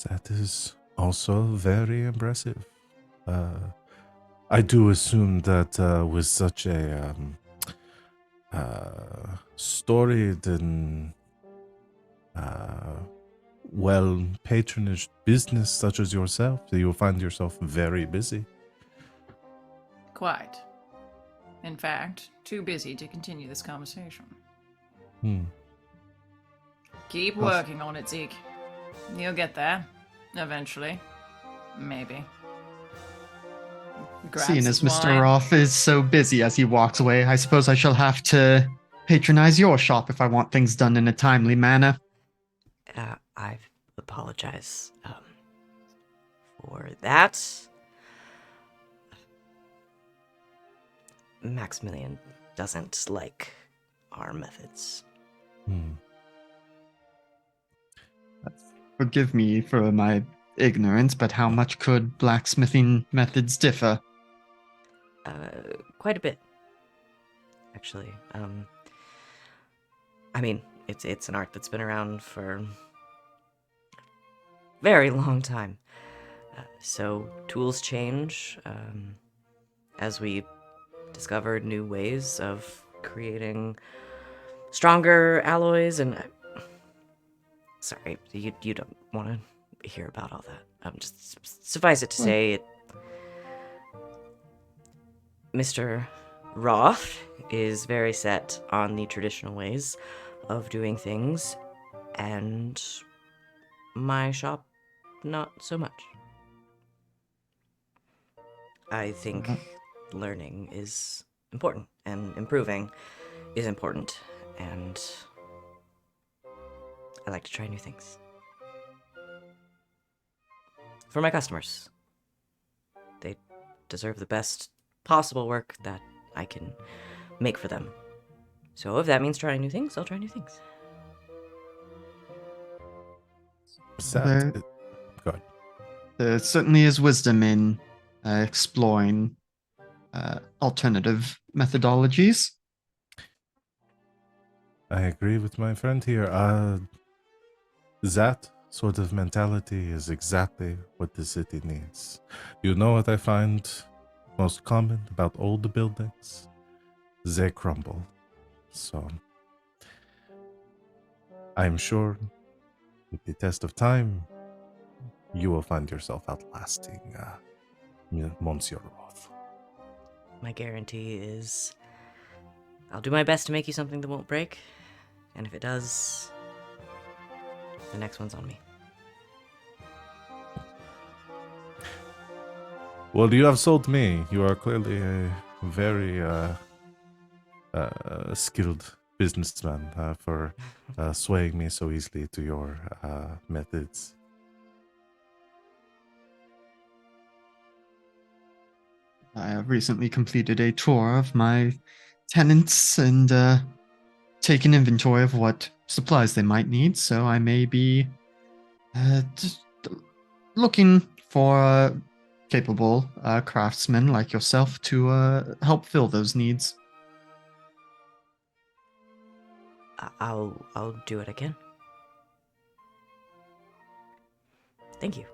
That is also very impressive. I do assume that with such a storied and well patronage business such as yourself, you'll find yourself very busy.
Quite. In fact, too busy to continue this conversation.
Hmm.
Keep
Well,
working on it, Zeke. You'll get there. Eventually. Maybe. Grabs
Seeing
his
as Mr.
wine.
Roth is so busy as he walks away, I suppose I shall have to patronize your shop if I want things done in a timely manner.
I apologize for that. Maximilian doesn't like our methods.
Hmm.
Forgive me for my ignorance, but how much could blacksmithing methods differ?
Quite a bit, actually. I mean, it's an art that's been around for a very long time. So tools change as we discovered new ways of creating stronger alloys and sorry, you don't want to hear about all that. Just suffice it to say, Mr. Roth is very set on the traditional ways of doing things, and my shop not so much. I think learning is important, and improving is important, and I like to try new things. For my customers. They deserve the best possible work that I can make for them. So if that means trying new things, I'll try new things.
Sad. Go ahead.
There certainly is wisdom in exploring alternative methodologies.
I agree with my friend here. That sort of mentality is exactly what the city needs. You know what I find most common about old buildings? They crumble. So, I'm sure with the test of time, you will find yourself outlasting Monsieur Roth.
My guarantee is I'll do my best to make you something that won't break, and if it does, the next one's on me.
Well, you have sold me. You are clearly a very skilled businessman for swaying me so easily to your methods.
I have recently completed a tour of my tenants and taken inventory of what supplies they might need, so I may be just looking for capable craftsmen like yourself to help fill those needs.
I'll do what I can. Thank you.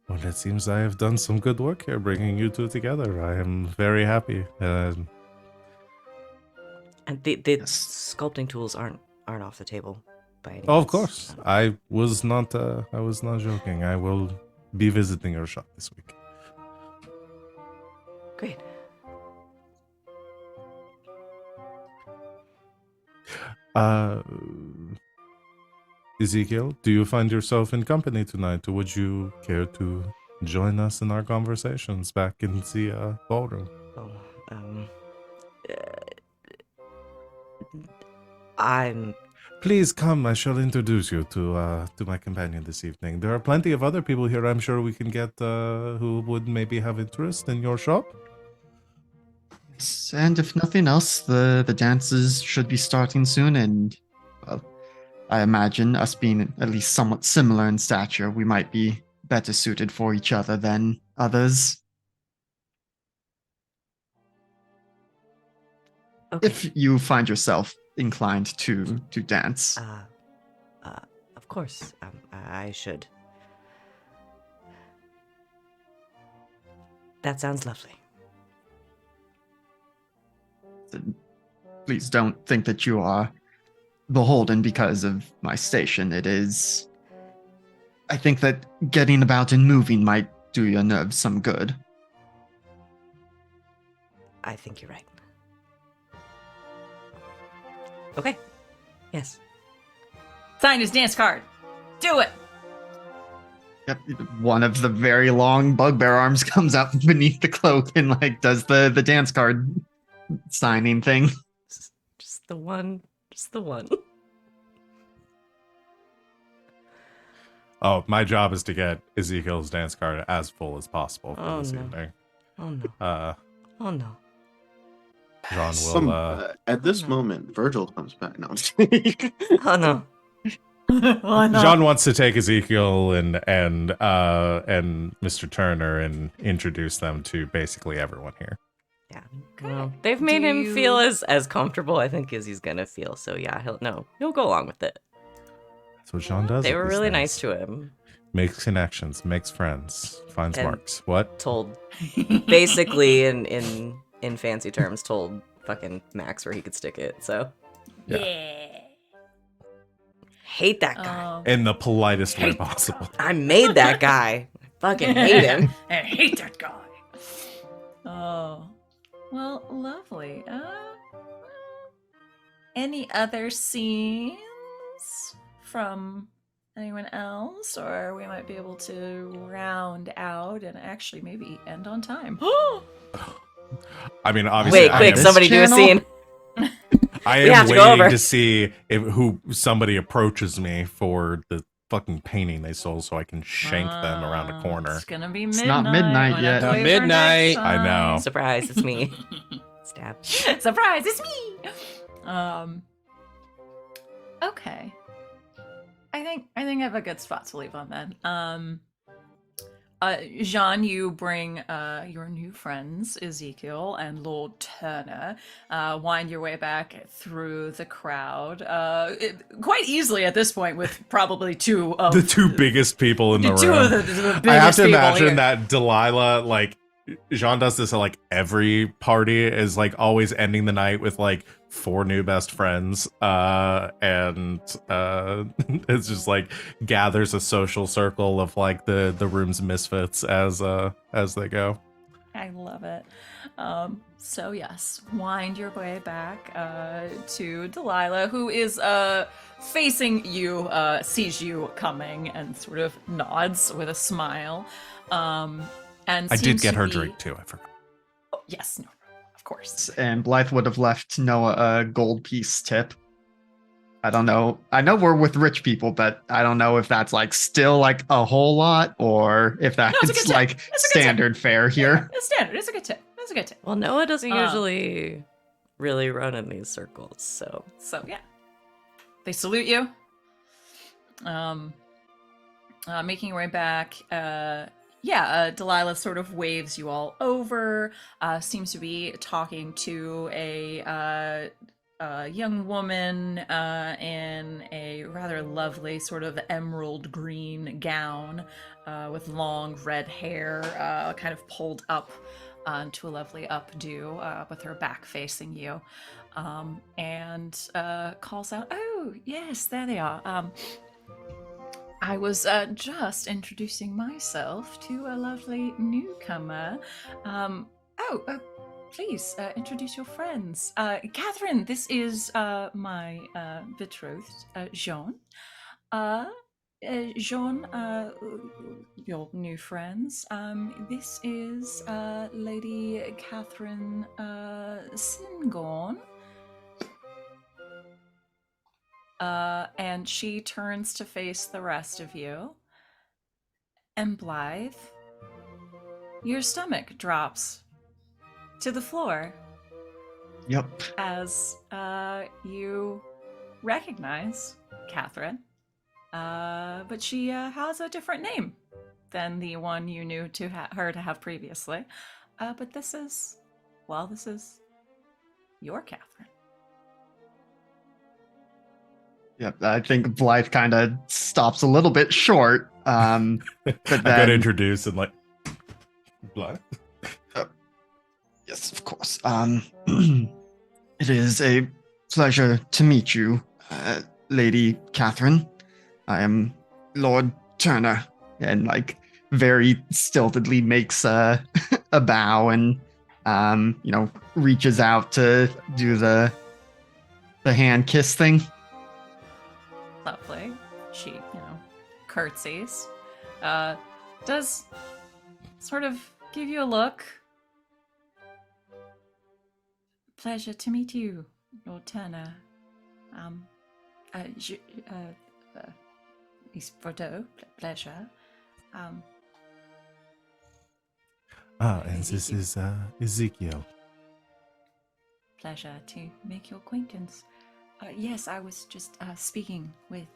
Well, it seems I have done some good work here bringing you two together. I am very happy.
And the
Yes.
sculpting tools aren't off the table by any
Oh, of
means.
course. I was not joking. I will be visiting your shop this week.
Great.
Ezekiel, do you find yourself in company tonight, or would you care to join us in our conversations back in the ballroom?
Oh, I'm
Please come. I shall introduce you to my companion this evening. There are plenty of other people here. I'm sure we can get who would maybe have interest in your shop.
And if nothing else, the dances should be starting soon, and well, I imagine us being at least somewhat similar in stature, we might be better suited for each other than others.
okay.
If you find yourself inclined to dance.
Of course, I should. That sounds lovely.
Please don't think that you are beholden because of my station. I think that getting about and moving might do your nerves some good.
I think you're right. Okay. Yes.
Sign his dance card. Do it.
Yep, one of the very long bugbear arms comes up beneath the cloak and like does the dance card signing thing.
Just the one. Just the one.
Oh, my job is to get Ezekiel's dance card as full as possible for this evening.
Oh no. Oh no.
Jean will.
At this
no.
moment, Virgil comes back. No, I'm just kidding.
Oh no.
Why not?
Jean wants to take Ezekiel and Mr. Turner and introduce them to basically everyone here.
Yeah. Well, they've made him feel as comfortable, I think, as he's gonna feel. So yeah, he'll go along with it.
That's what Jean does.
They
with
were
these
really
things.
nice to him.
Makes connections, makes friends, finds
And-
marks. What?
Told basically in fancy terms, told fucking Max where he could stick it. So
Yeah.
hate that guy.
In the politest way
Hate that
possible.
I made that guy. I fucking hate him.
I hate that guy. Oh, well, lovely. Any other scenes from anyone else, or we might be able to round out and actually maybe end on time.
I mean, obviously,
Wait, quick!
this
Somebody do a
channel?
scene.
I
we have
am
to go over.
waiting to see who somebody approaches me for the fucking painting they sold, so I can shank them around a corner.
It's gonna be
It's
midnight.
not midnight
We'll
yet.
have to
Not
wait for
midnight.
next
I know.
time.
Surprise! It's me. Stab.
Surprise, it's me. Okay. I think I have a good spot to leave on then. Jean, you bring your new friends, Ezekiel and Lord Turner, wind your way back through the crowd, quite easily at this point, with probably two of
The two biggest people in the
two
room.
of the biggest
I have to
people
imagine
here.
that Delilah, like, Jean does this at like every party, is like always ending the night with like 4 new best friends, and it's just like gathers a social circle of like the room's misfits as they go.
I love it. So yes, wind your way back to Delilah, who is facing you, sees you coming, and sort of nods with a smile. And
I did
seems
get
to
her
be-
drink too. I forgot.
Oh, yes, no, of course.
And Blythe would have left Noah a gold piece tip. I don't know. I know we're with rich people, but I don't know if that's like still like a whole lot or if that's
it's a good tip.
like
It's a good tip.
standard fare here.
It's standard. It's a good tip. It's a good tip.
Well, Noah doesn't
Um,
usually really run in these circles, so
So yeah, they salute you. Making your way back. Delilah sort of waves you all over. Seems to be talking to a young woman in a rather lovely sort of emerald green gown with long red hair, kind of pulled up to a lovely updo with her back facing you, and calls out, "Oh, yes, there they are. I was just introducing myself to a lovely newcomer. Please introduce your friends. Catherine, this is my betrothed, Jean. Jean, your new friends. This is Lady Catherine Singorn. And she turns to face the rest of you. And Blythe, your stomach drops to the floor
Yep.
as you recognize Catherine. But she has a different name than the one you knew to her to have previously. But this is your Catherine.
Yep. I think Blythe kind of stops a little bit short. But
I got
then,
introduced and like, Blythe?
yes, of course. It is a pleasure to meet you. Lady Catherine. I am Lord Turner. And, like, very stiltedly makes a bow and, reaches out to do the hand kiss thing.
Lovely. She, curtsies. Does sort of give you a look. Pleasure to meet you, Lord Turner. Miss Bordeaux, pleasure.
And this
Ezekiel.
is Ezekiel.
Pleasure to make your acquaintance. Yes, I was just speaking with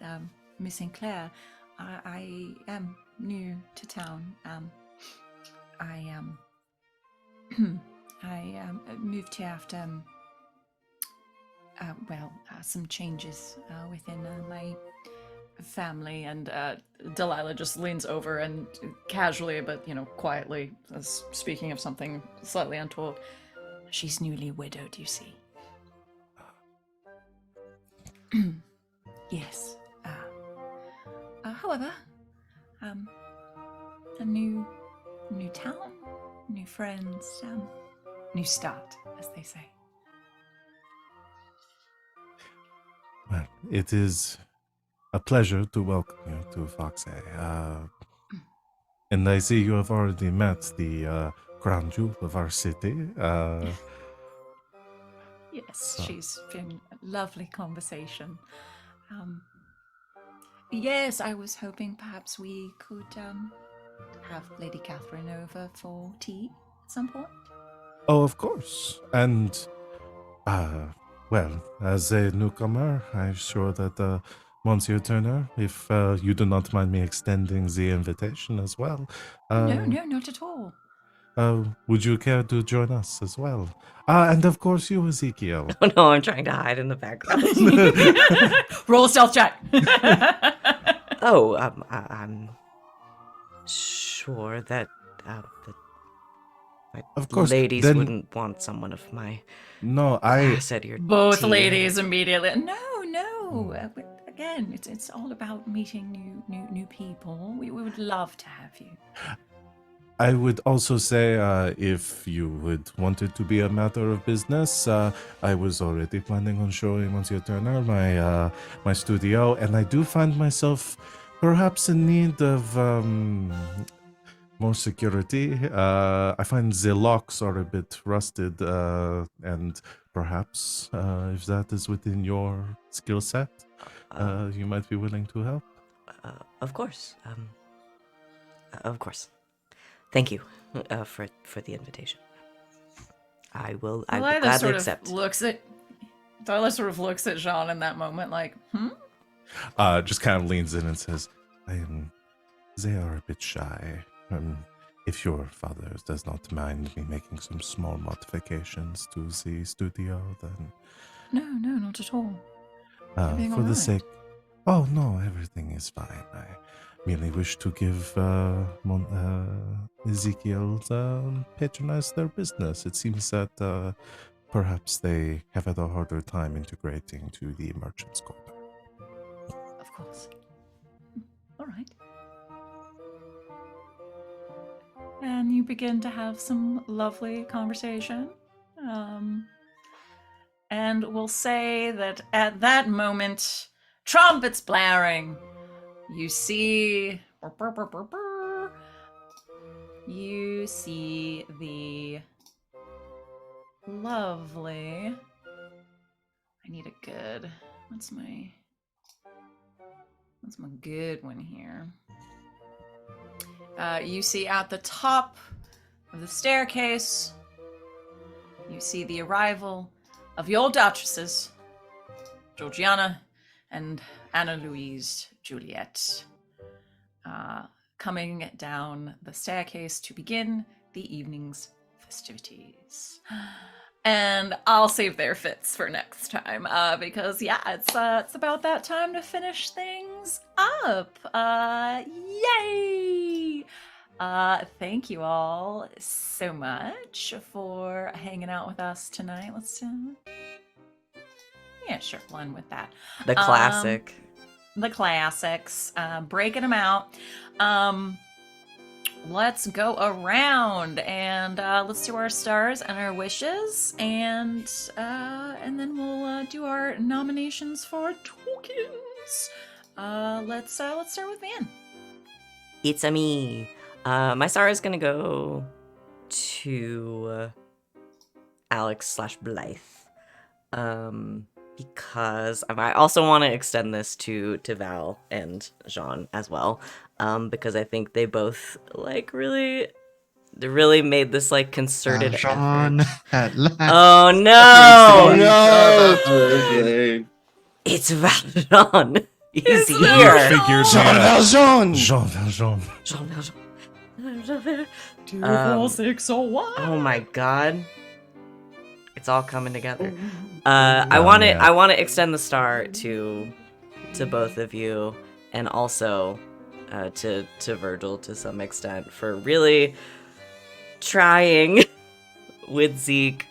Miss Sinclair. I am new to town. I moved here after some changes within my family, and Delilah just leans over and casually but quietly, speaking of something slightly untoward, she's newly widowed, you see. Yes. However, a new town, new friends, new start, as they say.
Well, it is a pleasure to welcome you to Foxay. And I see you have already met the crown jewel of our city.
Yes, she's been a lovely conversation. Yes, I was hoping perhaps we could have Lady Catherine over for tea at some point.
Oh, of course. And, well, as a newcomer, I'm sure that Monsieur Turner, if you do not mind me extending the invitation as well.
No, not at all.
Would you care to join us as well? And of course you, Ezekiel.
Oh no, I'm trying to hide in the background.
Roll a stealth check.
Oh, I'm sure that
Of course,
ladies
then-
wouldn't want someone of my
No,
class at your
Both
tea.
ladies immediately. No. But again, it's all about meeting new people. We would love to have you.
I would also say, if you would want it to be a matter of business, I was already planning on showing Monsieur Turner my studio, and I do find myself perhaps in need of more security. I find the locks are a bit rusted, and perhaps if that is within your skill set, you might be willing to help.
Of course. Of course. Thank you for the invitation. I will gladly accept.
Delilah sort of looks at Jean in that moment like,
Just kind of leans in and says, they are a bit shy. If your father does not mind me making some small modifications to the studio, then...
No, not at all. Everything
for
all
the
right?
sake... Oh, no, everything is fine. I merely wish to give Ezekiel patronize their business. It seems that perhaps they have had a harder time integrating to the merchant's corner.
Of course. All right. And you begin to have some lovely conversation. And we'll say that at that moment, trumpets blaring, you see the lovely... I need a good... What's my good one here? You see at the top of the staircase, you see the arrival of your duchesses, Georgiana and Anna Louise Juliet, coming down the staircase to begin the evening's festivities. And I'll save their fits for next time, because it's about that time to finish things up. Yay! Thank you all so much for hanging out with us tonight. Let's Yeah, sure. One with that.
The classic.
The classics. Breaking them out. Let's go around and let's do our stars and our wishes, and then we'll do our nominations for tokens. Let's start with Van.
It's a me. My star is gonna go to Alex/Blythe. Because I also want to extend this to Val and Jean as well. Because I think they both like really made this like concerted
Jean,
effort.
at last.
Oh no!
Oh no!
It's Valjean. He's
It's
here.
Figured
Jean Valjean!
Jean Valjean.
Jean Valjean.
2, 4, 6, 1.
Oh my god. It's all coming together.
Oh,
I want to
yeah.
I want to extend the star to both of you, and also to Virgil to some extent for really trying with Zeke,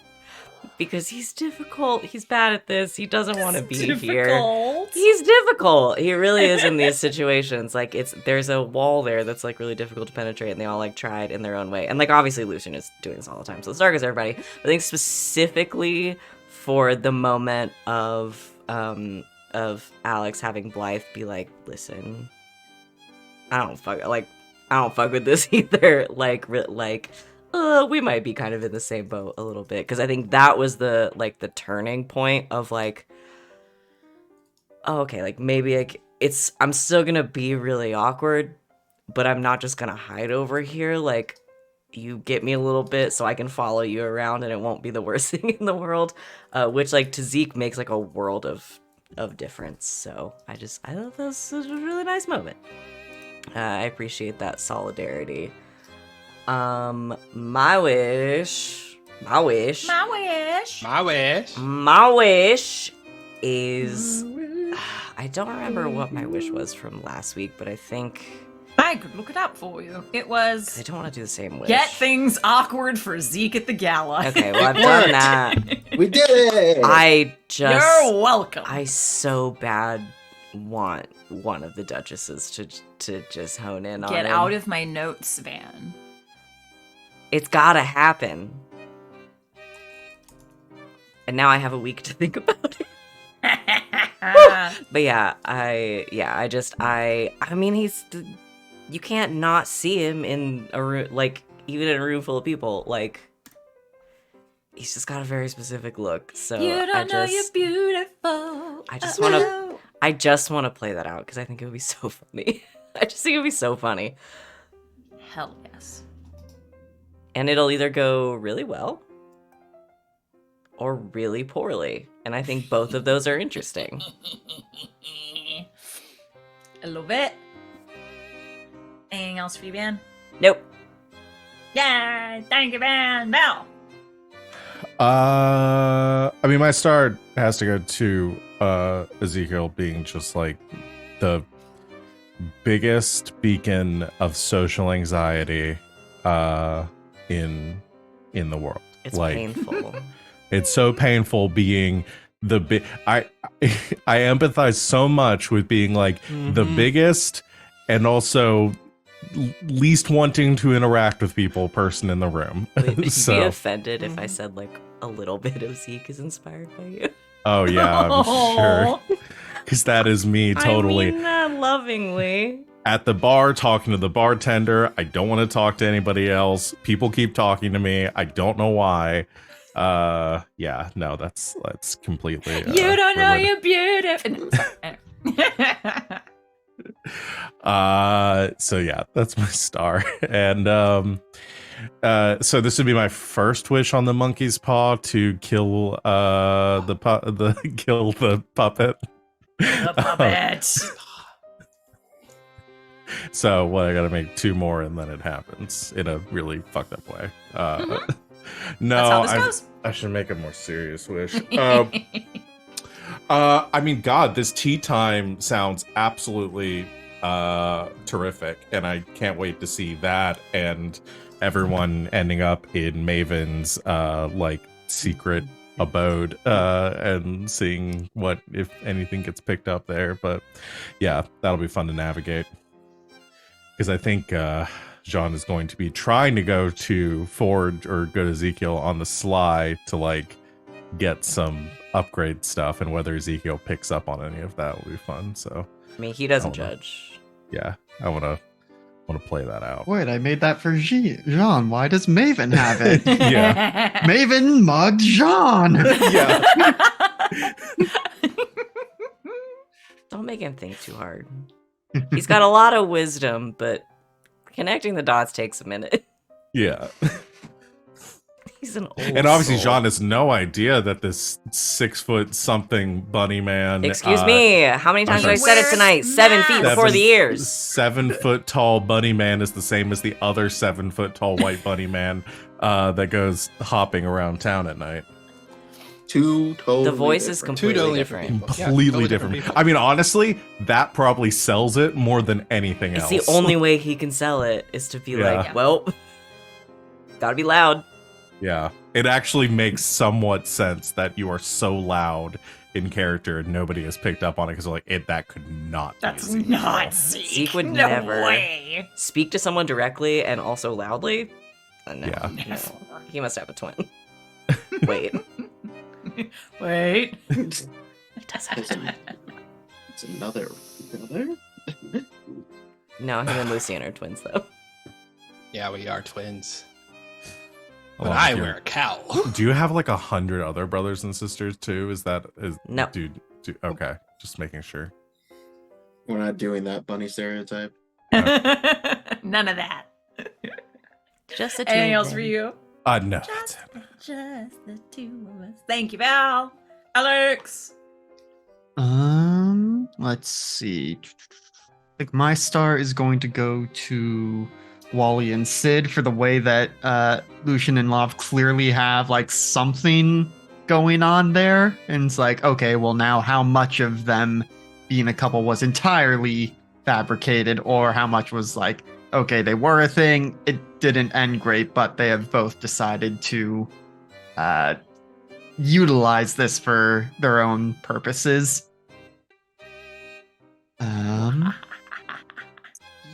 because he's difficult. He's bad at this. He doesn't want to be here. He's difficult. He really is in these situations. Like there's a wall there that's like really difficult to penetrate, and they all like tried in their own way. And like obviously Lucien is doing this all the time, so the star goes to everybody. But I think specifically for the moment of Alex having Blythe be like, listen, I don't fuck with this either. We might be kind of in the same boat a little bit, because I think that was the turning point of like, oh, okay, like maybe like I'm still gonna be really awkward, but I'm not just gonna hide over here. Like, you get me a little bit so I can follow you around, and it won't be the worst thing in the world. Which like to Zeke makes like a world of difference. So I thought this was a really nice moment. I appreciate that solidarity. My wish is I don't remember what my wish was from last week, but I think
I could look it up for you. It was
I don't want to do the same wish.
get things awkward for Zeke at the gala.
Okay, well I've done that.
We did it!
You're welcome.
I so bad want one of the duchesses to just hone in on
Get
him.
out of my notes, Van.
It's gotta happen. And now I have a week to think about it. But yeah, I mean, you can't not see him in a room, like even in a room full of people. Like, he's just got a very specific look. So
You don't know you're beautiful.
I just want to play that out because I think it would be so funny. I just think it would be so funny.
Hell yes.
And it'll either go really well or really poorly. And I think both of those are interesting.
I love it. Anything else for you, Van?
Nope.
Yeah, thank you, Van. Val.
I mean, my star has to go to Ezekiel being just like the biggest beacon of social anxiety in the world.
It's
like,
painful.
It's so painful being the I empathize so much with being like the biggest and also least wanting to interact with people person in the room.
Would you
So,
be offended if I said like a little bit of Zeke is inspired by you?
oh yeah, I'm sure. Because that is me totally.
I mean that lovingly.
At the bar talking to the bartender. I don't want to talk to anybody else. People keep talking to me. I don't know why. Yeah, no, that's completely
You don't know
related.
you're beautiful.
So yeah, that's my star. And so this would be my first wish on the monkey's paw to kill kill the puppet.
The puppet.
So well, I gotta make 2 more and then it happens in a really fucked up way. No,
That's how this goes.
I should make a more serious wish. I mean, God, this tea time sounds absolutely terrific, and I can't wait to see that and everyone ending up in Maven's like secret abode and seeing what, if anything, gets picked up there. But yeah, that'll be fun to navigate. Because I think Jean is going to be trying to go to Forge or go to Ezekiel on the sly to like get some upgrade stuff, and whether Ezekiel picks up on any of that will be fun. So
I mean, he doesn't
I don't know.
judge.
Yeah, I want to play that out.
Wait, I made that for Jean. Why does Maven have it?
Yeah.
Maven mugged Jean.
Yeah.
Don't make him think too hard. He's got a lot of wisdom, but connecting the dots takes a minute.
Yeah.
He's an old
And obviously,
soul.
Jean has no idea that this 6 foot something bunny man.
Excuse me. How many times have I
sorry.
said it tonight? 7 feet before the ears.
7 foot tall bunny man is the same as the other 7 foot tall white bunny man that goes hopping around town at night.
Two totally
The voice is
different.
completely
totally
different.
different people. Yeah,
Completely
totally
different.
people.
I mean, honestly, that probably sells it more than anything
It's
else.
the only way he can sell it is to be
Yeah.
like, well, gotta be loud.
Yeah. It actually makes somewhat sense that you are so loud in character and nobody has picked up on it because like that could not
That's
be Zeke.
not Zeke.
Zeke would
no
never.
way.
Speak to someone directly and also loudly? No,
Yeah.
no. He must have a twin. Wait.
Wait.
He does have a twin.
It's another.
No, him and Lucien are twins, though.
Yeah, we are twins.
Along
But I
with your-
wear a cowl.
Do you have like 100 other brothers and sisters too? Is
No.
Dude, okay. Just making sure.
We're not doing that bunny stereotype.
None of that.
Just a twin.
Anything else for
thing.
you?
No, that's it.
Just the two of us. Thank you, Val. Alex.
Let's see. I think my star is going to go to Wally and Sid for the way that Lucien and Love clearly have like something going on there. And it's like, okay, well now how much of them being a couple was entirely fabricated, or how much was like, okay, they were a thing, it didn't end great, but they have both decided to utilize this for their own purposes.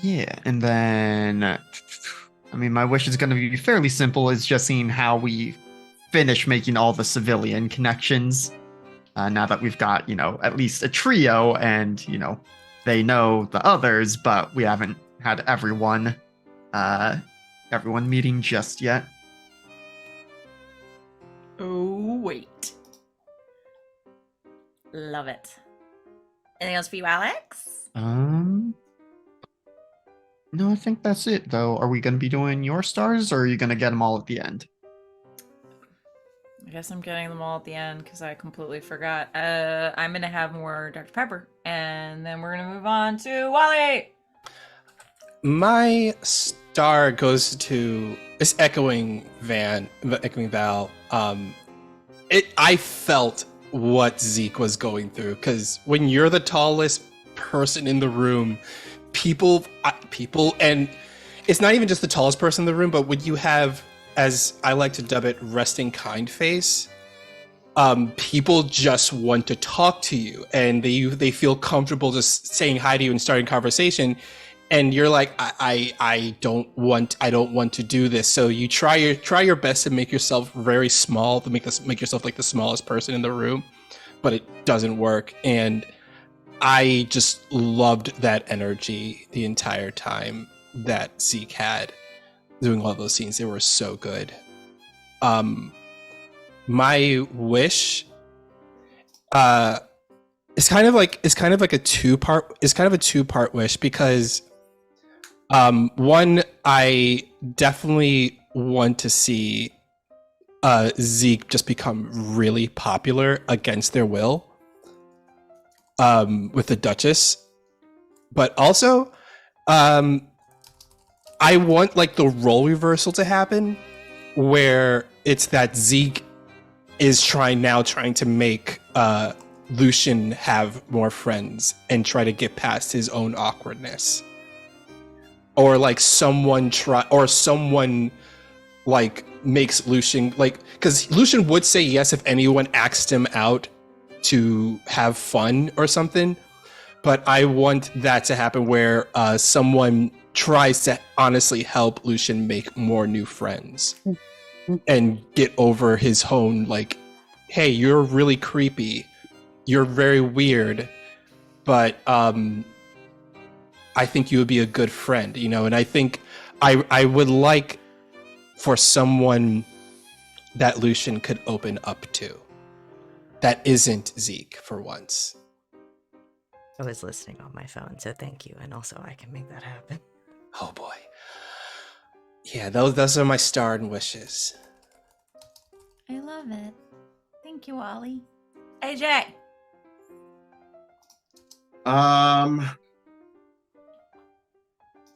Yeah, and then I mean, my wish is going to be fairly simple. It's just seeing how we finish making all the civilian connections. Now that we've got, at least a trio, and they know the others, but we haven't had everyone meeting just yet.
Oh, wait. Love it. Anything else for you, Alex?
No, I think that's it, though. Are we going to be doing your stars, or are you going to get them all at the end?
I guess I'm getting them all at the end because I completely forgot. I'm going to have more Dr. Pepper, and then we're going to move on to Wally.
My star goes to it's echoing Val. I felt what Zeke was going through, because when you're the tallest person in the room, people, and it's not even just the tallest person in the room, but when you have, as I like to dub it, resting kind face, people just want to talk to you, and they feel comfortable just saying hi to you and starting conversation. And you're like, I don't want to do this. So you try your best to make yourself very small, to make yourself like the smallest person in the room, but it doesn't work. And I just loved that energy the entire time that Zeke had doing all those scenes. They were so good. My wish, it's kind of like a two-part wish, because one, I definitely want to see Zeke just become really popular against their will with the Duchess. But also, I want like the role reversal to happen, where it's that Zeke is trying to make Lucien have more friends and try to get past his own awkwardness. Or like someone like makes Lucien like, because Lucien would say yes if anyone asked him out to have fun or something, but I want that to happen where someone tries to honestly help Lucien make more new friends and get over his own, like, hey, you're really creepy, you're very weird, but I think you would be a good friend, you know. And I think I would like for someone that Lucien could open up to that isn't Zeke for once.
I was listening on my phone, so thank you. And also, I can make that happen.
Oh boy. Yeah, those are my star and wishes.
I love it. Thank you, Ollie. AJ.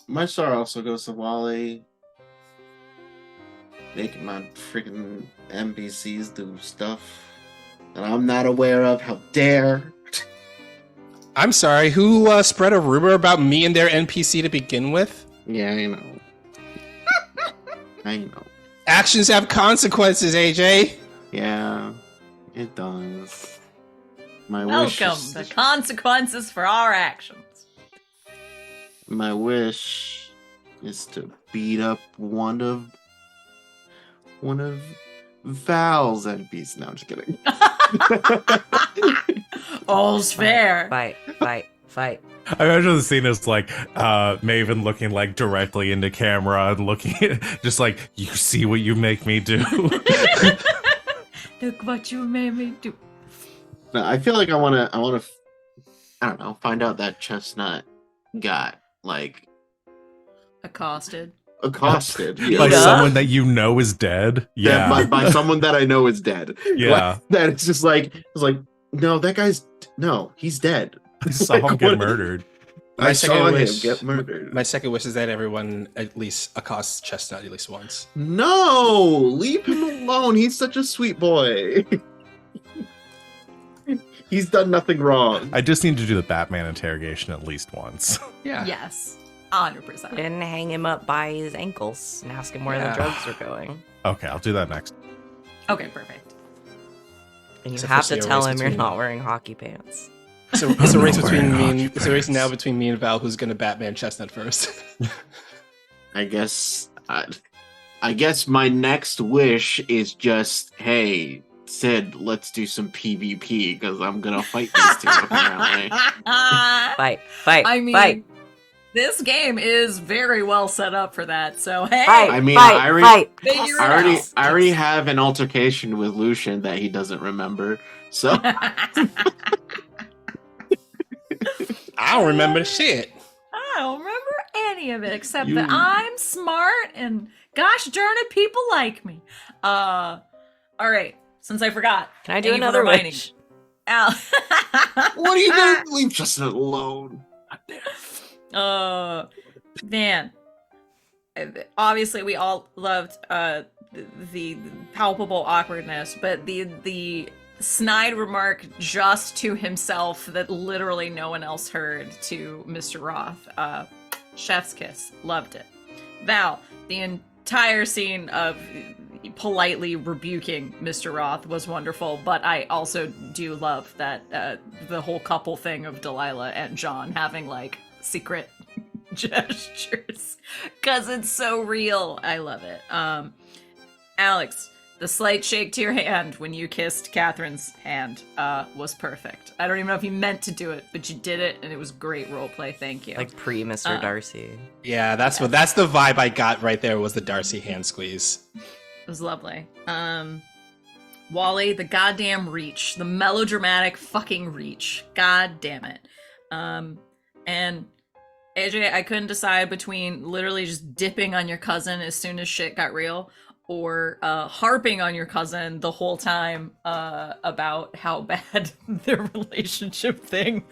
My star also goes to Wally. Making my freaking NPCs do stuff that I'm not aware of. How dare!
I'm sorry, who spread a rumor about me and their NPC to begin with?
Yeah, I know. I know.
Actions have consequences, AJ.
Yeah, it does. My wish
Welcome.
is
The consequences for our actions.
my wish is to beat up one of Val's NPCs. No, I'm just kidding.
All's fair.
Fight.
I imagine the scene is like Maven looking like directly into camera and looking at, just like, you see what you make me do.
Look what you made me do.
No, I feel like I want to, I don't know, find out that Chestnut got like
Accosted.
accosted
By
Yeah.
someone that you know is dead.
Yeah,
Yeah.
by someone that I know is dead.
Yeah.
Like, that it's just like, it's like, no, that guy's, no, he's dead.
I saw
Like,
him get
what-
murdered.
I saw him
wish-
get murdered.
My second wish is that everyone at least accosts Chestnut at least once.
No, leave him alone. He's such a sweet boy. He's done nothing wrong.
I just need to do the Batman interrogation at least once.
Yeah.
Yes. 100%.
And hang him up by his ankles and ask him where
Yeah.
the drugs are going.
Okay, I'll do that next.
Okay, perfect.
And you
Except
have
for
to
see a
tell
race
him you're
between-
not wearing hockey pants.
So it's a race
Not
between
wearing
me and,
hockey
it's a race
pants.
now between me and Val who's gonna Batman Chestnut first.
I guess my next wish is just, hey, Sid, let's do some PvP because I'm gonna fight these two apparently.
Fight.
I mean,
Fight.
this game is very well set up for that. So hey,
Fight.
I mean,
fight.
I already-
Fight.
figure it
I
out.
already have an altercation with Lucien that he doesn't remember. So
I don't remember shit.
I don't remember any of it except
You-
that I'm smart and gosh darn it, people like me. All right. Since I forgot,
Can I do
thank you for
another
reminding
wish?
me. Al.
what are you doing? Leave Justin alone. God damn.
Man, obviously we all loved the palpable awkwardness, but the snide remark just to himself that literally no one else heard to Mr. Roth. Chef's kiss, loved it. Val, the entire scene of politely rebuking Mr. Roth was wonderful, but I also do love that the whole couple thing of Delilah and John having like secret gestures because it's so real. I love it. Alex, the slight shake to your hand when you kissed Catherine's hand was perfect. I don't even know if you meant to do it, but you did it, and it was great roleplay. Thank you.
Like pre Mr. Darcy.
Yeah, that's the vibe I got right there was the Darcy hand squeeze.
It was lovely. Wally, the goddamn reach, the melodramatic fucking reach. God damn it. And AJ, I couldn't decide between literally just dipping on your cousin as soon as shit got real, or harping on your cousin the whole time about how bad their relationship thing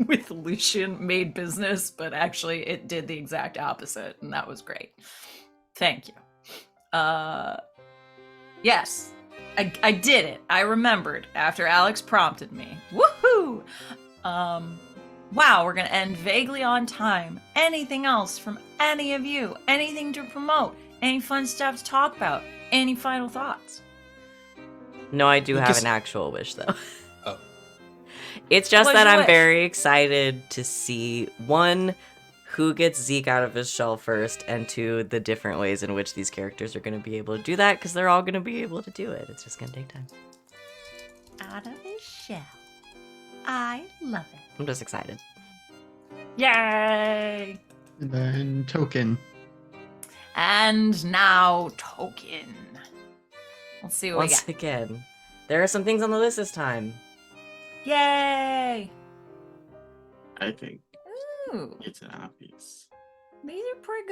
with Lucien made business, but actually it did the exact opposite, and that was great. Thank you. Yes, I did it. I remembered after Alex prompted me. Woohoo! Wow, we're gonna end vaguely on time. Anything else from any of you? Anything to promote? Any fun stuff to talk about? Any final thoughts?
No, I do have
Lucas-
an actual wish though.
Oh.
It's just
What's
that
your
I'm
wish?
very excited to see one, who gets Zeke out of his shell first, and two, the different ways in which these characters are going to be able to do that, because they're all going to be able to do it. It's just going to take time.
Out of his shell. I love it.
I'm just excited.
Yay!
And then Token.
And now Token. Let's see what we
Once
got.
again, there are some things on the list this time.
Yay!
I think
Ooh,
it's an obvious.
these are pretty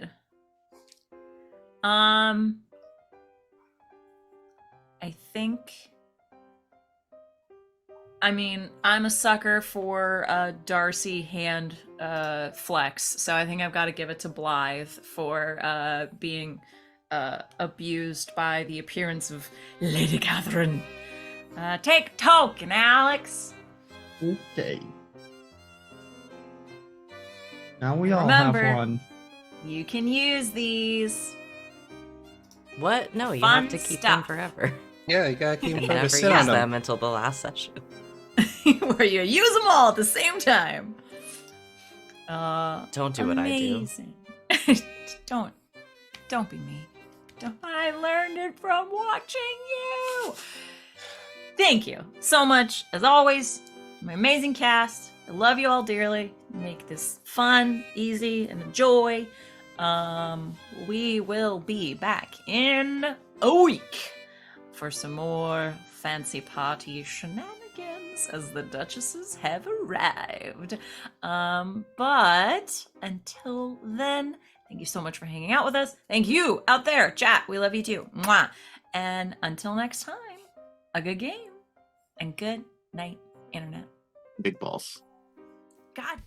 good. I think. I mean, I'm a sucker for Darcy hand flex, so I think I've got to give it to Blythe for being abused by the appearance of Lady Catherine. Take a token, Alex.
Okay. Now we all
Remember-
have one.
You can use these.
What? No, you
Fun
have to keep them
stuff.
forever.
Yeah, you gotta keep
You
them
never
to
use
sit on them.
them until the last session.
Where you use them all at the same time.
Don't do what I do.
amazing. Don't be me. I learned it from watching you. Thank you so much, as always, my amazing cast. I love you all dearly. Make this fun, easy, and a joy. We will be back in a week for some more fancy party shenanigans as the Duchesses have arrived. But until then, thank you so much for hanging out with us. Thank you out there, chat. We love you too. Mwah. And until next time, a good game and good night, internet.
Big balls.
God